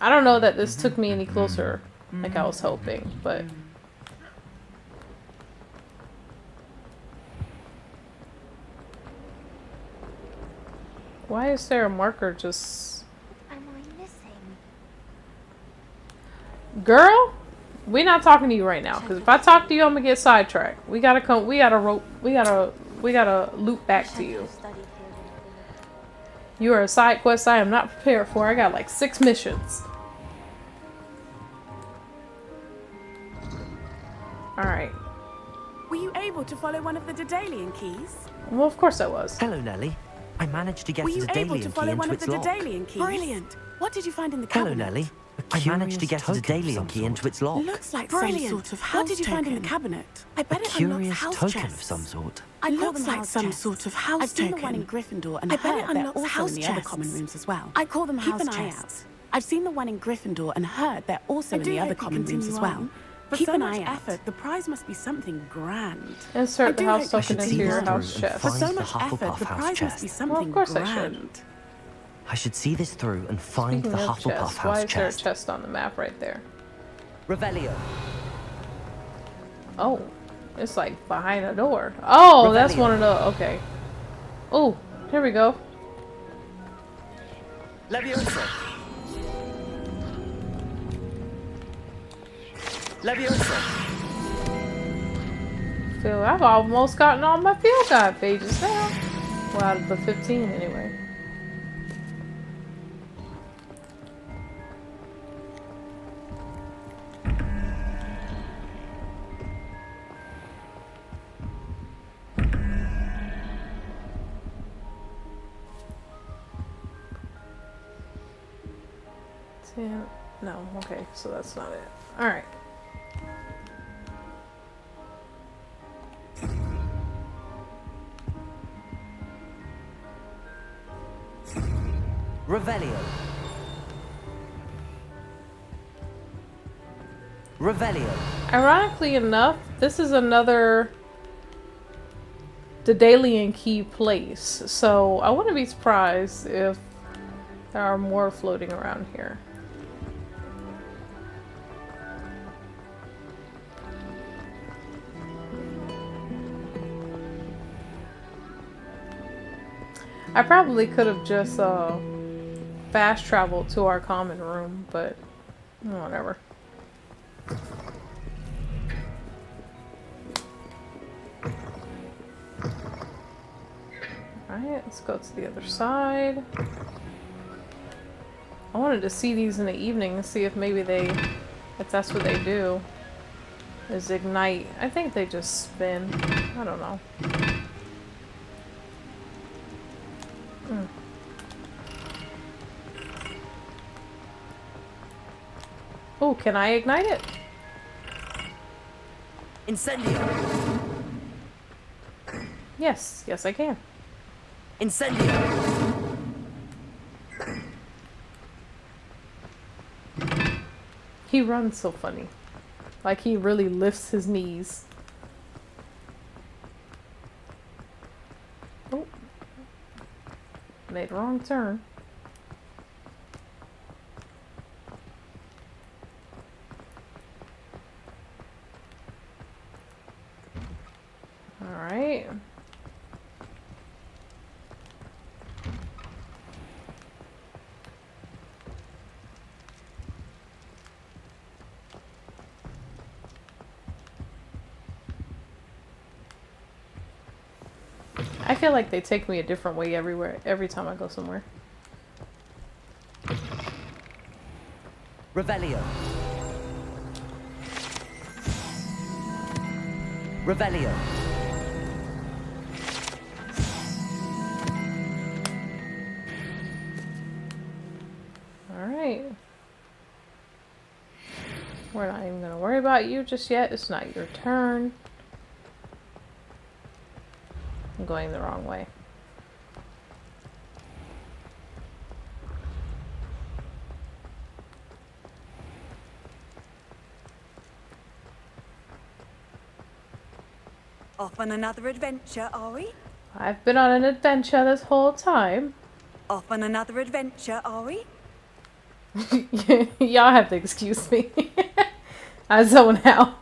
I don't know that this took me any closer like I was hoping, but why is there a marker just... Am I missing? Girl, we're not talking to you right now, because if I talk to you, I'm gonna get sidetracked. We gotta loop back to you. You are a side quest I am not prepared for. I got like 6 missions. Alright. Were you able to follow one of the Daedalian keys? Well, of course I was. Hello, Nellie. I managed to get Were the you able Daedalian to key follow one into of its the lock. Daedalian keys? Brilliant. What did you find in the Hello, cabinet? Nellie. I managed to get the Daedalian key into its lock. Looks like some sort of house. What did you find in the cabinet? I bet it unlocks Curious house token chests. of some sort. It looks like some sort of house I've seen token. the one in Gryffindor, and I bet it unlocks also house in the chests. other common rooms as well. I call them Keep house an eye chests. out. I've seen the one in Gryffindor and heard they're also I in do the other hope you common rooms continue as well. on. For Keep so an much eye out. effort, the prize must be something grand. Insert the house hope you token into continue your on. house chest. For so Find the much effort, Hufflepuff the house prize must chest. be something Well, of course I grand. should. I should see this through and find Speaking the of Hufflepuff chest, house why is there a chest. chest on the map right there? Revelio. Oh, it's like behind a door. Oh, that's Revelio. one of the... Okay. Oh, here we go. Levioso. Levioso. Feel I've almost gotten all my field guide pages now. Well, out of the 15 anyway. And no, okay, so that's not it. Alright. Revelio. Revelio. Ironically enough, this is another Daedalian key place, so I wouldn't be surprised if there are more floating around here. I probably could have just fast traveled to our common room, but whatever. Alright, let's go to the other side. I wanted to see these in the evening and see if maybe if that's what they do, is ignite. I think they just spin. I don't know. Oh, can I ignite it? Incendio. Yes, yes I can. Incendio. He runs so funny. Like he really lifts his knees. Oh. Made a wrong turn. Alright. I feel like they take me a different way every time I go somewhere. Revelio. Revelio. Alright. We're not even going to worry about you just yet. It's not your turn. I'm going the wrong way. Off on another adventure, are we? I've been on an adventure this whole time. Off on another adventure, are we? Y'all have to excuse me. I zone out.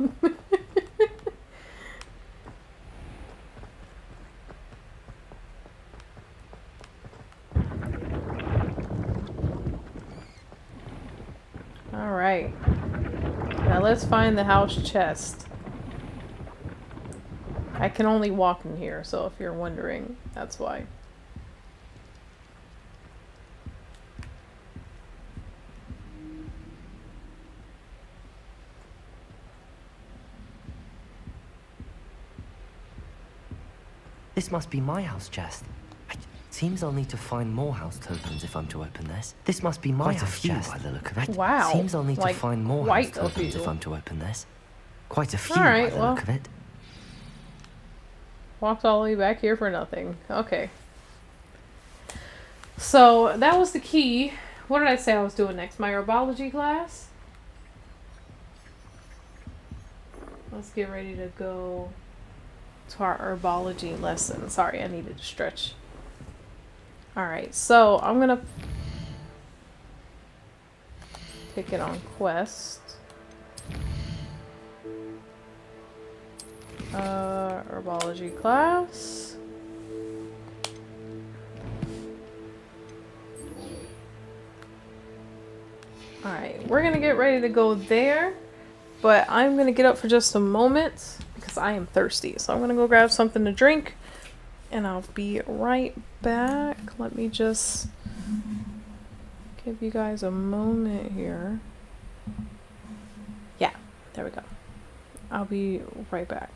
Alright. Now let's find the house chest. I can only walk in here, so if you're wondering, that's why. This must be my house chest. It seems I'll need to find more house tokens if I'm to open this. This must be my house chest. By the look of it. Wow. Seems I'll need to find more house tokens if I'm to open this. Quite a few by the look of it. Walked all the way back here for nothing. Okay. So, that was the key. What did I say I was doing next? My herbology class? Let's get ready to go to our herbology lesson. Sorry, I needed to stretch. Alright, so I'm gonna take it on quest. Herbology class. Alright, we're gonna get ready to go there, but I'm gonna get up for just a moment because I am thirsty. So I'm gonna go grab something to drink and I'll be right back. Let me just give you guys a moment here. Yeah, there we go. I'll be right back.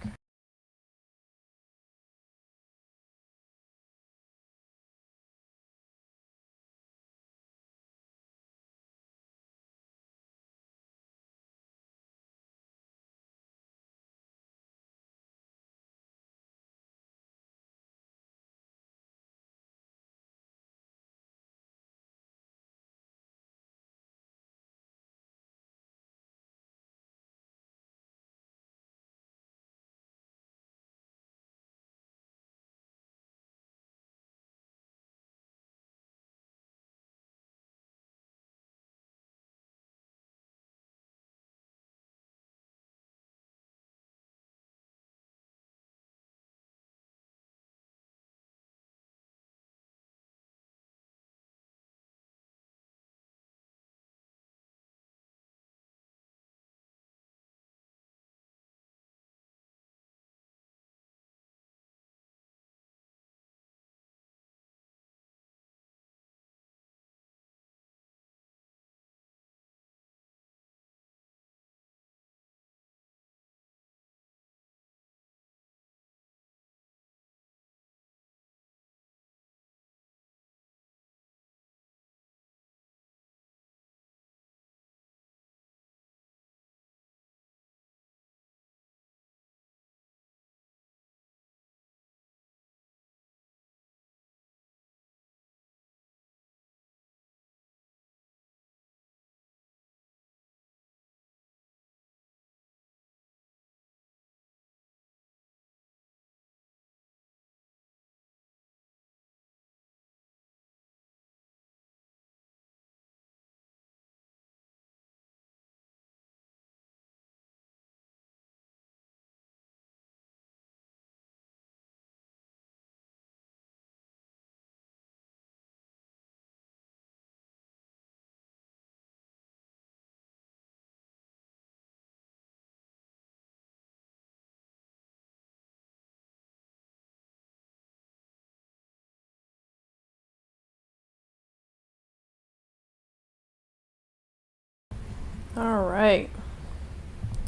Alright.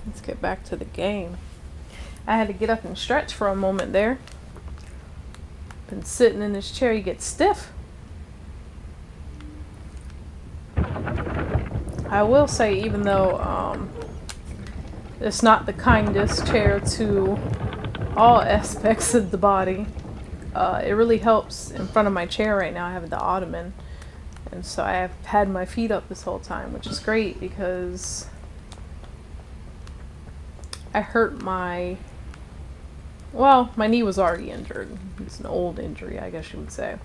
Let's get back to the game. I had to get up and stretch for a moment there. Been sitting in this chair, you get stiff. I will say, even though it's not the kindest chair to all aspects of the body, it really helps in front of my chair right now. I have the ottoman, and so I have had my feet up this whole time, which is great because I hurt my knee was already injured. It's an old injury, I guess you would say.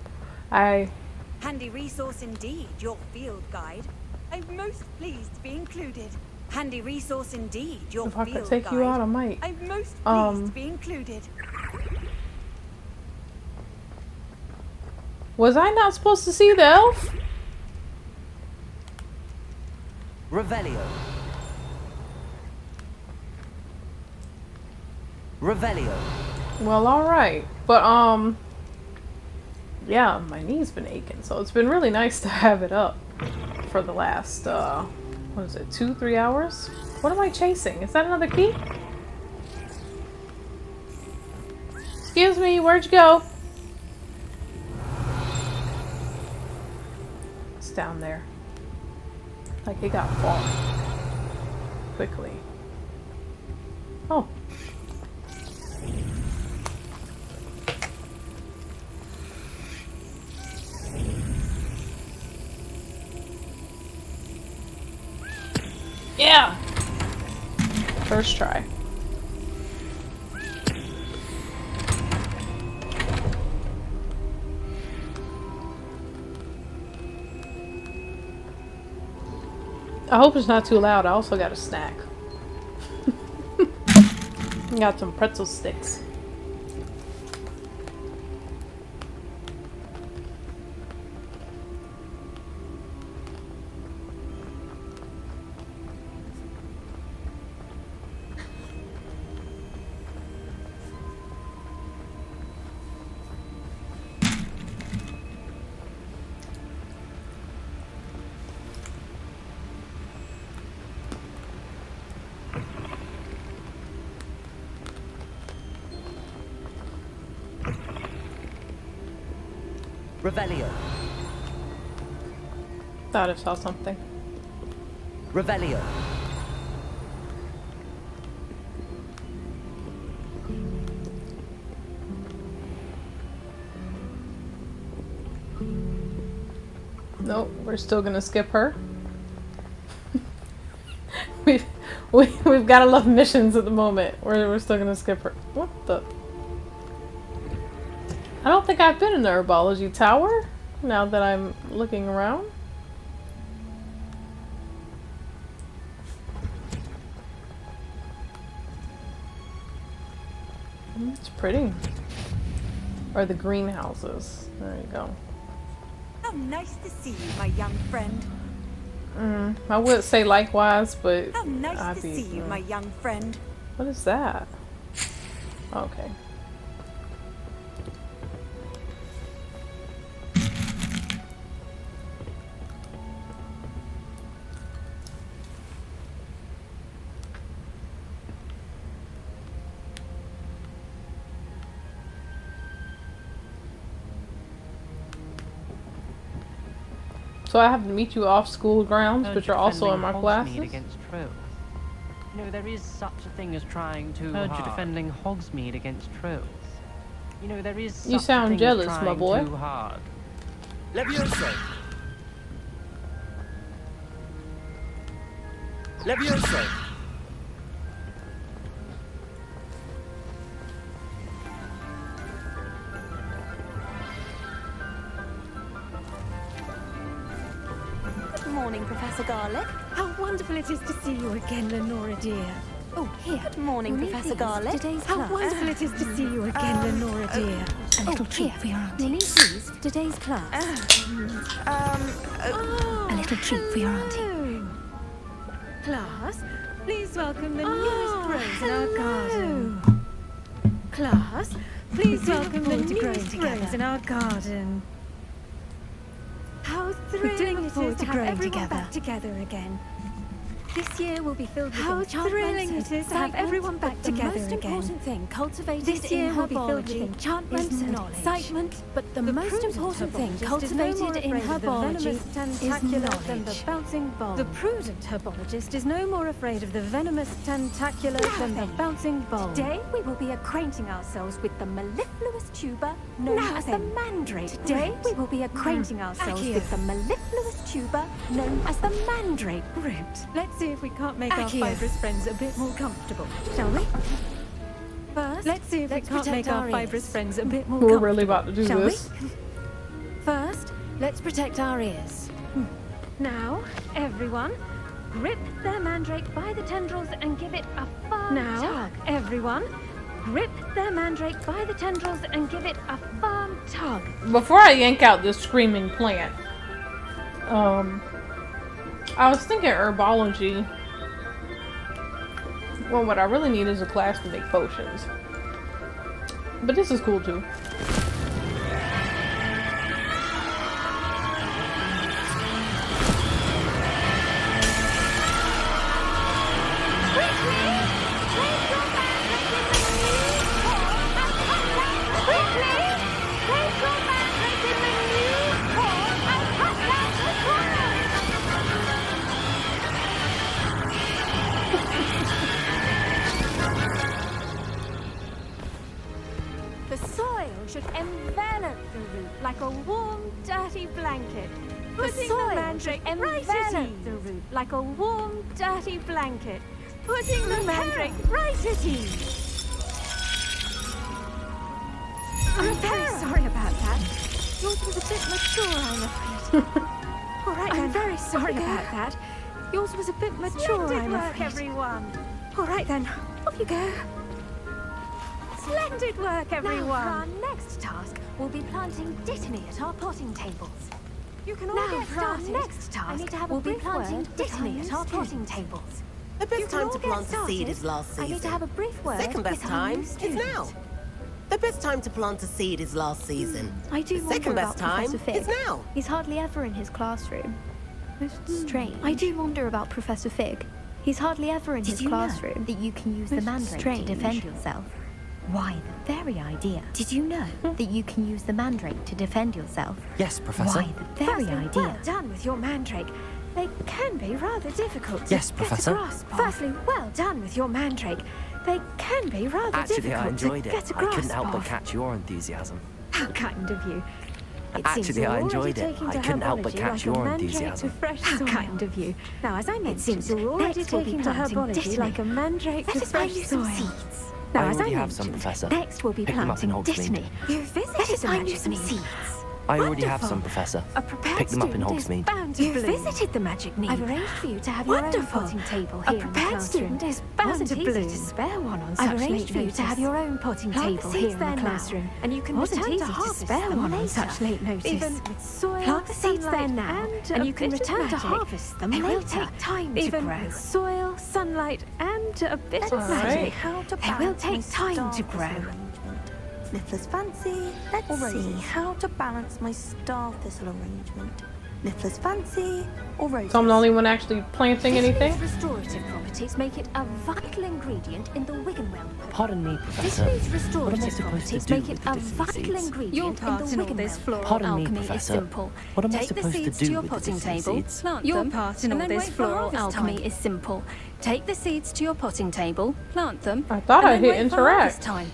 Handy resource indeed, your field guide. I'm most pleased to be included. Handy resource indeed, your If I field could take guide. you out, I might. I'm most pleased to be included. Was I not supposed to see the elf? Revelio. Revelio. Well, alright. But, yeah, my knee's been aching, so it's been really nice to have it up for the last, what is it, 2-3 hours? What am I chasing? Is that another key? Excuse me, where'd you go? It's down there. Like it got far. Quickly. Oh. Yeah! First try. I hope it's not too loud. I also got a snack. Got some pretzel sticks. Revelio. Thought I saw something. Revelio. Nope, we're still gonna skip her. We've got enough missions at the moment. We're still gonna skip her. What the? I don't think I've been in the herbology tower. Now that I'm looking around. It's pretty. Or the greenhouses. There you go. How nice to see you, my young friend. I would say likewise, but How nice to see you, my young friend. What is that? Okay. So I have to meet you off school grounds, but you're also in my classes? Against trolls. You know, there is such a thing as trying too Heard hard. you defending Hogsmeade against trolls. You know, there is such You sound a thing jealous, as my trying boy. too hard. Levioso! Levioso! Good morning, Professor Garlick. How wonderful it is to see you again, Lenora dear. Oh, here. Good morning, Professor Garlick. Today's How class. wonderful it is to see you again, Lenora dear. A little treat for your auntie. Lily, please, for today's class. A little treat for your auntie. Class, please welcome the newest rose in our garden. Class, please welcome the newest rose in our garden. How thrilling it is to have everyone back together again. This year will be filled with How enchantment thrilling and it is to have excitement, everyone back but the together most again. important thing cultivated This year in will be filled with herbology enchantment is and knowledge. excitement, But the most prudent important thing herbologist is cultivated no more in afraid of the herbology venomous is tentacular than the knowledge. bouncing ball. The prudent herbologist is no more afraid of the venomous tentacular than the bouncing ball. Today we will be acquainting ourselves with the mellifluous tuber known as the mandrake. Today we will be acquainting ourselves with the mellifluous tuber known as the mandrake root. Let's see if we can't make our Accio. fibrous friends a bit more comfortable, shall we? First, let's see if we can't make our fibrous friends a bit more We're comfortable. really about to do shall this. We? First, let's protect our ears. Now, everyone, grip their mandrake by the tendrils and give it a firm tug. Everyone, grip their mandrake by the tendrils and give it a firm tug. Before I yank out this screaming plant, I was thinking herbology. Well, what I really need is a class to make potions. But this is cool too. The soil should envelop the root like a warm, dirty blanket. The soil should envelop the root like a warm, dirty blanket. Putting the mandrake right at ease. I'm very sorry about that. Yours was a bit mature, I'm afraid. All right, I'm very sorry about that. Yours was a bit mature, I'm afraid. Everyone. All right then, off you go. Splendid work, everyone! Now, for our next task, we'll be planting dittany at our potting tables. You can all get started. Next task, I need to have we'll be planting dittany at our potting tables. The best time to plant a seed is last season. I need to have a brief word. Second best with our new time is student. now. The best time to plant a seed is last season. I do The wonder second about best time Professor Fig. is now. He's hardly ever in his classroom. Most strange. I do wonder about Professor Fig. He's hardly ever in his classroom. That you can use the Most mandrake strange. to defend yourself? Why, the very idea. Did you know that you can use the mandrake to defend yourself? Yes, Professor. Why, the very Firstly, idea. well done with your mandrake. They can be rather difficult to Yes, get Professor. a grasp of. Firstly, well done with your mandrake. They can be rather Actually, difficult I enjoyed to it. get a I grasp couldn't help but of. catch your enthusiasm. How kind of you. It seems Actually, you're I already enjoyed it. taking I to couldn't help but herbology catch like your a mandrake enthusiasm. to fresh soil. How kind of you. Now, as I mentioned, you're already next we'll be taking to planting herbology dittany. like a mandrake Let to us find fresh you some soil. seeds. Now, I as already I have some, mentioned, Professor. next we'll be Pick them up in planting Hogsmeade. dittany. You visited Let us the find you magic some mead. seeds. I already have Wonderful. some, Professor. A prepared Pick them up in student is Hogsmeade. bound to bloom. You visited the magic need. I've arranged for you to have your own Wonderful. potting table A here in the prepared classroom. student is bound Wasn't to easy bloom. to spare one on I've such arranged late for you notice. to have your own potting Plant the table seeds here in there the now, classroom, and you can Wasn't return easy to to harvest spare them one on later. such late notice. Even with soil, Plant the seeds there sunlight, now, and you can a bit of return to magic. harvest them They will later. take time to Even grow. with soil, sunlight, and a bit of Alright. magic. How to They will balance my take time to staff grow. arrangement. Niffler's fancy. Let's see how to balance my star thistle arrangement. Niffler's fancy or roses. So I'm the only one actually planting anything? These restorative properties make it a vital ingredient in the Wiggenweld. Pardon me, This Professor. means What am I restorative supposed to properties do make with it the a dittany vital seeds? ingredient Your in the part in all this Wiggenweld. floral Pardon me, alchemy is Professor. simple. What am I Take the supposed to seeds do to your with the potting dittany table. seeds? Plant Your them, part and in all then this wait for floral harvest alchemy time. is simple. Take the seeds to your potting table, plant them, I thought and I then hit wait for harvest interact. time.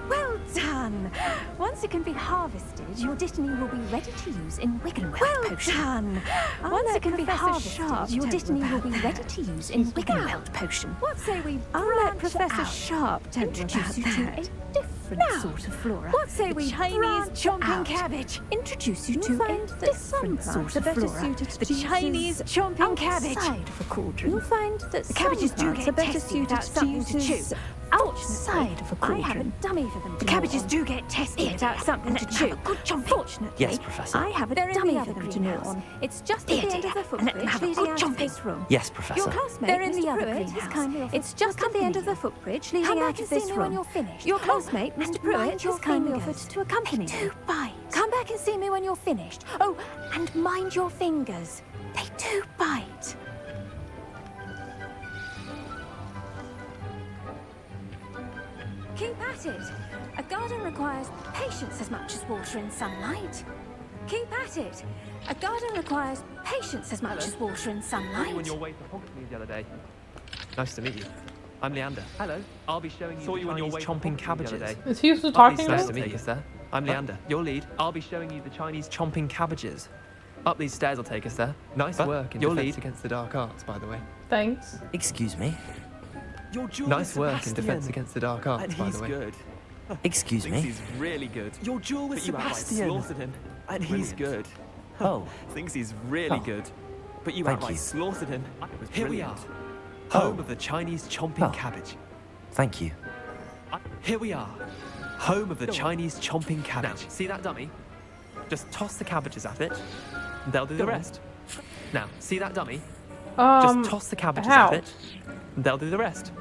Well done! Once it can be harvested, your dittany will be ready to use in Wiggenweld potion. done. Once it can be Professor harvested, Sharp your tell you dittany will about be ready to use in Wiggenweld potion. What say we branch Professor out? Sharp tell you Introduce you about to that. a different sort of flora. What say we Chinese branch chomping out? cabbage. Introduce you You'll to a find that some different plants sort are of better flora. suited The to Chinese uses chomping cabbage. outside of a cauldron. You'll find that The cabbages some do plants get are better testy suited without to something to chew. uses outside of a I have a cauldron. dummy for them to The gnaw cabbages on. do get tested Without something and to have a chew. good chomping. Fortunately, Yes, Professor. I have a They're in dummy the for other them to gnaw greenhouse. on. It's just Here, at the end dear, of the and let footbridge them have a leading good out of chomping. this room. Yes, Professor. Your classmate, They're in the Mr. other Pruitt, has greenhouse. kindly offered It's to just at the accompany end of you. the footbridge Come leading back out and of see this me room. when you're finished. Your Your classmate, classmate, Mr. Mr. Pruitt, Pruitt, has kindly offered to accompany They you. do bite. Come back and see me when you're finished. Oh, and mind your fingers. They do bite. Keep at it. A garden requires patience as much as water and sunlight. Keep at it. A garden requires patience as much as water and Saw you sunlight. on your way to Hogsmeade the other day. Nice to meet you. I'm Leander. Hello. I'll be showing you. Saw you on your way chomping cabbages. Is he still talking Nice now? to meet you, sir. I'm Leander. Your lead. I'll be showing you the Chinese chomping cabbages. Up these stairs will take us there. Nice work in defense against the dark arts, by the way. Thanks. Excuse me? Your nice work in defense against the dark arts, by the way. good. Excuse Thinks me? he's really good. Your duel with But you Sebastian. outright slaughtered him, and he's good. Oh. Thinks he's really Oh. good. But you Thank outright you. slaughtered him. Here we are. Oh. Home of the Chinese chomping Oh. cabbage. Thank you. Here we are. Home of the Chinese chomping cabbage. Now, see that dummy? Just toss the cabbages at it, and they'll do the rest. Now, see that dummy? Just toss the cabbages how? at it, and they'll do the rest.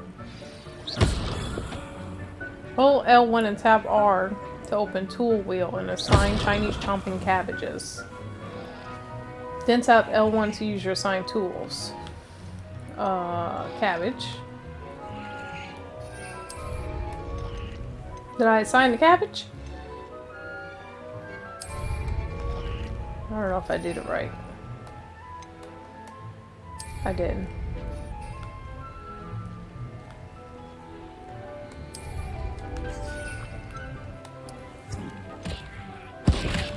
Hold L1 and tap R to open tool wheel and assign Chinese chomping cabbages. Then tap L1 to use your assigned tools. Cabbage. Did I assign the cabbage? I don't know if I did it right. I didn't.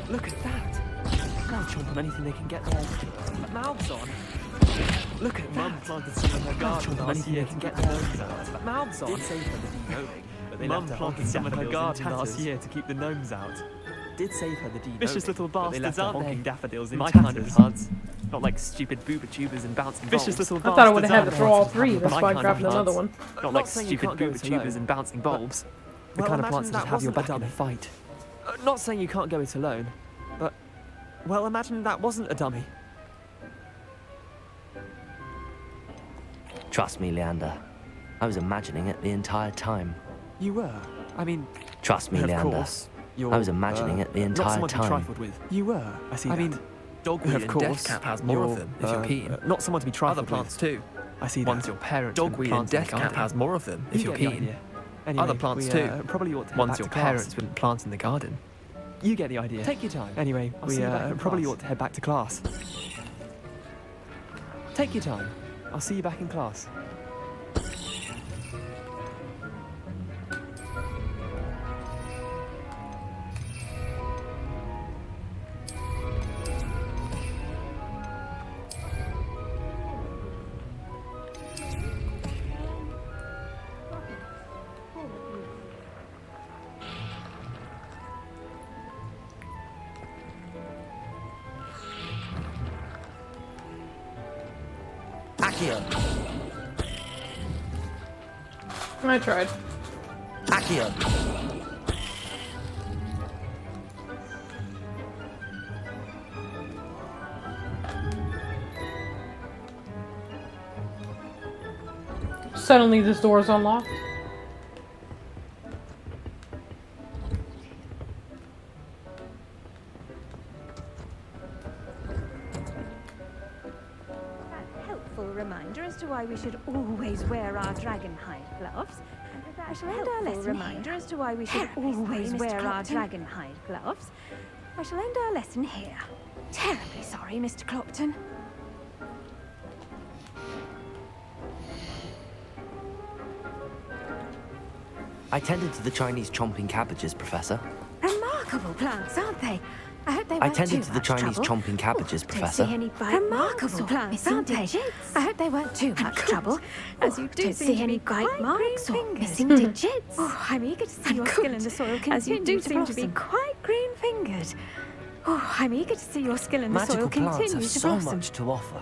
Look at that. They'll chomp on anything they can get their mouths on. Look at Mum planted some in her garden last year to get their mouths on. Did save her the de-gnoming, but they Mum planted some in her garden last year to keep the gnomes out. Did save her the de-gnoming. Vicious little bastards, aren't they? Daffodils in my kind of plants. Not like stupid booba tubers and bouncing bulbs. Vicious little bastards. I thought I would have had to throw all three. That's why I grabbed another one. Not like stupid booba tubers and bouncing bulbs. The kind of plants that have your back in a fight. Not saying you can't go it alone, but well, imagine that wasn't a dummy. Trust me, Leander. I was imagining it the entire time. You were. I mean, Trust me, of Leander. course, you're, I was imagining it the not entire someone to be time. trifled with. You were. I see. I mean, dogweed of and course, deathcap has more of them if you're keen. Not someone to be trifled with. Other plants too. I see. One's your parents. Dogweed and deathcap has more of them if you're keen. Anyway, other plants too. Probably ought to head back your parents wouldn't plant in the garden. You get the idea. Take your time. Anyway, we probably ought to head back to class. Take your time. I'll see you back in class. Accio. I tried. Accio. Suddenly this door is unlocked. Helpful reminder as to why we should always wear our dragon hide gloves. I shall end our lesson reminder as to why we should always wear our dragon hide gloves. I shall end our lesson here. Terribly sorry, Mr. Clopton. I tended to the Chinese chomping cabbages, Professor. Remarkable plants, aren't they? I hope they I weren't tended too to the much Chinese trouble. chomping cabbages, Don't Professor. see any bite remarkable plants, aren't they? I hope they weren't too much trouble. As you do see any bite marks or missing digits. Oh, I'm eager to see your skill in the soil continue. As you do seem to be quite green-fingered. Oh, I'm eager to see your skill in the soil Magical plants continue have to so blossom. much to offer.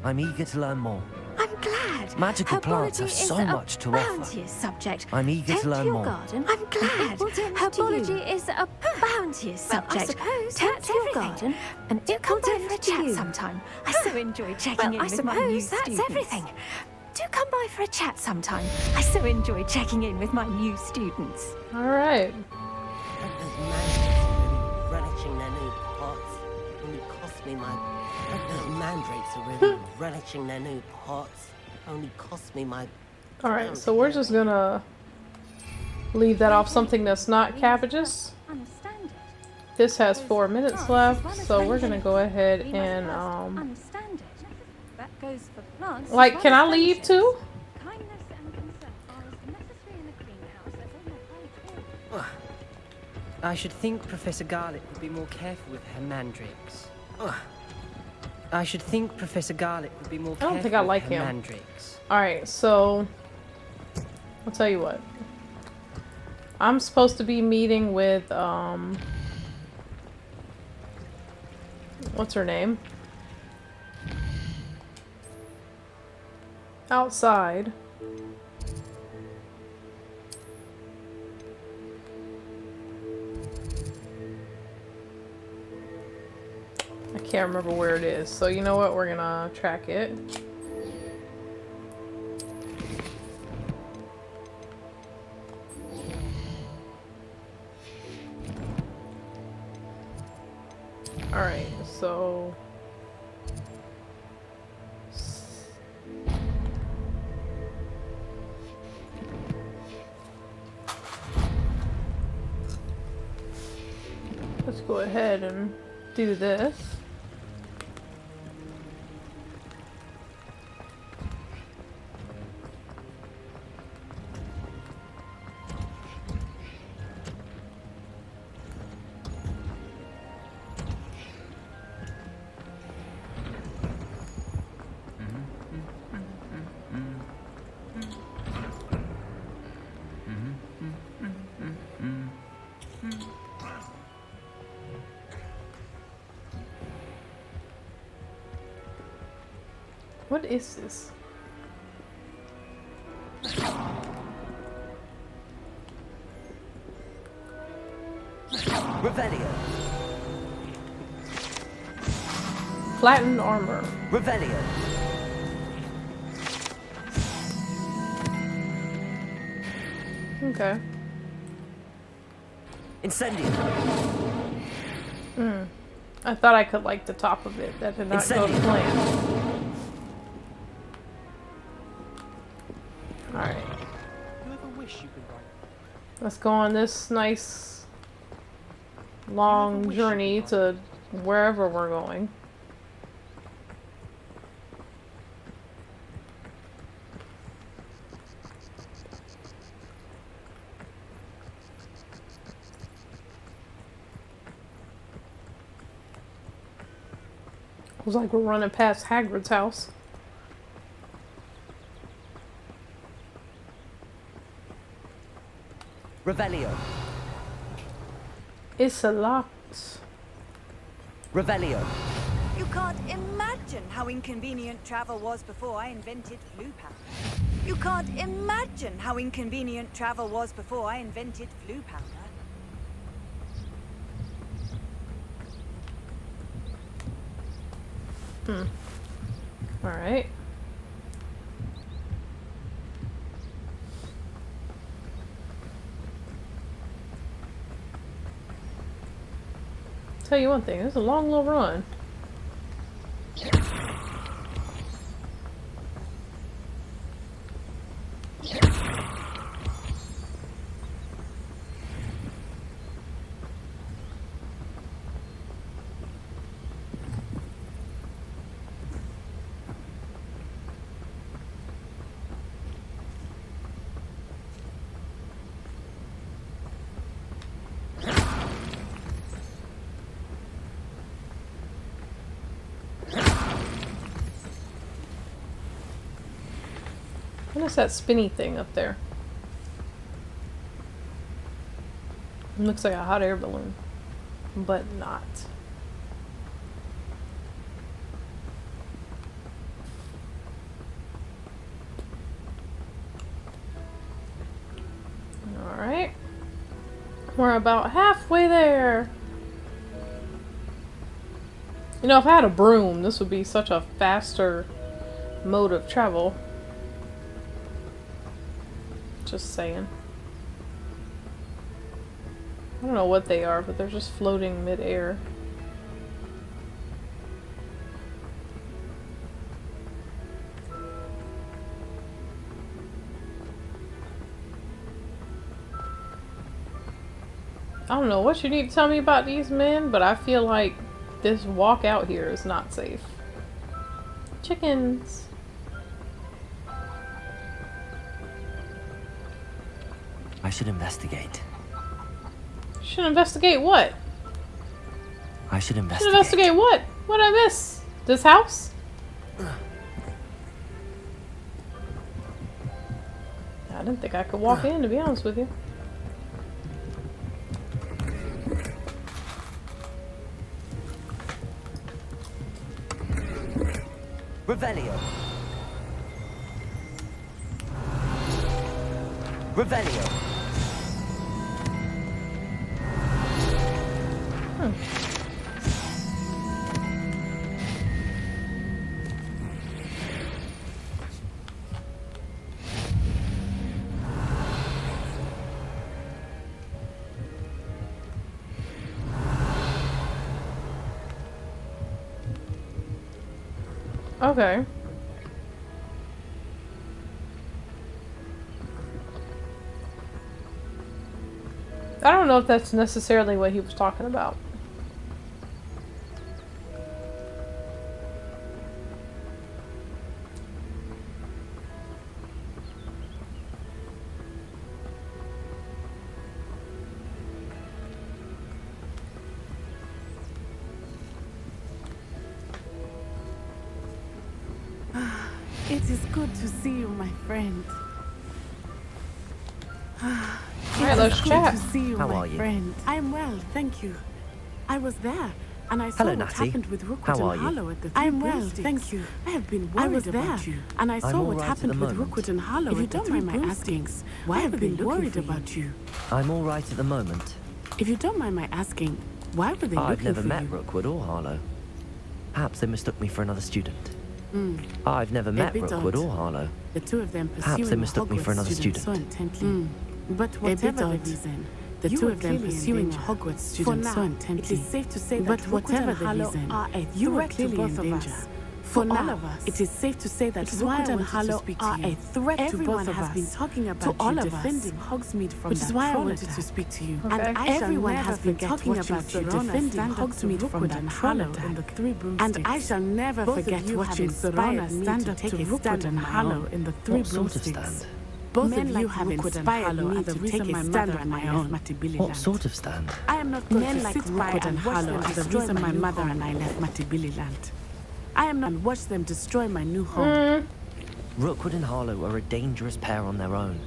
I'm eager to learn more. I'm glad. Magical plants Herbology have is so a much to offer. bounteous subject. I'm eager Tend to learn your more. Garden. I'm glad. Herbology is a bounteous subject. I suppose Tend that's your garden, and do come by for a chat sometime. I so enjoy checking in with my new students. That's everything. Do come by for a chat sometime. I so enjoy checking in with my new students. All right. Relishing their new pots. Only cost me my. Those mandrakes are really relishing their new pots. Only cost me my. All right, so we're just gonna leave that off something that's not cabbages. This has 4 minutes left, so we're gonna go ahead and That goes for plants. like, can I leave too? Kindness and concern are as necessary in a greenhouse as in a high court. I should think Professor Garlick would be more careful with her mandrakes. I should think Professor Garlick would be more I careful don't think I like with her him. mandrakes. All right, so I'll tell you what. I'm supposed to be meeting with what's her name? Outside. I can't remember where it is. So you know what? We're gonna track it. Alright, so let's go ahead and do this. What is this? Revelio. Flattened armor. Revelio. Okay. Incendio. I thought I could like the top of it. That did not go to plan. Alright. Let's go on this nice long journey to wherever we're going. It was like we're running past Hagrid's house. Revelio. It's a locked. Revelio. You can't imagine how inconvenient travel was before I invented flu powder. You can't imagine how inconvenient travel was before I invented flu powder. Alright. Tell you one thing, it's a long little run. What is that spinny thing up there? It looks like a hot air balloon, but not. we're about halfway there. You know, if I had a broom, this would be such a faster mode of travel. Just saying. I don't know what they are, but they're just floating mid-air. I don't know what you need to tell me about these men, but I feel like this walk out here is not safe. Chickens. I should investigate. Should investigate what? I should Should investigate. investigate what? What'd I miss? This house? I didn't think I could walk in, to be honest with you. Revelio. Revelio. Okay. I don't know if that's necessarily what he was talking about. It is good to see you, my friend. Alright, let's chat. To see you, How my are you? friend. I'm well, thank you. I was there, and I saw Hello, what Natty. happened with Rookwood How and are you? Harlow at the Three I'm well, Broomsticks. thank you. I have been I worried was about there, you, and I I'm saw all what right at happened the with moment. Rookwood and Harlow If you at the don't Three mind my asking, Broomsticks. why I have have you been been worried looking for about you. I'm all right at the moment. If you don't mind my asking, why were they I've looking never for met you? Rookwood or Harlow. Perhaps they mistook me for another student. Mm. I've never A met bit Rookwood odd. or Harlow. The two of them Perhaps pursuing they a mistook me for Hogwarts another student so student. intently. But whatever the reason, the two of them pursuing a Hogwarts student so intently. It is safe to say that whatever the reason, you were clearly in danger. For all of us, it is safe to say that Rookwood and Harlow are a threat to both of us. Everyone has been talking about you defending Hogsmeade from that troll attack. Which is why I wanted to speak to you. And everyone has been talking about you defending Hogsmeade from that troll attack. And I shall never forget watching Sorana stand up to Rookwood and Harlow in the Three What sort of Broomsticks. stand? Both of you have inspired me to take a stand on my own. What sort of stand? I am not going to sit by and Harlow are the reason my mother and I left Matibili land. I am not watch them destroy my new home. Rookwood and Harlow are a dangerous pair on their own.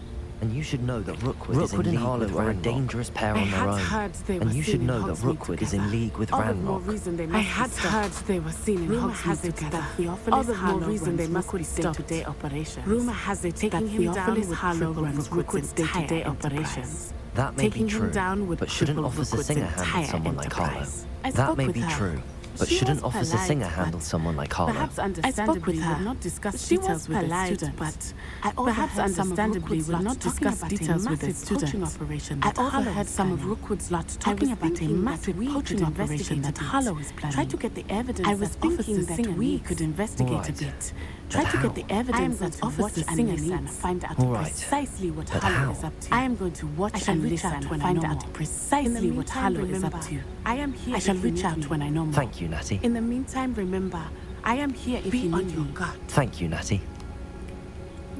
And you should know that Rookwood and Harlow are a dangerous pair on their own. And you should know that Rookwood is in league with Ranrock. I had heard they were seen in Hogsmeade together. All the more reason they must be day-to-day operations. Rumor has it taking him down with Harlow runs Rookwood's day-to-day operations. That may be true, but shouldn't Officer Singer handle someone like Harlow? That may be true, but shouldn't Officer Singer handle someone like Harlow? Perhaps understandably would not discuss details with the student, but perhaps understandably will not discuss details with the student. I overheard some of Rookwood's lot talking about a massive poaching operation that Harlow is planning. Try to get the evidence. I was thinking that we could investigate a bit. Try to get the evidence that Officer Singer needs. Find out precisely what Harlow is up to. I am going to watch and listen and find out precisely what Harlow is up to. I am here. I shall reach out when I know more. Thank you, Natty. In the meantime, remember, I am here if you need me. Thank you, Natty.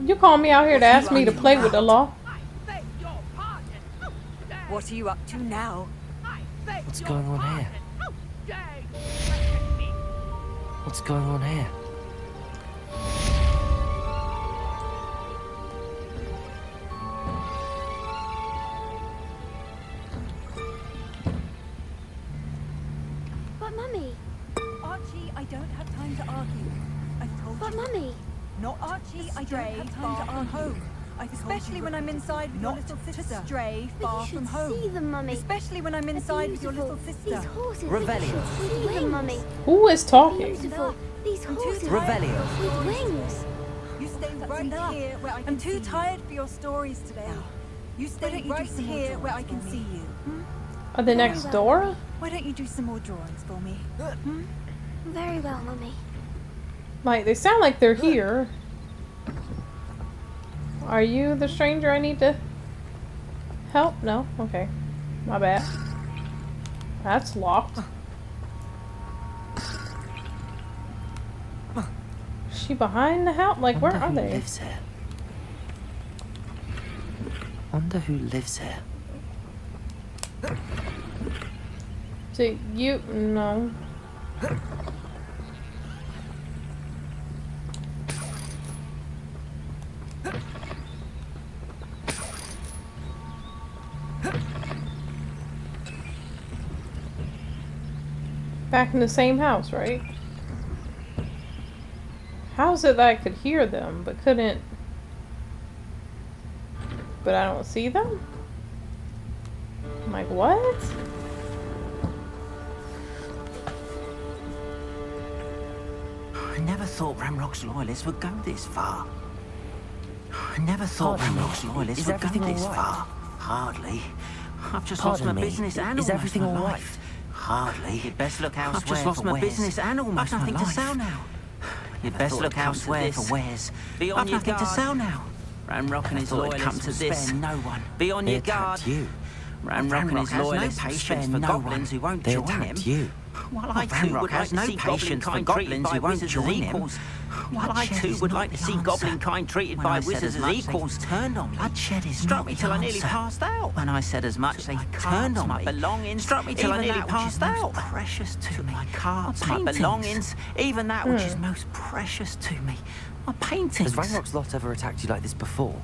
You call me out here to ask me to play with the law? What are you up to now? What's going on here? What's going on here? But Mummy, Archie, I don't have time to argue. I've told but you. Mummy, Not Archie, I don't have time to argue. Home. Especially when I'm inside with your little sister. Stray far from home. See them, Mummy. Especially when I'm inside with your little sister. These horses. Revelio. See them, Mummy. Who is talking? Beautiful. These horses. Revelio. With wings. You stay right here where I can. I'm too tired for your stories today. You stay right here where I can see you. Are they next door? Why don't you do some more drawings for me? Very well, Mummy. Like, they sound like they're here. Are you the stranger I need to help? No? Okay. My bad. That's locked. Is she behind the house? Like, where are they? Lives here. Wonder who lives here. So you... No. Back in the same house, right? How is it that I could hear them but couldn't... But I don't see them? I'm like, what? I never thought Ramrock's loyalists would go this far. I never thought Ramrock's loyalists would go this far. Hardly. I've just lost my business and is everything all right? Hardly. You'd best look elsewhere. I've just lost my business and almost my life. I've nothing to sell now. You'd best look elsewhere for wares. Be on your guard. I've nothing to sell now. Ramrock and his loyalists come to this. No one. Be on your guard. Ramrock and his loyalists no patience for goblins who won't join him. While I too would like to see goblin kind treated by wizards as equals. While I too would like to see goblin kind treated by wizards as equals. Turned on me. Bloodshed is struck me till I nearly passed out. When I said as much, they turned on my belongings. Struck me till I nearly passed out. Precious to me. My cards, my belongings, even that which is most precious to me. My paintings. Has Ranrock's lot ever attacked you like this before?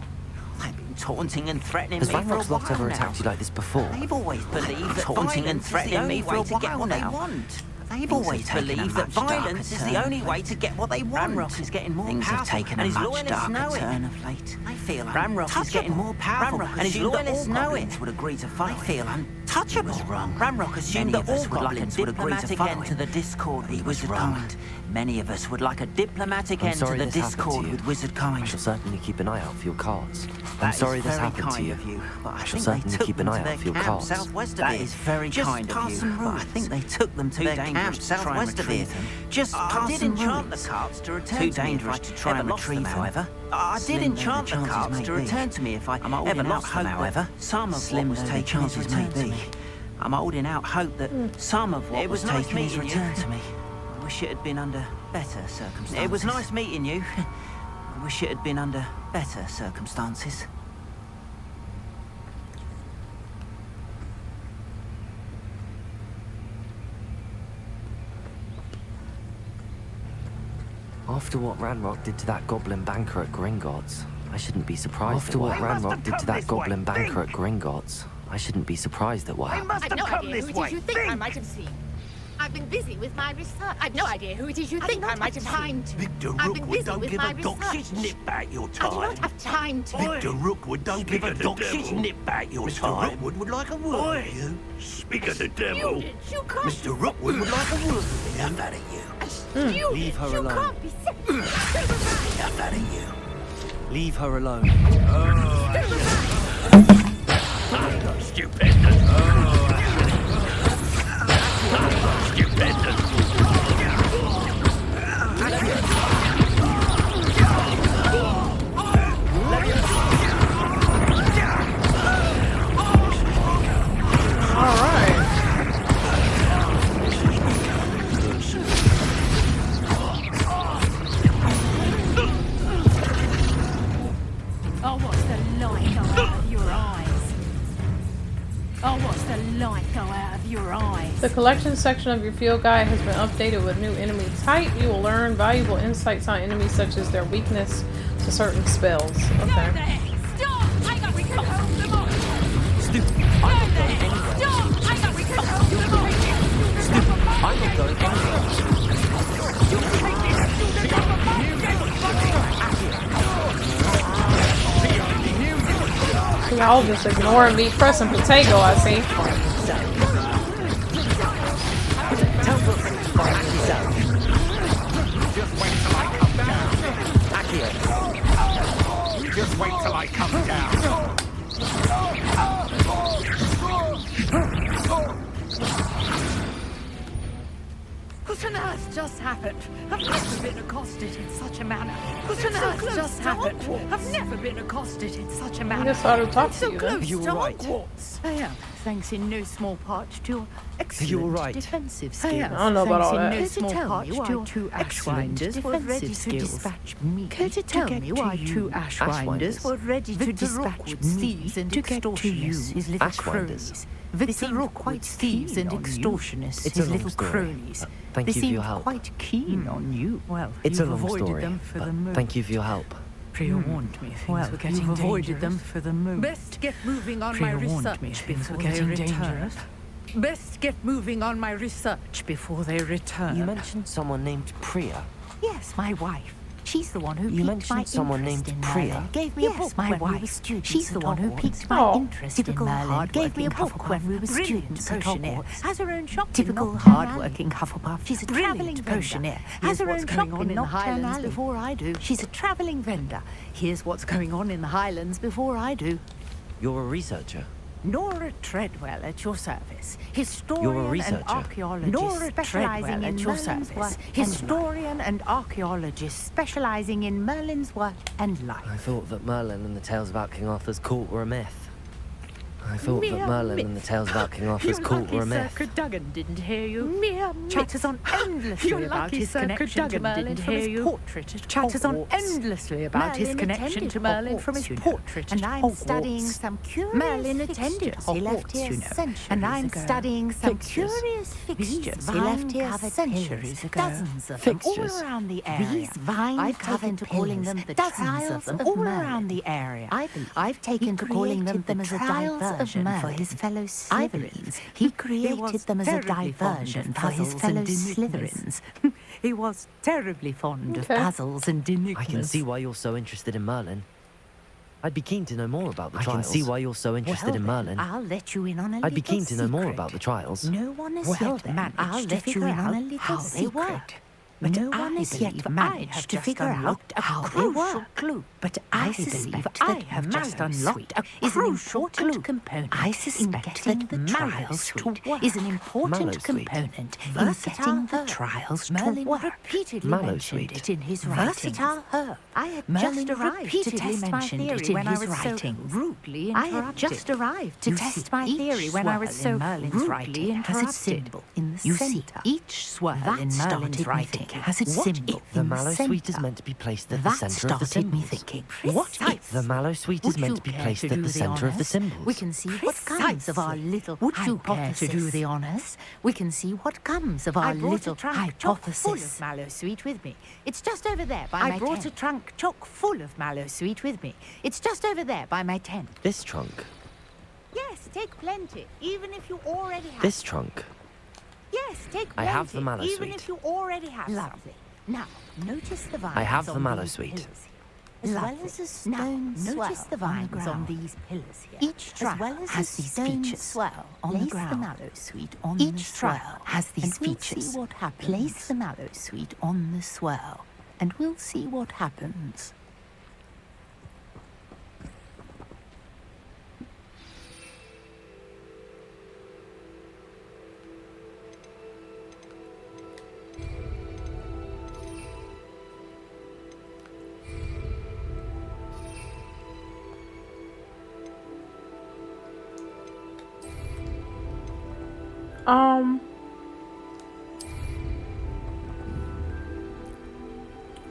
They've been taunting and threatening me for a while now. Has Ranrock's lot ever attacked you like this before? They've always believed that taunting and threatening me for a while to get what they want. They've always believed that violence is the only way to get what they want. Ramrock is getting more powerful, and his loyalists know it. Of late. They feel Ramrock is getting more powerful, and his loyalists know it. Would agree to fight. They feel untouchable. Ramrock assumed that all goblins would agree to fight. End to the discord with wizard kind. Many of us would like a diplomatic end to the discord with wizard kind. I shall certainly keep an eye out for your cards. I'm sorry this happened to you. I shall certainly keep an eye out for your cards. That is very kind of you, but I think they took them to their camp southwest of here. Just I did enchant the cards to return to me if I try and retrieve them, however. I did enchant the cards to return to me if I ever lost them, however. Some of what was taken is returned to me. I'm holding out hope that some of what was taken is returned to me. I wish it had been under better circumstances. It was nice meeting you. I wish it had been under better circumstances. After what Ranrock did to that goblin banker at Gringotts, I shouldn't be surprised. After what Ranrock did to that goblin banker at Gringotts, I shouldn't be surprised at what happened. I've no idea who it is you think I might have seen. I've been busy with my research. I've no idea who it is you think I might have time to. Victor Rookwood, don't give a doxy's nip back your time. I do not have time to. Victor Rookwood, don't give a doxy's nip back your time. Mr. Rookwood would like a word with you. Speak of the devil. You can't. Mr. Rookwood would like a word with you. Enough out of you. Leave her alone. You can't be sick. Enough out of you. Leave her alone. Stupendous. Stupendous. All right. Oh, what's the light go out of your eyes? Oh, what's the light go out of your eyes? The collection section of your field guide has been updated with new enemy type. You will learn valuable insights on enemies such as their weakness to certain spells. Okay. Stop! I got recall them all. Stupid. I'm not going anywhere. Stop! I got recall them all. Stupid. I'm not going anywhere. Y'all just ignoring me pressing potato, I see. Just wait till I come down. What on earth just happened? I've never been accosted in such a manner. What on earth just happened? I've never been accosted in such a manner. I guess I ought to talk to So you then. close You to were right. Hogwarts. I am, thanks in no small part to your excellent You were right. defensive I skills. don't know about all that. Thanks in no Could you small tell part me to why your two excellent Ashwinders were ready defensive to skills. dispatch me Could you to tell get me to why you? two Ashwinders were ready to dispatch thieves and extortionists, his little cronies? Victor Rook quite thieves and extortionists, It's his a long little story. cronies. Thank they you for your seemed help. quite keen on you. Well, It's a you've long avoided story. them for the but moment. thank you for your help. Priya warned me things were getting dangerous. Avoided them for the moment. Best get moving on Priya my warned research me things were before they getting return. dangerous. Best get moving on my research before they return. You mentioned someone named Priya. Yes, my wife. She's the one who You piqued mentioned my someone interest named in Priya. Merlin. Gave me a book my when we were wife. students. She's at the one who Hogwarts. piqued my Oh. interest Typical in Merlin. Gave me a hard-working book when we were Hufflepuff. students at Brilliant Hogwarts. Has her own shop. Typical in Nocturne hard-working Alley. Hufflepuff. She's a Brilliant travelling potioner. vendor. Here's Has her what's own going shop on in in the Nocturne Highlands Alley before I do. She's a travelling vendor. Here's what's going on in the Highlands before I do. You're a researcher. Nora Treadwell at your service. Historian You're a researcher. and archaeologist Nora specializing Treadwell in at your Merlin's service. work. Historian and archaeologist specializing in Merlin's work and life. I thought that Merlin and the tales about King Arthur's court were a myth. I thought that Mere Merlin and the myth. tales about King Arthur's court were a myth. Sir Cadogan didn't hear you. Mere chatters on endlessly You're about lucky his Sir connection to Cadogan Merlin didn't from hear his you. portrait at chatters on Hogwarts. endlessly about his Merlin connection attended to Merlin from his Hogwarts, you know. portrait And at I'm Hogwarts. studying some curious Merlin attended fixtures he left Hogwarts, here you know. centuries And I'm ago. studying some Fixtures. curious fixtures he These left here vine-covered centuries pillars, ago. dozens of them, Fixtures. all around the area. These I've taken to calling them the trials of all Merlin. around the area. I believe I've taken to calling them the as a trials of diversion Merlin. for his fellow I Slytherins. believe He was created them as a terribly fond diversion of for his puzzles fellow and enigmas. Slytherins. He was terribly fond Okay. of puzzles and enigmas. I can see why you're so interested in Merlin. I'd be keen to know more about the I trials. can see why you're so interested Well in then, Merlin. I'll let you in on a I'd be little keen to know more secret. about the trials. No one has Well yet then, managed I'll to let you figure in on a out little how they secret. work. But no I one has yet believe I managed have to just figure out unlocked a how they crucial work. clue. But I I suspect believe that I have just Mallow unlocked Suite a is an crucial important clue. component I in suspect getting that the Mallow trials to Suite work. is an important Mallow Suite. component in Versatile getting the herb. trials Merlin to work. repeatedly Mallow mentioned Suite. it in his writings. Versatile herb. I had Merlin just arrived to repeatedly test my mentioned theory it in when his I was writings. so rudely I interrupted. had just arrived to You test see, my each theory when I was swirl so in Merlin's rudely writing has interrupted. its symbol in the You center. see, each swirl That in started Merlin's me writing thinking, has its what symbol if The in Mallow the Suite is center. meant to be placed at the That centre of the started me symbols. thinking, What if The Mallow Suite is meant to be placed at the centre of the symbols. We can see what comes of our little Would you care hypothesis. to do the honours? We can see what comes of our I brought little a trunk chock full of hypothesis. Mallow Sweet with me. It's just over there by I my brought tent. a trunk chock full of Mallow Sweet with me. It's just over there by my tent. This trunk. Yes, take plenty, even if you already have. This trunk. Yes, take I plenty, have the Mallow even Sweet. if you already have. Lovely. Now, notice the vines I have the on Mallow these Sweet. pillars here. As well Lovely. as a Now, stone notice swell the vines on, the on ground. these pillars here. Each As trial well as has a these stone features swell on Place the ground. the Mallow Sweet on Each the swell trial has these and we'll features. see what happens. Place the Mallow Sweet on the swell, and we'll see what happens.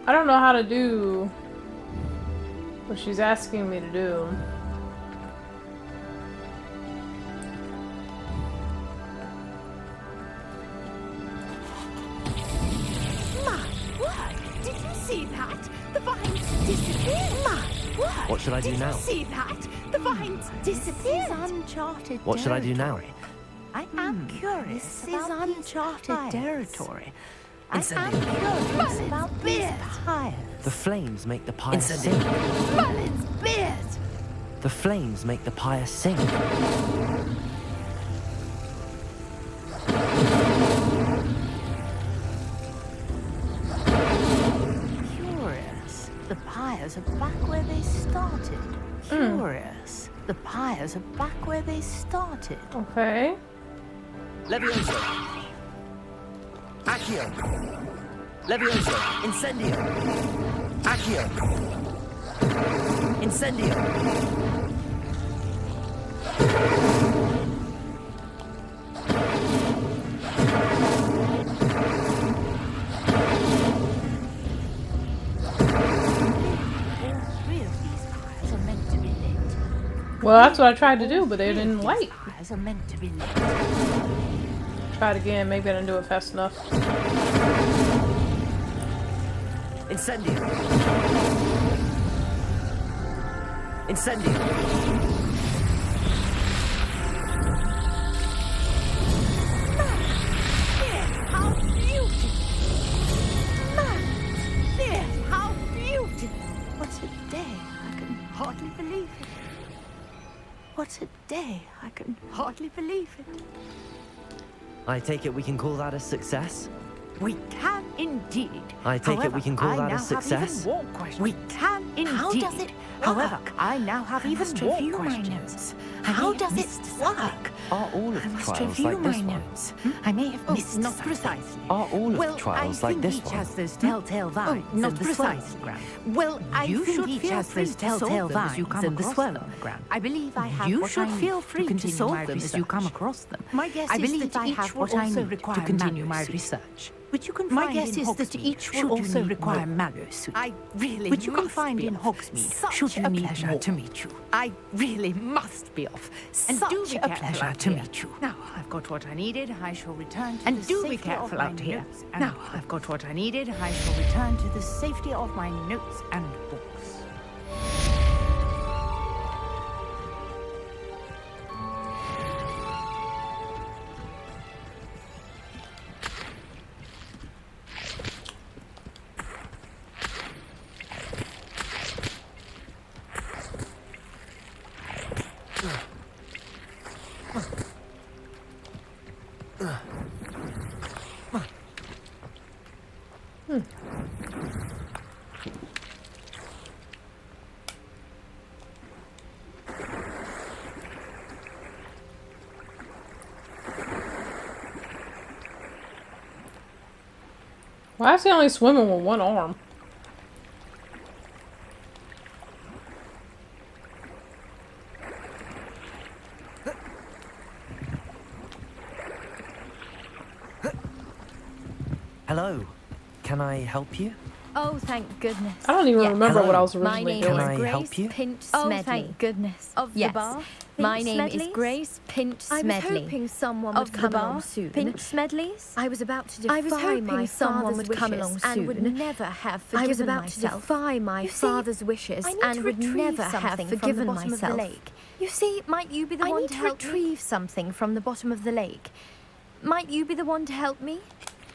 I don't know how to do what she's asking me to do. My word! Did you see that? The vines disappeared. My word! What should I do Did now? you see that? The vines disappeared. This is uncharted What should I do now? territory. I am curious This is about these uncharted tires. territory. I am curious about these tires. The flames make the pyre Incendiary. sing. Merlin's beard! The flames make the pyre sing. Curious. The pyres are back where they started. Curious. The pyres are back where they started. Okay. Levioso. Accio. Levioso. Incendio. Accio. Incendio. Well, that's what I tried to do, but they didn't light. Pyres are meant to be lit. Try it again. Maybe I didn't do it fast enough. Incendio. Incendio. How beautiful! Man, there, how beautiful! What a day! I can hardly believe it. What a day! I can hardly believe it. I take it we can call that a success? We can indeed. I take it we can call that a success? We can indeed. How does it However, work? I now have even more questions. How does it work? Are all of I the must trials review like this my one? notes. I may have missed not something. precisely. Are all of Well, the trials I like think this each one? has those telltale vines not in the precisely. swell. Well, I You think should each feel has free those to solve telltale them as you vines come in the across swell. them. I believe I have You what should I feel need free to to continue solve my them research. as you come across them. My guess I is believe that that each each will will also also require to continue mallow my soup, research. which you can My find guess in is that Hogsmeade, each should will you also need require more. mallow soup. I really which you can must find be in off. Hogsmeade, Such should you a need pleasure more. to meet you. I really must be off. And Such do be a careful pleasure out to here. meet you. Now I've got what I needed. I shall return to And the do be safety careful of my out here. notes. Now I've got what I needed. I shall return to the safety of my notes and books. Why is he only swimming with one arm? Hello. Can I help you? Oh, thank goodness. I don't even remember Hello. what I was My originally name doing. Can I is help Grace you? Pinch Oh, Smedley. thank goodness. Of Yes. the bar. My Pinch name is Smedleys? Grace Pinch I was Smedley. hoping someone Of would the come bar, along soon. Pinch Smedleys. I was about to defy I was hoping my someone father's would come wishes along and would soon. never have I forgiven was about myself. to defy my You see, father's wishes I need and to would retrieve never have something from forgiven the bottom myself. of the lake. You see, might you be the I one need to to help me? retrieve something from the bottom of the lake. Might you be the one to help me?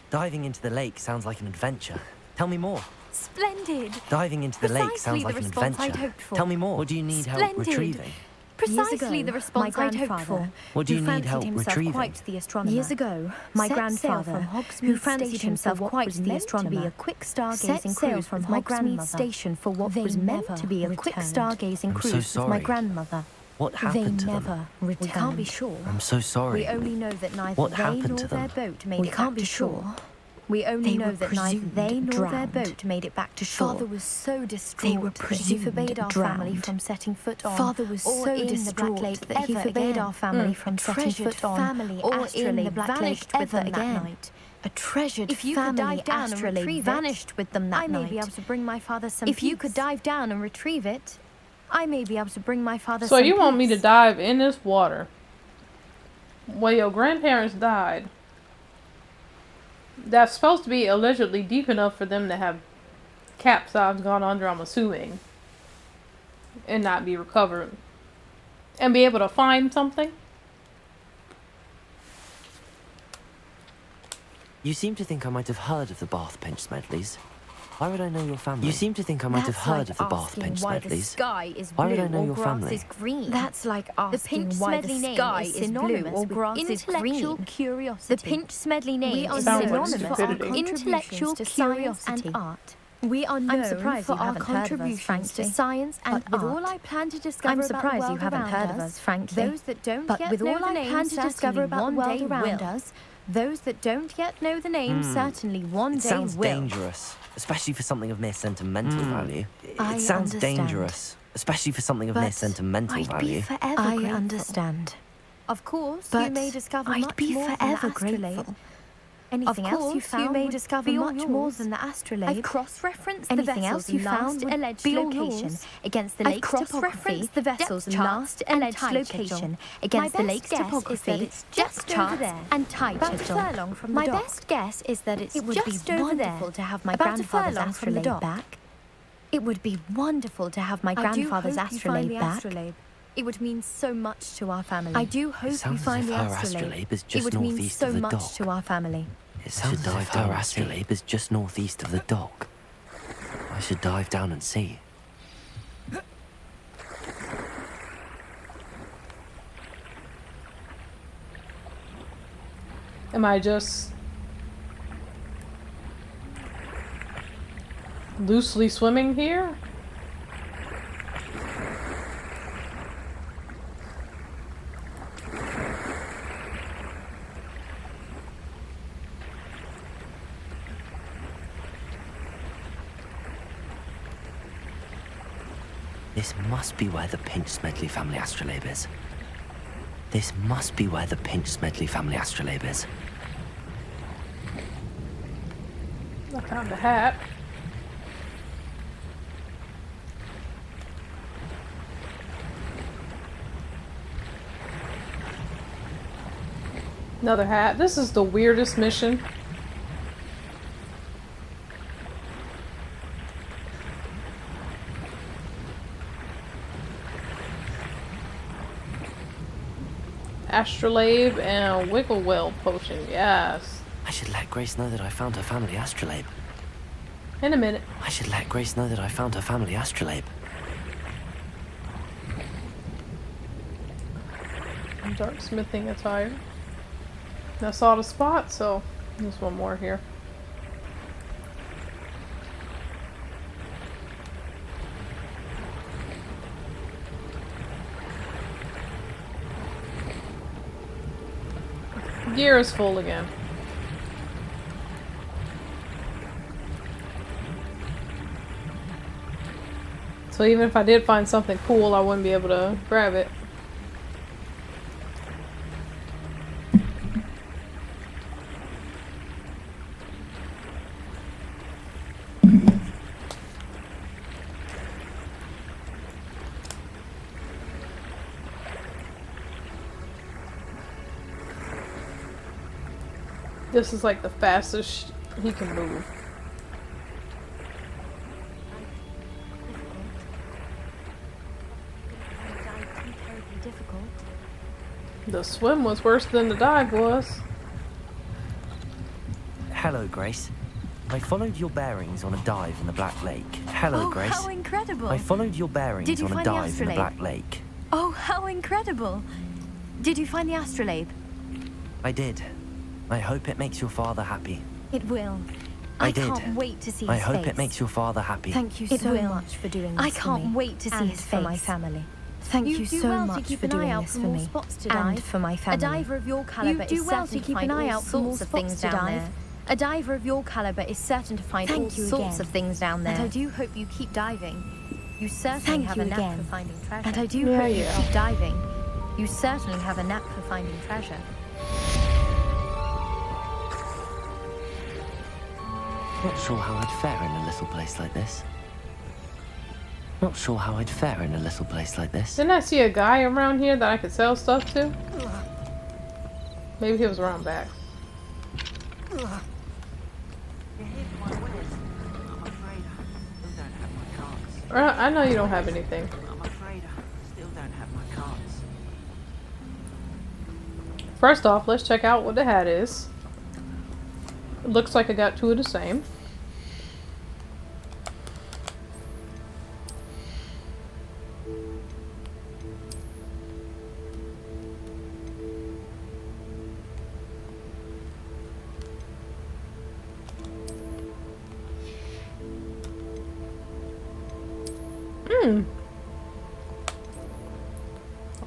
Diving into the lake sounds like an adventure. Tell me more. Splendid. Diving into the lake Precisely sounds the like an response I'd adventure. hoped for. Tell me more. What do you need help Splendid. retrieving? Precisely the response my I'd hoped grandfather, for. What do you who need fancied help himself retrieving? quite the astronomer. Years ago, my set grandfather, sail from who Hogsmeade fancied Station himself for what quite was the meant to be astronomer, a quick set stargazing sail cruise from with my my grandmother grandmother station for what They was meant to be a never quick returned. stargazing I'm so cruise with my sorry. grandmother. What They happened to them? never returned. We can't be sure. I'm so sorry. We only know that neither What they happened nor to their them? boat made We it can't back be to sure. shore. We only They know were that neither presumed they nor their drowned. boat made it back to shore. Father was so distraught They were that he presumed forbade our family drowned. from setting foot on. Father was or so in the Black distraught Lake that he ever forbade again. our family from setting Treasured foot on. family or astrolabe in the Black Lake vanished with ever them again. that night. A treasured If you could family dive down and astrolabe retrieve vanished it, with them that I night. may be able to bring my father some If you peace. could dive down and retrieve it, I may be able to bring my father So some you want me to peace. dive in this water? Well, your grandparents died. That's supposed to be allegedly deep enough for them to have capsized, gone under, I'm assuming, and not be recovered. And be able to find something? You seem to think I might have heard of the Bath Pinch Smedleys. Why would I know your family? You seem to think I might have heard of the Bath Pinch why the Smedleys. sky is Why blue would I know or your grass family? is green. That's like The asking Pinch why Smedley the name sky is is synonymous blue or with grass is intellectual green. curiosity. The Pinch Smedley name We are is Sounds like synonymous with stupidity. intellectual to curiosity science and art. We are known I'm surprised for you our haven't heard of us, contributions to frankly. science and But with art. all I plan to discover I'm about the surprised you world haven't around heard of us, us, frankly. those that don't But yet with know all the I name plan to discover certainly about the one world day around will. us, those that don't yet know the name certainly one It day sounds will. dangerous, especially for something of mere sentimental value. I It sounds understand. dangerous, especially for something of mere But sentimental I'd value. be forever I grateful. understand. Of course, But you may discover I'd much be more forever than the astrolabe. grateful. Anything Of else you course, found you may would discover be all much more yours. than the astrolabe. I've cross-referenced the Anything vessel's else you last found would alleged be all location yours. against the I've lake's cross-referenced topography, the vessel's depth charts, last and alleged tide location schedule against My the best lake's guess topography, is that it's depth just over charts, there, and tide about a schedule. furlong from the My dock. best guess is that it would just be over wonderful there, to have my about a grandfather's furlong from the astrolabe dock. back. It would be wonderful to have my grandfather's astrolabe back. Astrolabe. It would mean so much to our family. I do hope you sounds find as the if her astrolabe. astrolabe is It just would mean northeast so of the much dock. to our family. It sounds as if her astrolabe is just northeast of the dock. I should dive down and see. Am I just loosely swimming here? This must be where the Pinch Smedley family astrolabe is. This must be where the Pinch Smedley family astrolabe is. I found a hat. Another hat. This is the weirdest mission. Astrolabe and Wiggle Well potion, yes. I should let Grace know that I found her family astrolabe. In a minute. I should let Grace know that I found her family astrolabe. Dark smithing attire. I saw the spot, so there's one more here. Gear is full again. So even if I did find something cool, I wouldn't be able to grab it. This is like the fastest he can move. The swim was worse than the dive was. Hello, Grace. I followed your bearings on a dive in the Black Lake. Hello, Oh, Grace. how incredible! I followed your bearings Did you on a find the dive in the astrolabe? Black Lake. Oh, how incredible! Did you find the astrolabe? I did. I hope it makes your father happy. It will. I did. can't wait to see his I hope face. it makes your father happy. Thank you It so will. much for doing this I for can't me. wait to see and his for my face. family. Thank you do so well much to keep for an eye doing out this for for more me. spots to And dive. for my family. A diver of your caliber do is well certain to keep find an eye all out for more sorts of spots things to down dive. there. A diver of your caliber is certain to find Thank all you sorts again. of things down there. And I do hope you keep diving. You certainly Thank have you a knack again. for finding treasure. And I do Yeah, hope yeah. you keep diving. You certainly have a knack for finding treasure. Not sure how I'd fare in a little place like this. Not sure how I'd fare in a little place like this. Didn't I see a guy around here that I could sell stuff to? Maybe he was around back. I know you don't have anything. I'm afraid I still don't have my cards. First off, let's check out what the hat is. It looks like I got two of the same.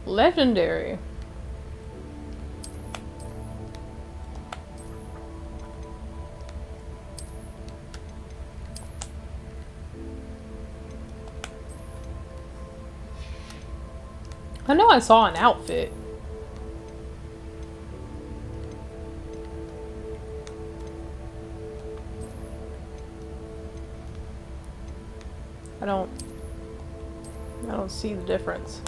Legendary. I know I saw an outfit. I don't see the difference.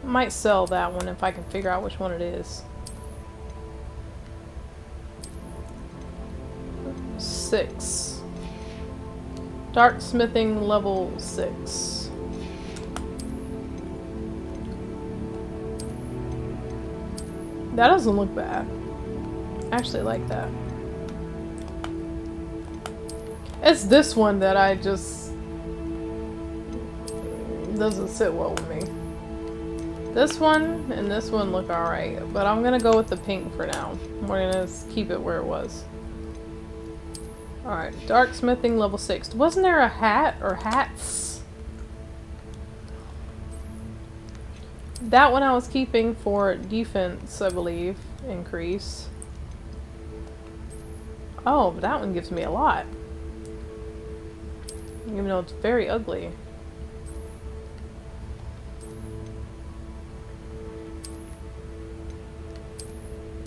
I might sell that one if I can figure out which one it is. 6. Dark smithing level 6. That doesn't look bad. I actually like that. It's this one that I just doesn't sit well with me. This one and this one look alright, but I'm gonna go with the pink for now. We're gonna keep it where it was. Alright, dark smithing level 6. Wasn't there a hat or hats? That one I was keeping for defense, I believe. Increase. Oh, but that one gives me a lot. Even though it's very ugly.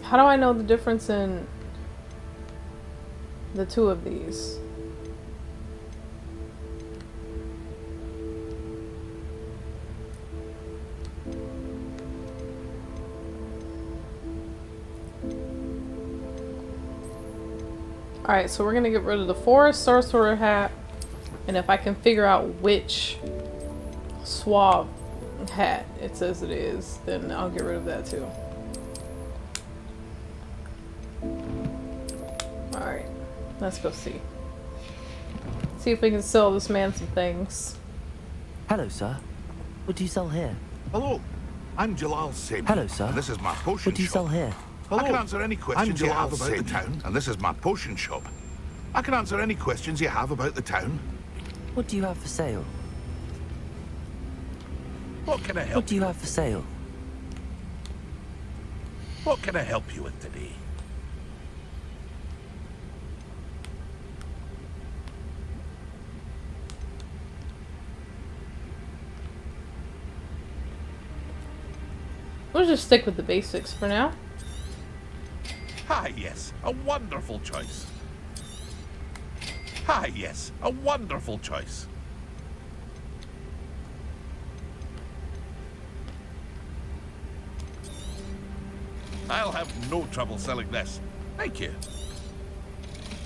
How do I know the difference in the two of these? Alright, so we're gonna get rid of the forest sorcerer hat, and if I can figure out which suave hat it says it is, then I'll get rid of that too. Alright, let's go see. See if we can sell this man some things. Hello, sir. What do you sell here? Hello, I'm Jalal Sim. Hello, sir. And this is my potion What do you shop. sell here? I can answer any questions you have about the town, and this is my potion shop. I can answer any questions you have about the town. What do you have for sale? What can I help What do you have for sale? What can I help you with today? We'll just stick with the basics for now. Ah, yes, a wonderful choice. Ah, yes, a wonderful choice. I'll have no trouble selling this. Thank you.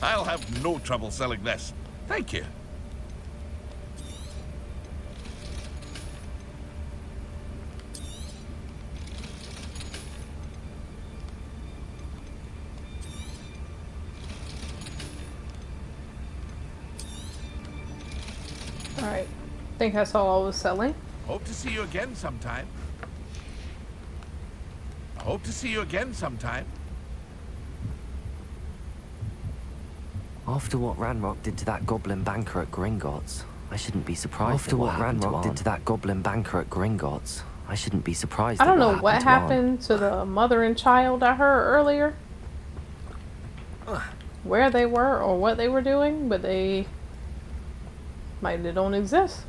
I'll have no trouble selling this. Thank you. Alright, I think that's all I was selling. Hope to see you again sometime. Hope to see you again sometime. After what Ranrock did to that goblin banker at Gringotts, I shouldn't be surprised. After what Ranrock did to that goblin banker at Gringotts, I shouldn't be surprised. I don't know what happened to the mother and child I heard earlier. Where they were or what they were doing, but they don't exist.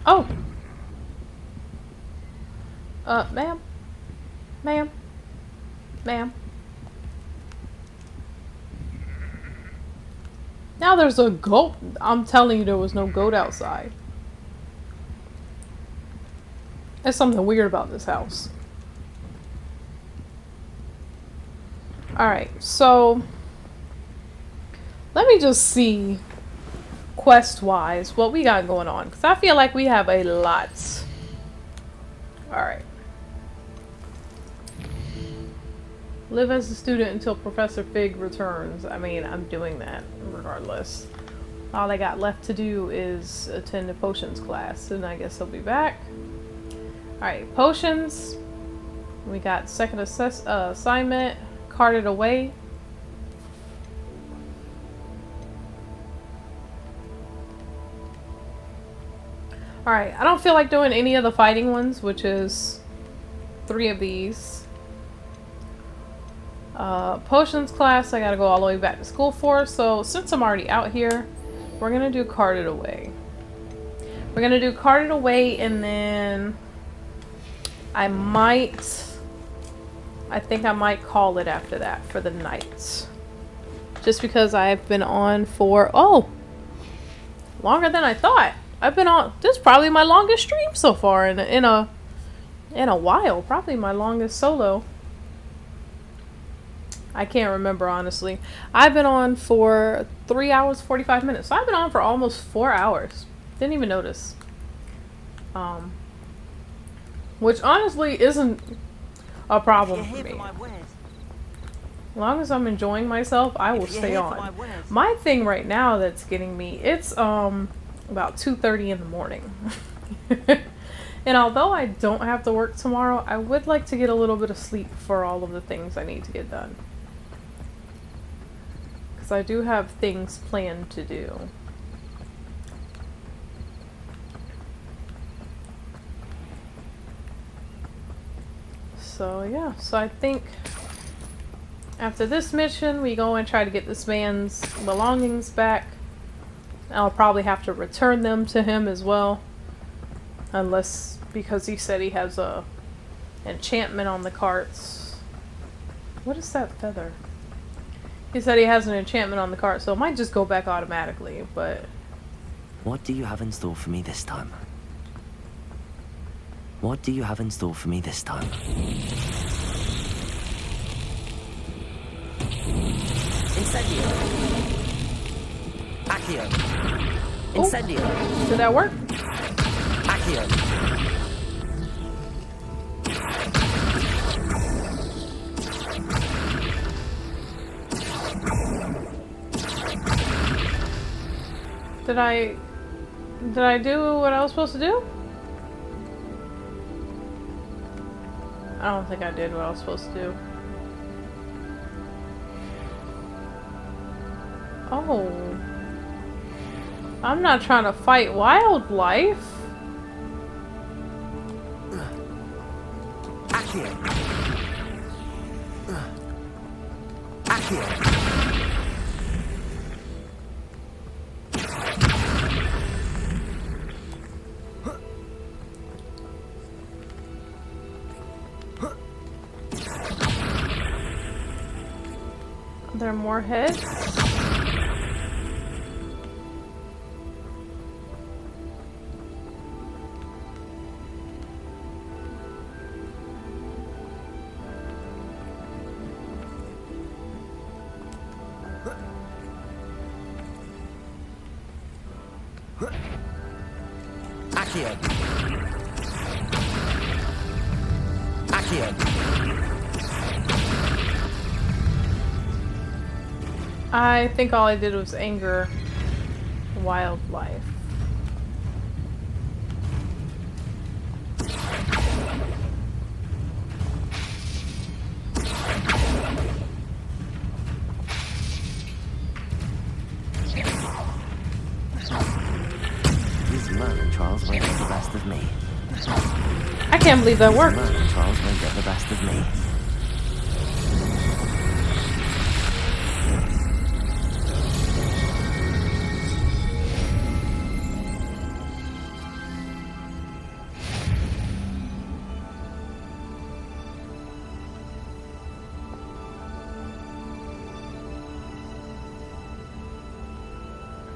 Oh! Ma'am? Ma'am? Ma'am? Now there's a goat. I'm telling you, there was no goat outside. There's something weird about this house. Alright, so let me just see quest-wise what we got going on, because I feel like we have a lot. Alright. Live as a student until Professor Fig returns. I mean, I'm doing that regardless. All I got left to do is attend a potions class, and I guess he'll be back. Alright, potions. We got second assignment. Carted away. Alright, I don't feel like doing any of the fighting ones, which is 3 of these. Potions class, I gotta go all the way back to school for. So since I'm already out here, we're gonna do carted away. We're gonna do carted away, and then I think I might call it after that for the night. Just because I've been on for, longer than I thought. I've been on, this is probably my longest stream so far in a while. Probably my longest solo. I can't remember, honestly. I've been on for 3 hours, 45 minutes. So I've been on for almost 4 hours. Didn't even notice. Which honestly isn't a problem for me. As long as I'm enjoying myself, I will stay on. My thing right now that's getting me, it's about 2:30 in the morning. And although I don't have to work tomorrow, I would like to get a little bit of sleep for all of the things I need to get done. Because I do have things planned to do. So yeah, so I think after this mission, we go and try to get this man's belongings back. I'll probably have to return them to him as well. Unless, because he said he has a enchantment on the carts. What is that feather? He said he has an enchantment on the cart, so it might just go back automatically, but... What do you have in store for me this time? What do you have in store for me this time? Incendio. Accio. Incendio. Did that work? Accio. Did I do what I was supposed to do? I don't think I did what I was supposed to do. Oh. I'm not trying to fight wildlife. Accio. Accio. Are there more heads? Accio. Accio. I think all I did was anger wildlife. These murder trials won't get the best of me. I can't believe that worked. These murder trials won't get the best of me.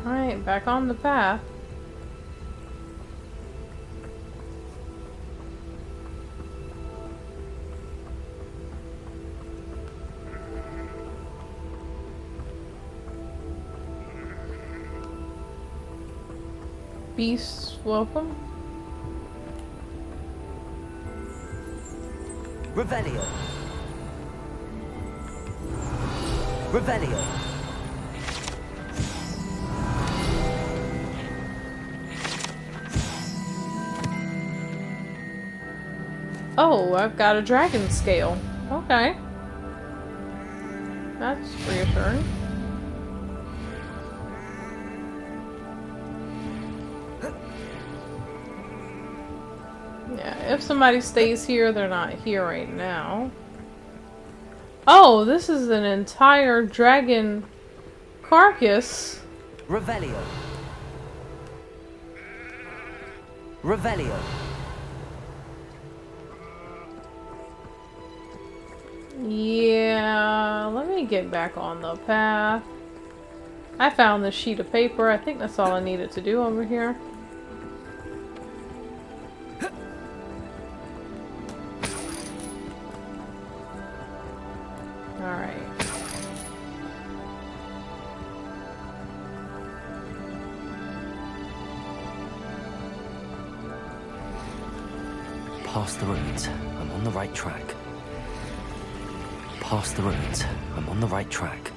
Alright, back on the path. Beasts, welcome. Revelio. Revelio. Oh, I've got a dragon scale. Okay. That's reassuring. Yeah, if somebody stays here, they're not here right now. Oh, this is an entire dragon carcass. Revelio. Revelio. Yeah, let me get back on the path. I found this sheet of paper. I think that's all I needed to do over here. Alright. Past the ruins. I'm on the right track. Past the ruins. I'm on the right track.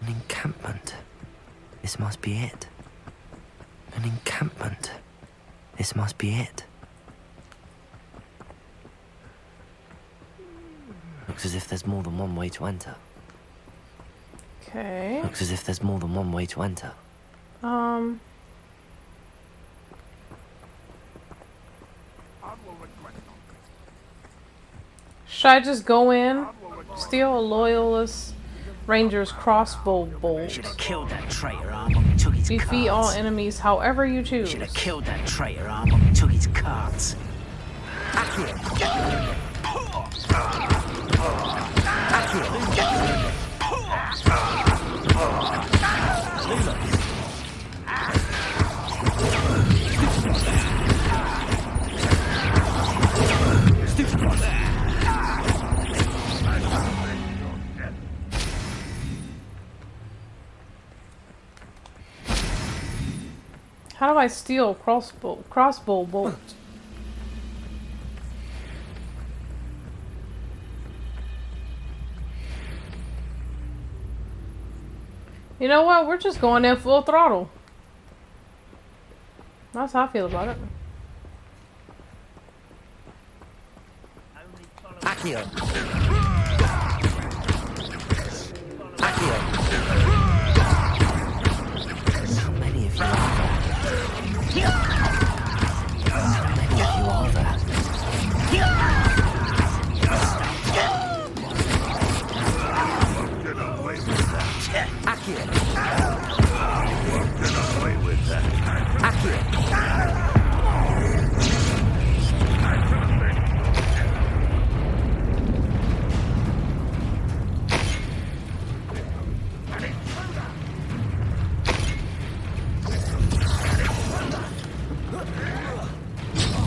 An encampment. This must be it. An encampment. This must be it. Looks as if there's more than one way to enter. Okay. Looks as if there's more than one way to enter. Should I just go in, steal a loyalist ranger's crossbow bolt? Should have killed that traitor arm when we took his Defeat all enemies however you choose. Should have killed that traitor arm when we took his cards. How do I steal a crossbow bolt? You know what? We're just going in full throttle. That's how I feel about it. Accio. Accio. How many of you are there? How many of you are there? Accio. Get away with that. Accio.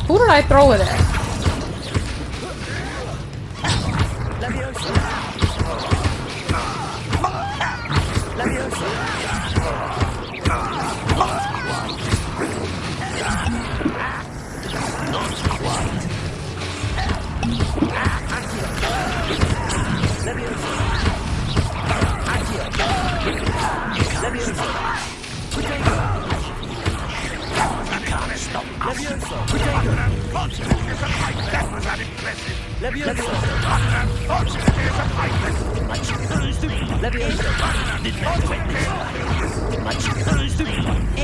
Who did I throw it at?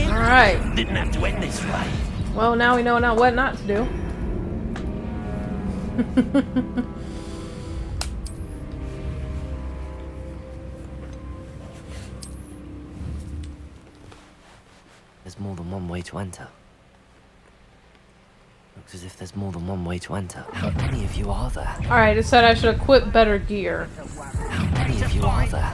Alright. Didn't have to end this way. Well, now we know what not to do. There's more than one way to enter. Looks as if there's more than one way to enter. How many of you are there? Alright, it said I should equip better gear. How many of you are there?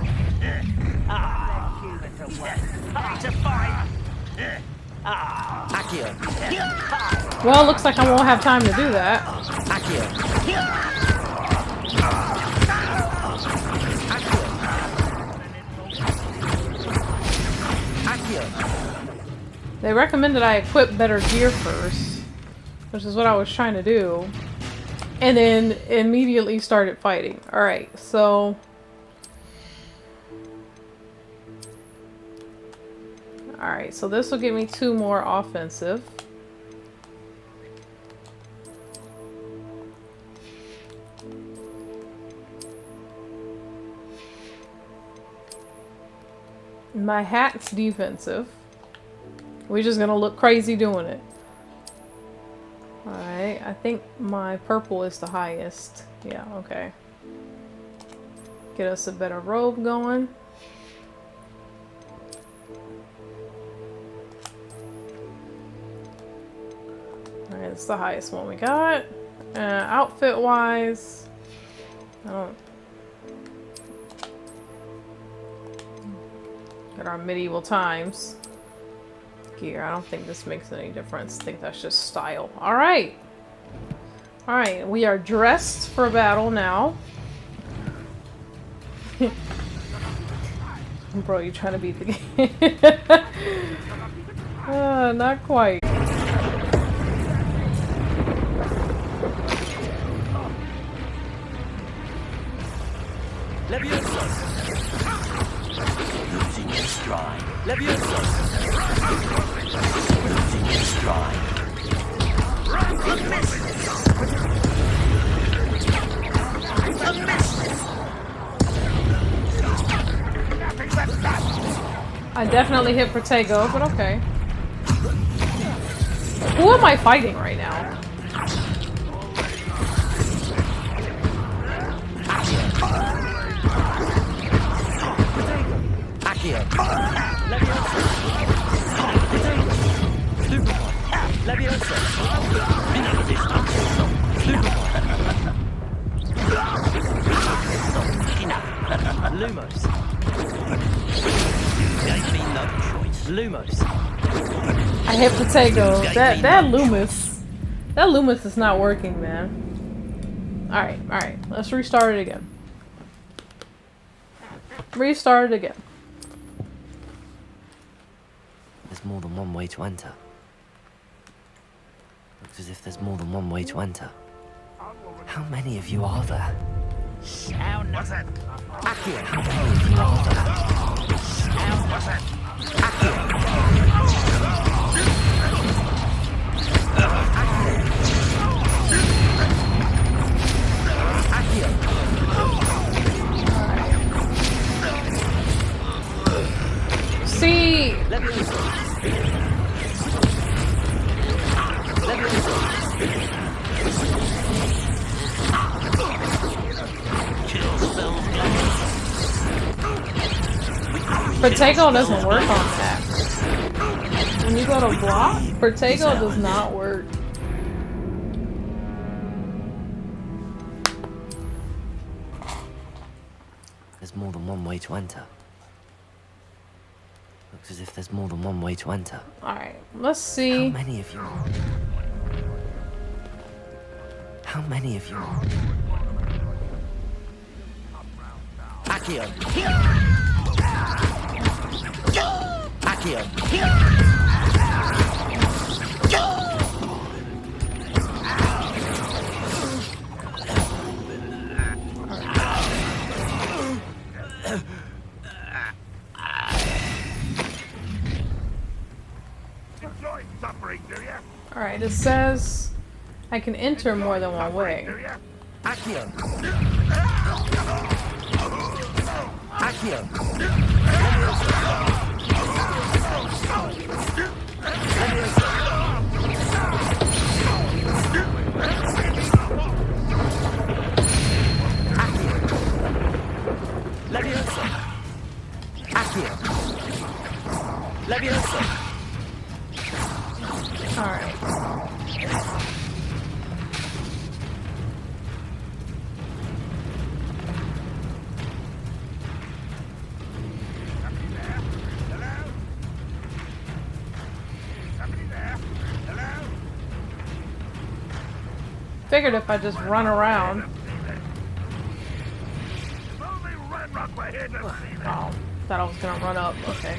Accio. Well, looks like I won't have time to do that. They recommended I equip better gear first, which is what I was trying to do. And then immediately started fighting. Alright, so... Alright, so this will give me 2 more offensive. My hat's defensive. We're just gonna look crazy doing it. Alright, I think my purple is the highest. Yeah, okay. Get us a better robe going. Alright, it's the highest one we got. Outfit wise, I don't... Got our medieval times gear. I don't think this makes any difference. I think that's just style. Alright. Alright, we are dressed for battle now. Bro, you trying to beat the game? Not quite. Leviosa! Losing your stride. Leviosa! Losing your stride. I definitely hit Protego, but okay. Who am I fighting right now? Accio. Leviosa. Leviosa. Lumos. Gave me no choice. Lumos. I hit Protego. That Loomis is not working, man. Alright. Let's restart it again. Restart it again. There's more than one way to enter. Looks as if there's more than one way to enter. How many of you are there? What's that? Accio, how many of you are there? What's that? See. Protego doesn't work on that. When you go to block, Protego does not work. There's more than one way to enter. Looks as if there's more than one way to enter. Alright, let's see. How many of you are? How many of you are? Accio. Accio. Alright, it says I can enter more than one way. Accio. Accio. Leviosa. Accio. Leviosa. Alright. Figured if I just run around. Oh, thought I was gonna run up. Okay.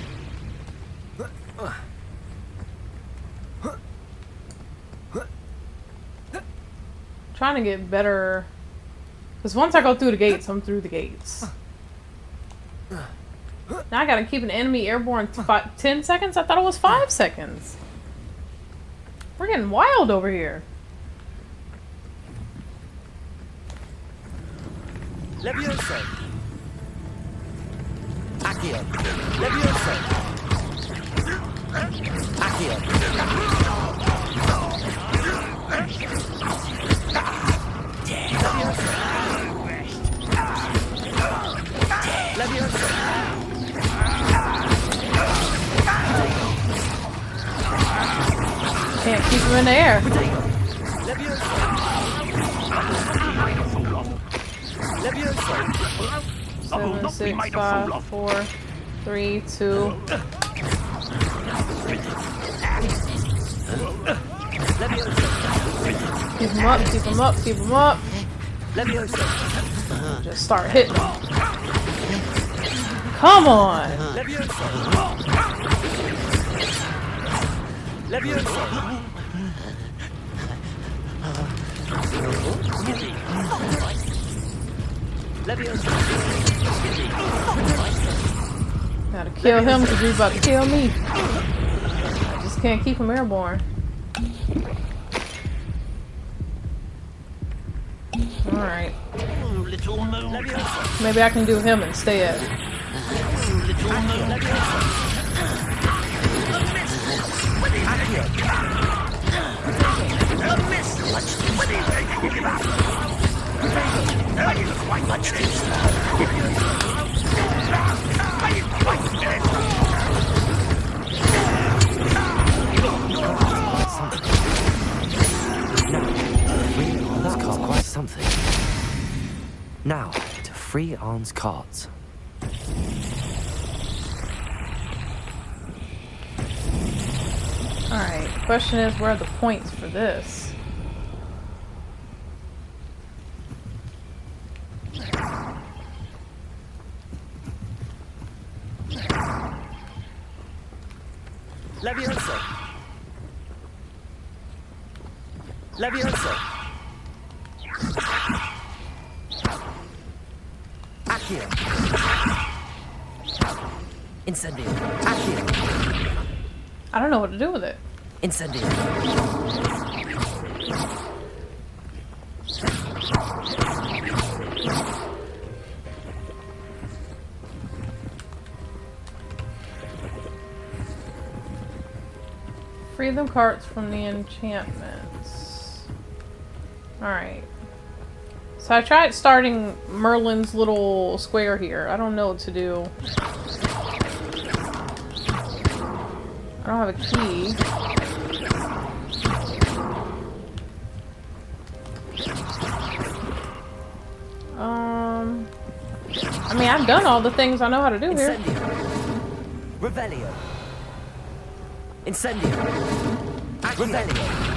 trying to get better. Because once I go through the gates, I'm through the gates. Now I gotta keep an enemy airborne 10 seconds? I thought it was 5 seconds. We're getting wild over here. Levioso. Accio. Levioso. Accio. Levioso. Can't keep him in the air. Levioso. 7, 6, 5, 4, 3, 2. Keep him up, keep him up, keep him up. Just start hitting him. Come on! Gotta kill him because he's about to kill me. I just can't keep him airborne. Alright. Maybe I can do him instead. That's quite something. Now, to free Arn's cards. Alright, question is, where are the points for this? Levioso. Levioso. Accio. Incendio. Accio. I don't know what to do with it. Incendio. Free them carts from the enchantments. Alright. So I tried starting Merlin's little square here. I don't know what to do. I don't have a key. I mean, I've done all the things I know how to do here. Revelio. Incendio. Revelio.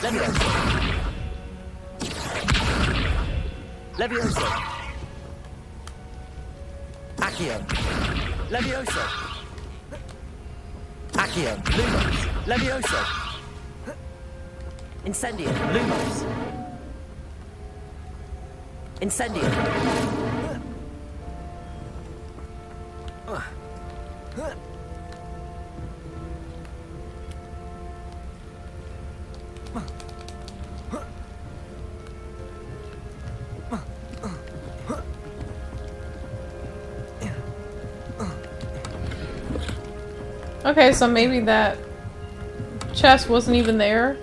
Levioso. Levioso. Accio. Levioso. Accio. Lumos. Levioso. Incendio. Lumos. Incendio. Okay, so maybe that chest wasn't even there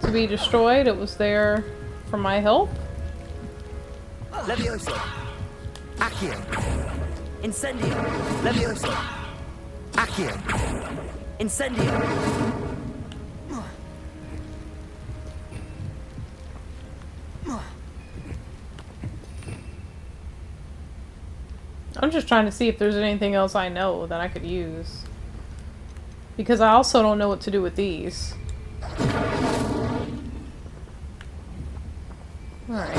to be destroyed. It was there for my help. Levioso. Accio. Incendio. Levioso. Accio. Incendio. I'm just trying to see if there's anything else I know that I could use. Because I also don't know what to do with these. Alright.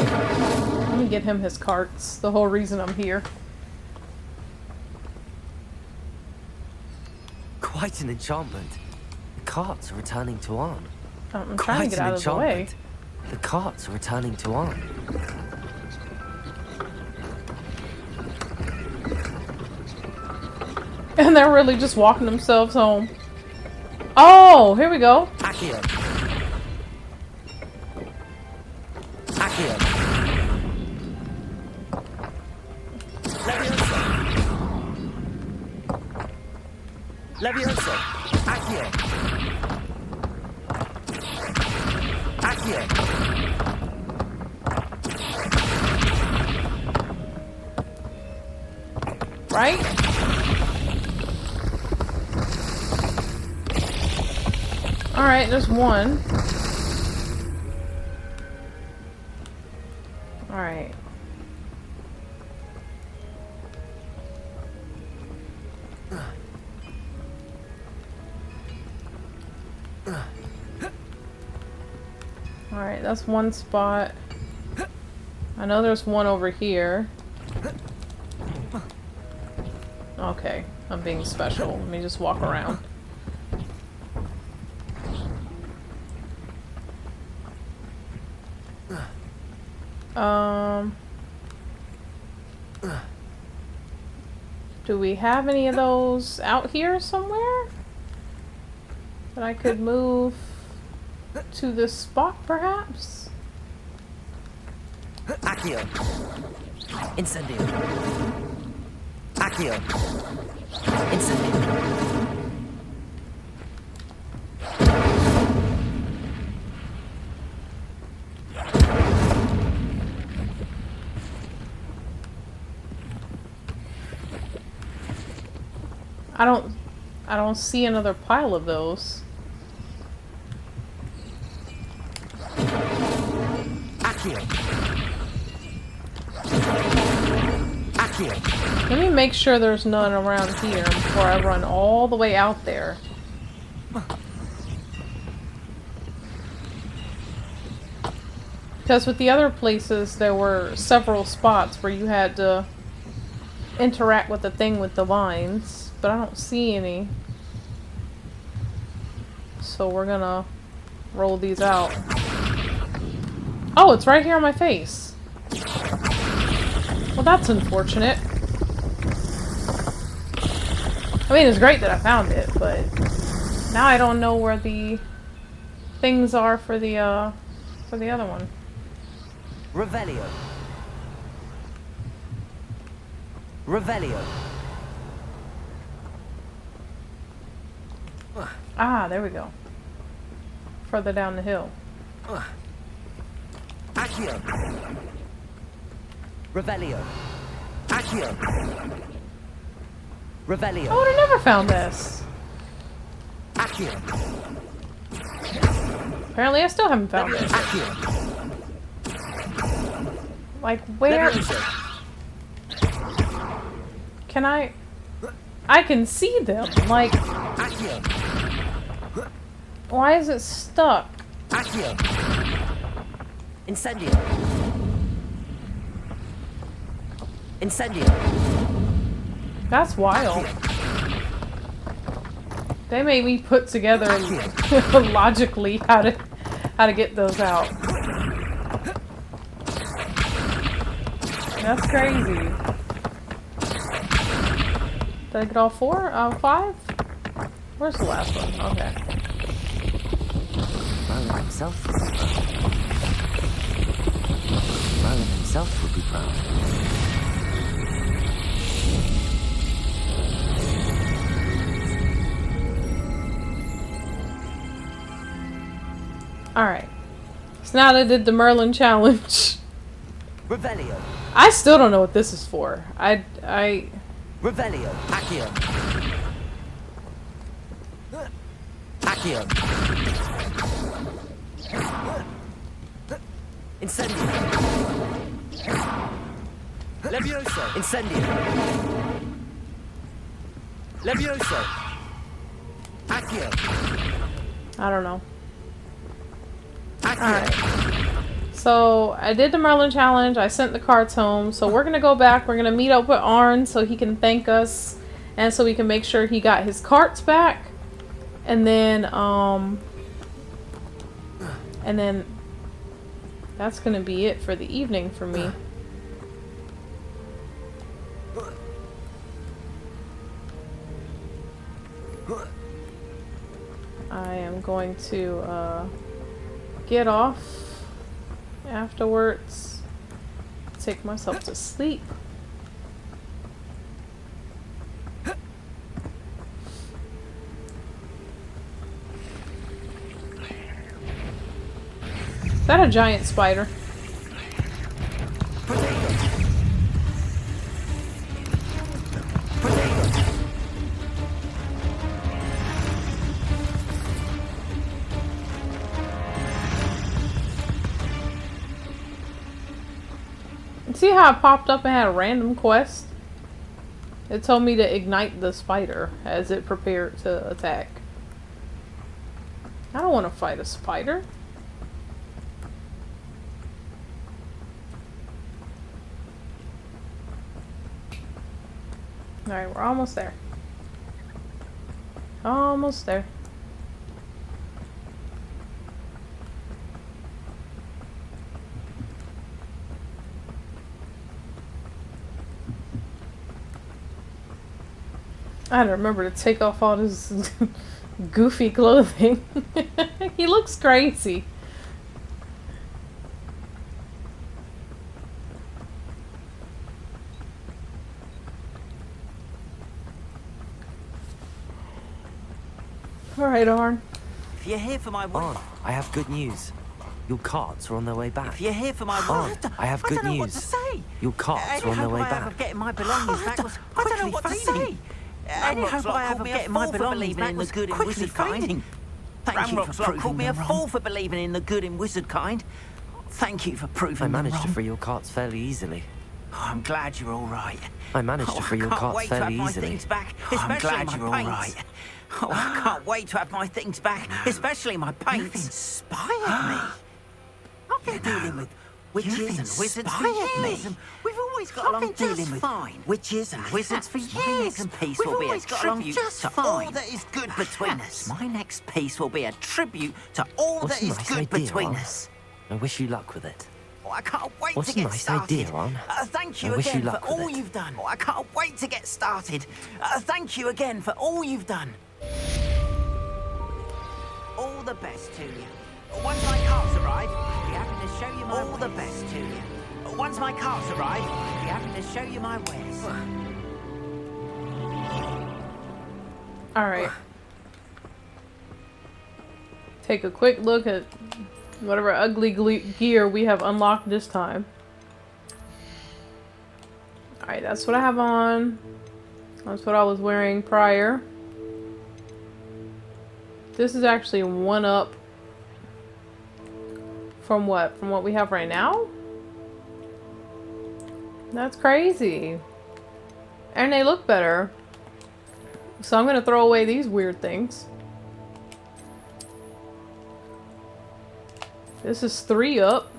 Let me get him his carts. The whole reason I'm here. Quite an enchantment. The carts are returning to Arn. I'm trying to get Quite an out of the way. enchantment. The carts are returning to Arn. And they're really just walking themselves home. Oh, here we go. Accio. Accio. Levioso. Levioso. Accio. Accio. Right? Alright, there's one. Alright. Alright, that's one spot. I know there's one over here. Okay, I'm being special. Let me just walk around. Do we have any of those out here somewhere? That I could move to this spot, perhaps? Accio. Incendio. Accio. Incendio. I don't see another pile of those. Accio. Accio. Let me make sure there's none around here before I run all the way out there. Because with the other places, there were several spots where you had to interact with the thing with the lines, but I don't see any. So we're gonna roll these out. Oh, it's right here on my face. Well, that's unfortunate. I mean, it's great that I found it, but now I don't know where the things are for the other one. Revelio. Revelio. Ah, there we go. Further down the hill. Accio. Revelio. Accio. Revelio. I would have never found this. Accio. Apparently I still haven't found it. Accio. Like, where? Can I can see them. Like, Accio. why is it stuck? Accio. Incendio. Incendio. That's wild. They made me put together logically how to get those out. That's crazy. Did I get all 4? 5? Where's the last one? Okay. Merlin himself would be proud. Merlin himself would be proud. Alright. So now that I did the Merlin challenge. Revelio. I still don't know what this is for. I Revelio. Accio. Accio. Incendio. Levioso. Incendio. Levioso. Accio. I don't know. Alright. So, I did the Merlin challenge, I sent the carts home, so we're gonna go back, we're gonna meet up with Arn so he can thank us, and so we can make sure he got his carts back, and then, And then that's gonna be it for the evening for me. I am going to get off afterwards, take myself to sleep. Is that a giant spider? See how it popped up and had a random quest? It told me to ignite the spider as it prepared to attack. I don't want to fight a spider. Alright, we're almost there. Almost there. I had to remember to take off all this goofy clothing. He looks crazy. Alright, Arn. If you're here for my Arn, I have good news. Your carts are on their way back. If you're here for my Arn, I have good don't know news. what to say. Your carts are on their way I have back. of getting my belongings back was quickly fading. Any hope I have of getting my belongings back in the good and wizard kind. Thank you for proving me a fool for believing in the good and wizard kind. Thank you for proving I me managed to wrong. free your carts fairly easily. Oh, I'm glad you're all right. I managed to free your carts I can't wait to have fairly my easily. things back, especially my paints. Oh, I can't wait to have my things back, especially my paints. You've inspired me. I've been dealing with witches and wizards for years, and we've always got along dealing with witches and wizards for years. And piece will be a tribute to all that is good between us. My next piece will be a tribute to all What's that a is nice good idea, between Arn? us. I wish you luck with it. Oh, I can't wait What's to get a nice started. idea, Arn? Thank I you wish you again for luck with all it. you've done. Oh, I can't wait to get started. Thank you again for all you've done. All the best to you. Once my carts arrive, I'll be happy to show you my all the best to you. Once my carts arrive, I'll be happy to show you my wares. Alright. Take a quick look at whatever ugly gear we have unlocked this time. Alright, that's what I have on. That's what I was wearing prior. This is actually one up from what? From what we have right now? That's crazy. And they look better. So I'm gonna throw away these weird things. This is 3 up.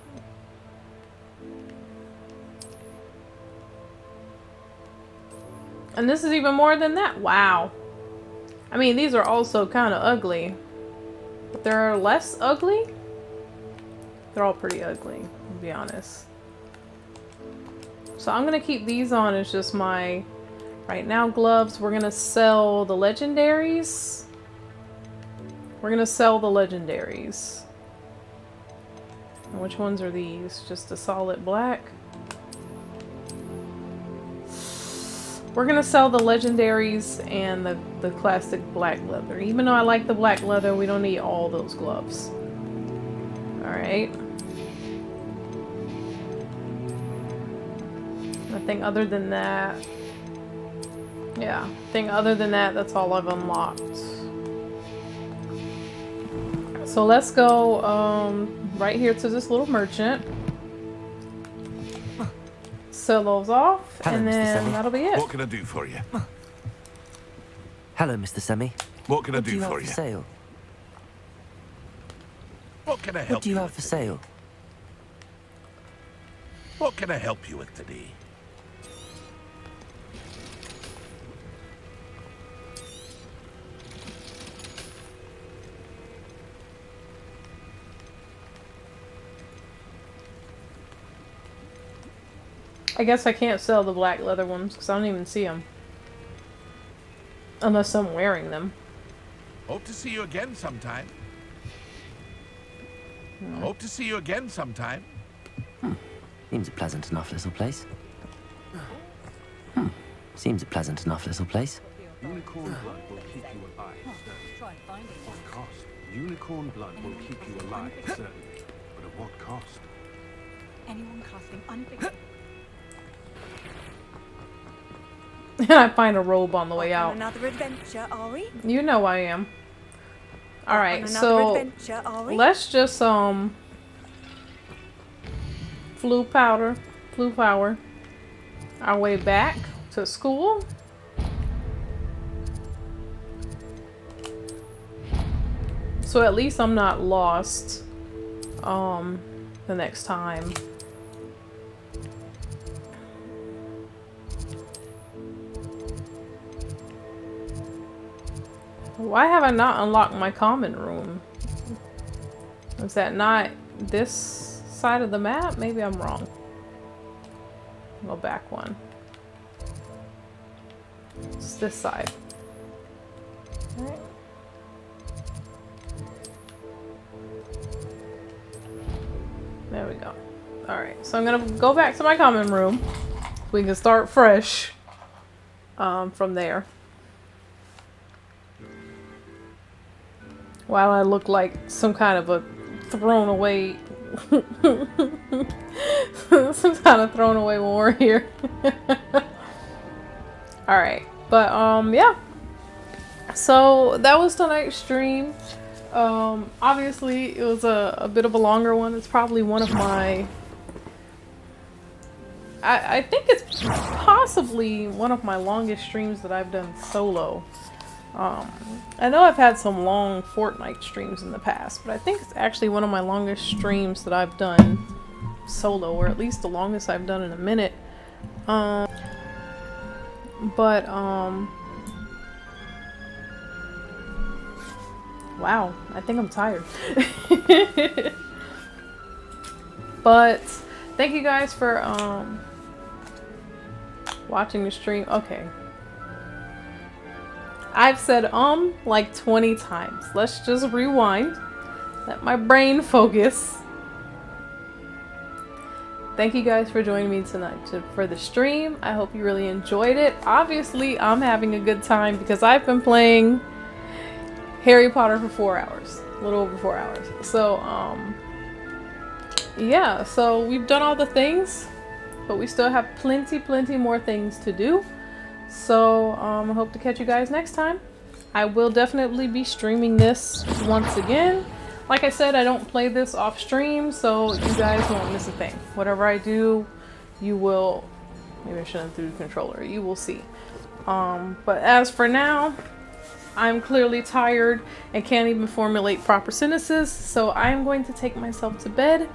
And this is even more than that. Wow. I mean, these are also kind of ugly. But they're less ugly? They're all pretty ugly, to be honest. So I'm going to keep these on as just my... Right now, gloves. We're going to sell the legendaries. We're going to sell the legendaries. And which ones are these? Just a solid black. We're gonna sell the legendaries and the classic black leather. Even though I like the black leather, we don't need all those gloves. Alright. Nothing other than that. Yeah, thing other than that, that's all I've unlocked. So let's go right here to this little merchant. Sell those off, Hello, and Mr. then Semi. that'll be it. What can I do for you? Hello, Mr. Semi. What can I What do do you for have you? for sale? What can I What help do you you have with for today? sale? What can I help you with today? I guess I can't sell the black leather ones because I don't even see them. Unless I'm wearing them. Hope to see you again sometime. Hope to see you again sometime. Seems a pleasant enough little place. Seems a pleasant enough little place. Unicorn blood will keep you alive, certainly. What cost? Unicorn blood will keep you alive, certainly. But at what cost? Anyone casting unfixed. And I find a robe on the way out. Another adventure, are we? You know I am. Alright, Another so adventure, are we? let's just flu power our way back to school. So at least I'm not lost the next time. Why have I not unlocked my common room? Is that not this side of the map? Maybe I'm wrong. Go back one. It's this side. Alright. There we go. Alright, so I'm gonna go back to my common room. We can start fresh from there. While I look like some kind of a thrown away some kind of thrown away warrior. Alright, but yeah. So that was tonight's stream. Obviously it was a bit of a longer one. It's probably one of my I think it's possibly one of my longest streams that I've done solo. I know I've had some long Fortnite streams in the past, but I think it's actually one of my longest streams that I've done solo, or at least the longest I've done in a minute. Wow, I think I'm tired. But thank you guys for watching the stream. Okay. I've said like 20 times. Let's just rewind. Let my brain focus. Thank you guys for joining me tonight for the stream. I hope you really enjoyed it. Obviously, I'm having a good time because I've been playing Harry Potter for 4 hours. A little over 4 hours. So, yeah. So, we've done all the things, but we still have plenty more things to do. So, I hope to catch you guys next time. I will definitely be streaming this once again. Like I said, I don't play this off stream, so you guys won't miss a thing. Whatever I do, you will... Maybe I shouldn't have threw the controller. You will see. But as for now, I'm clearly tired and can't even formulate proper sentences, so I am going to take myself to bed.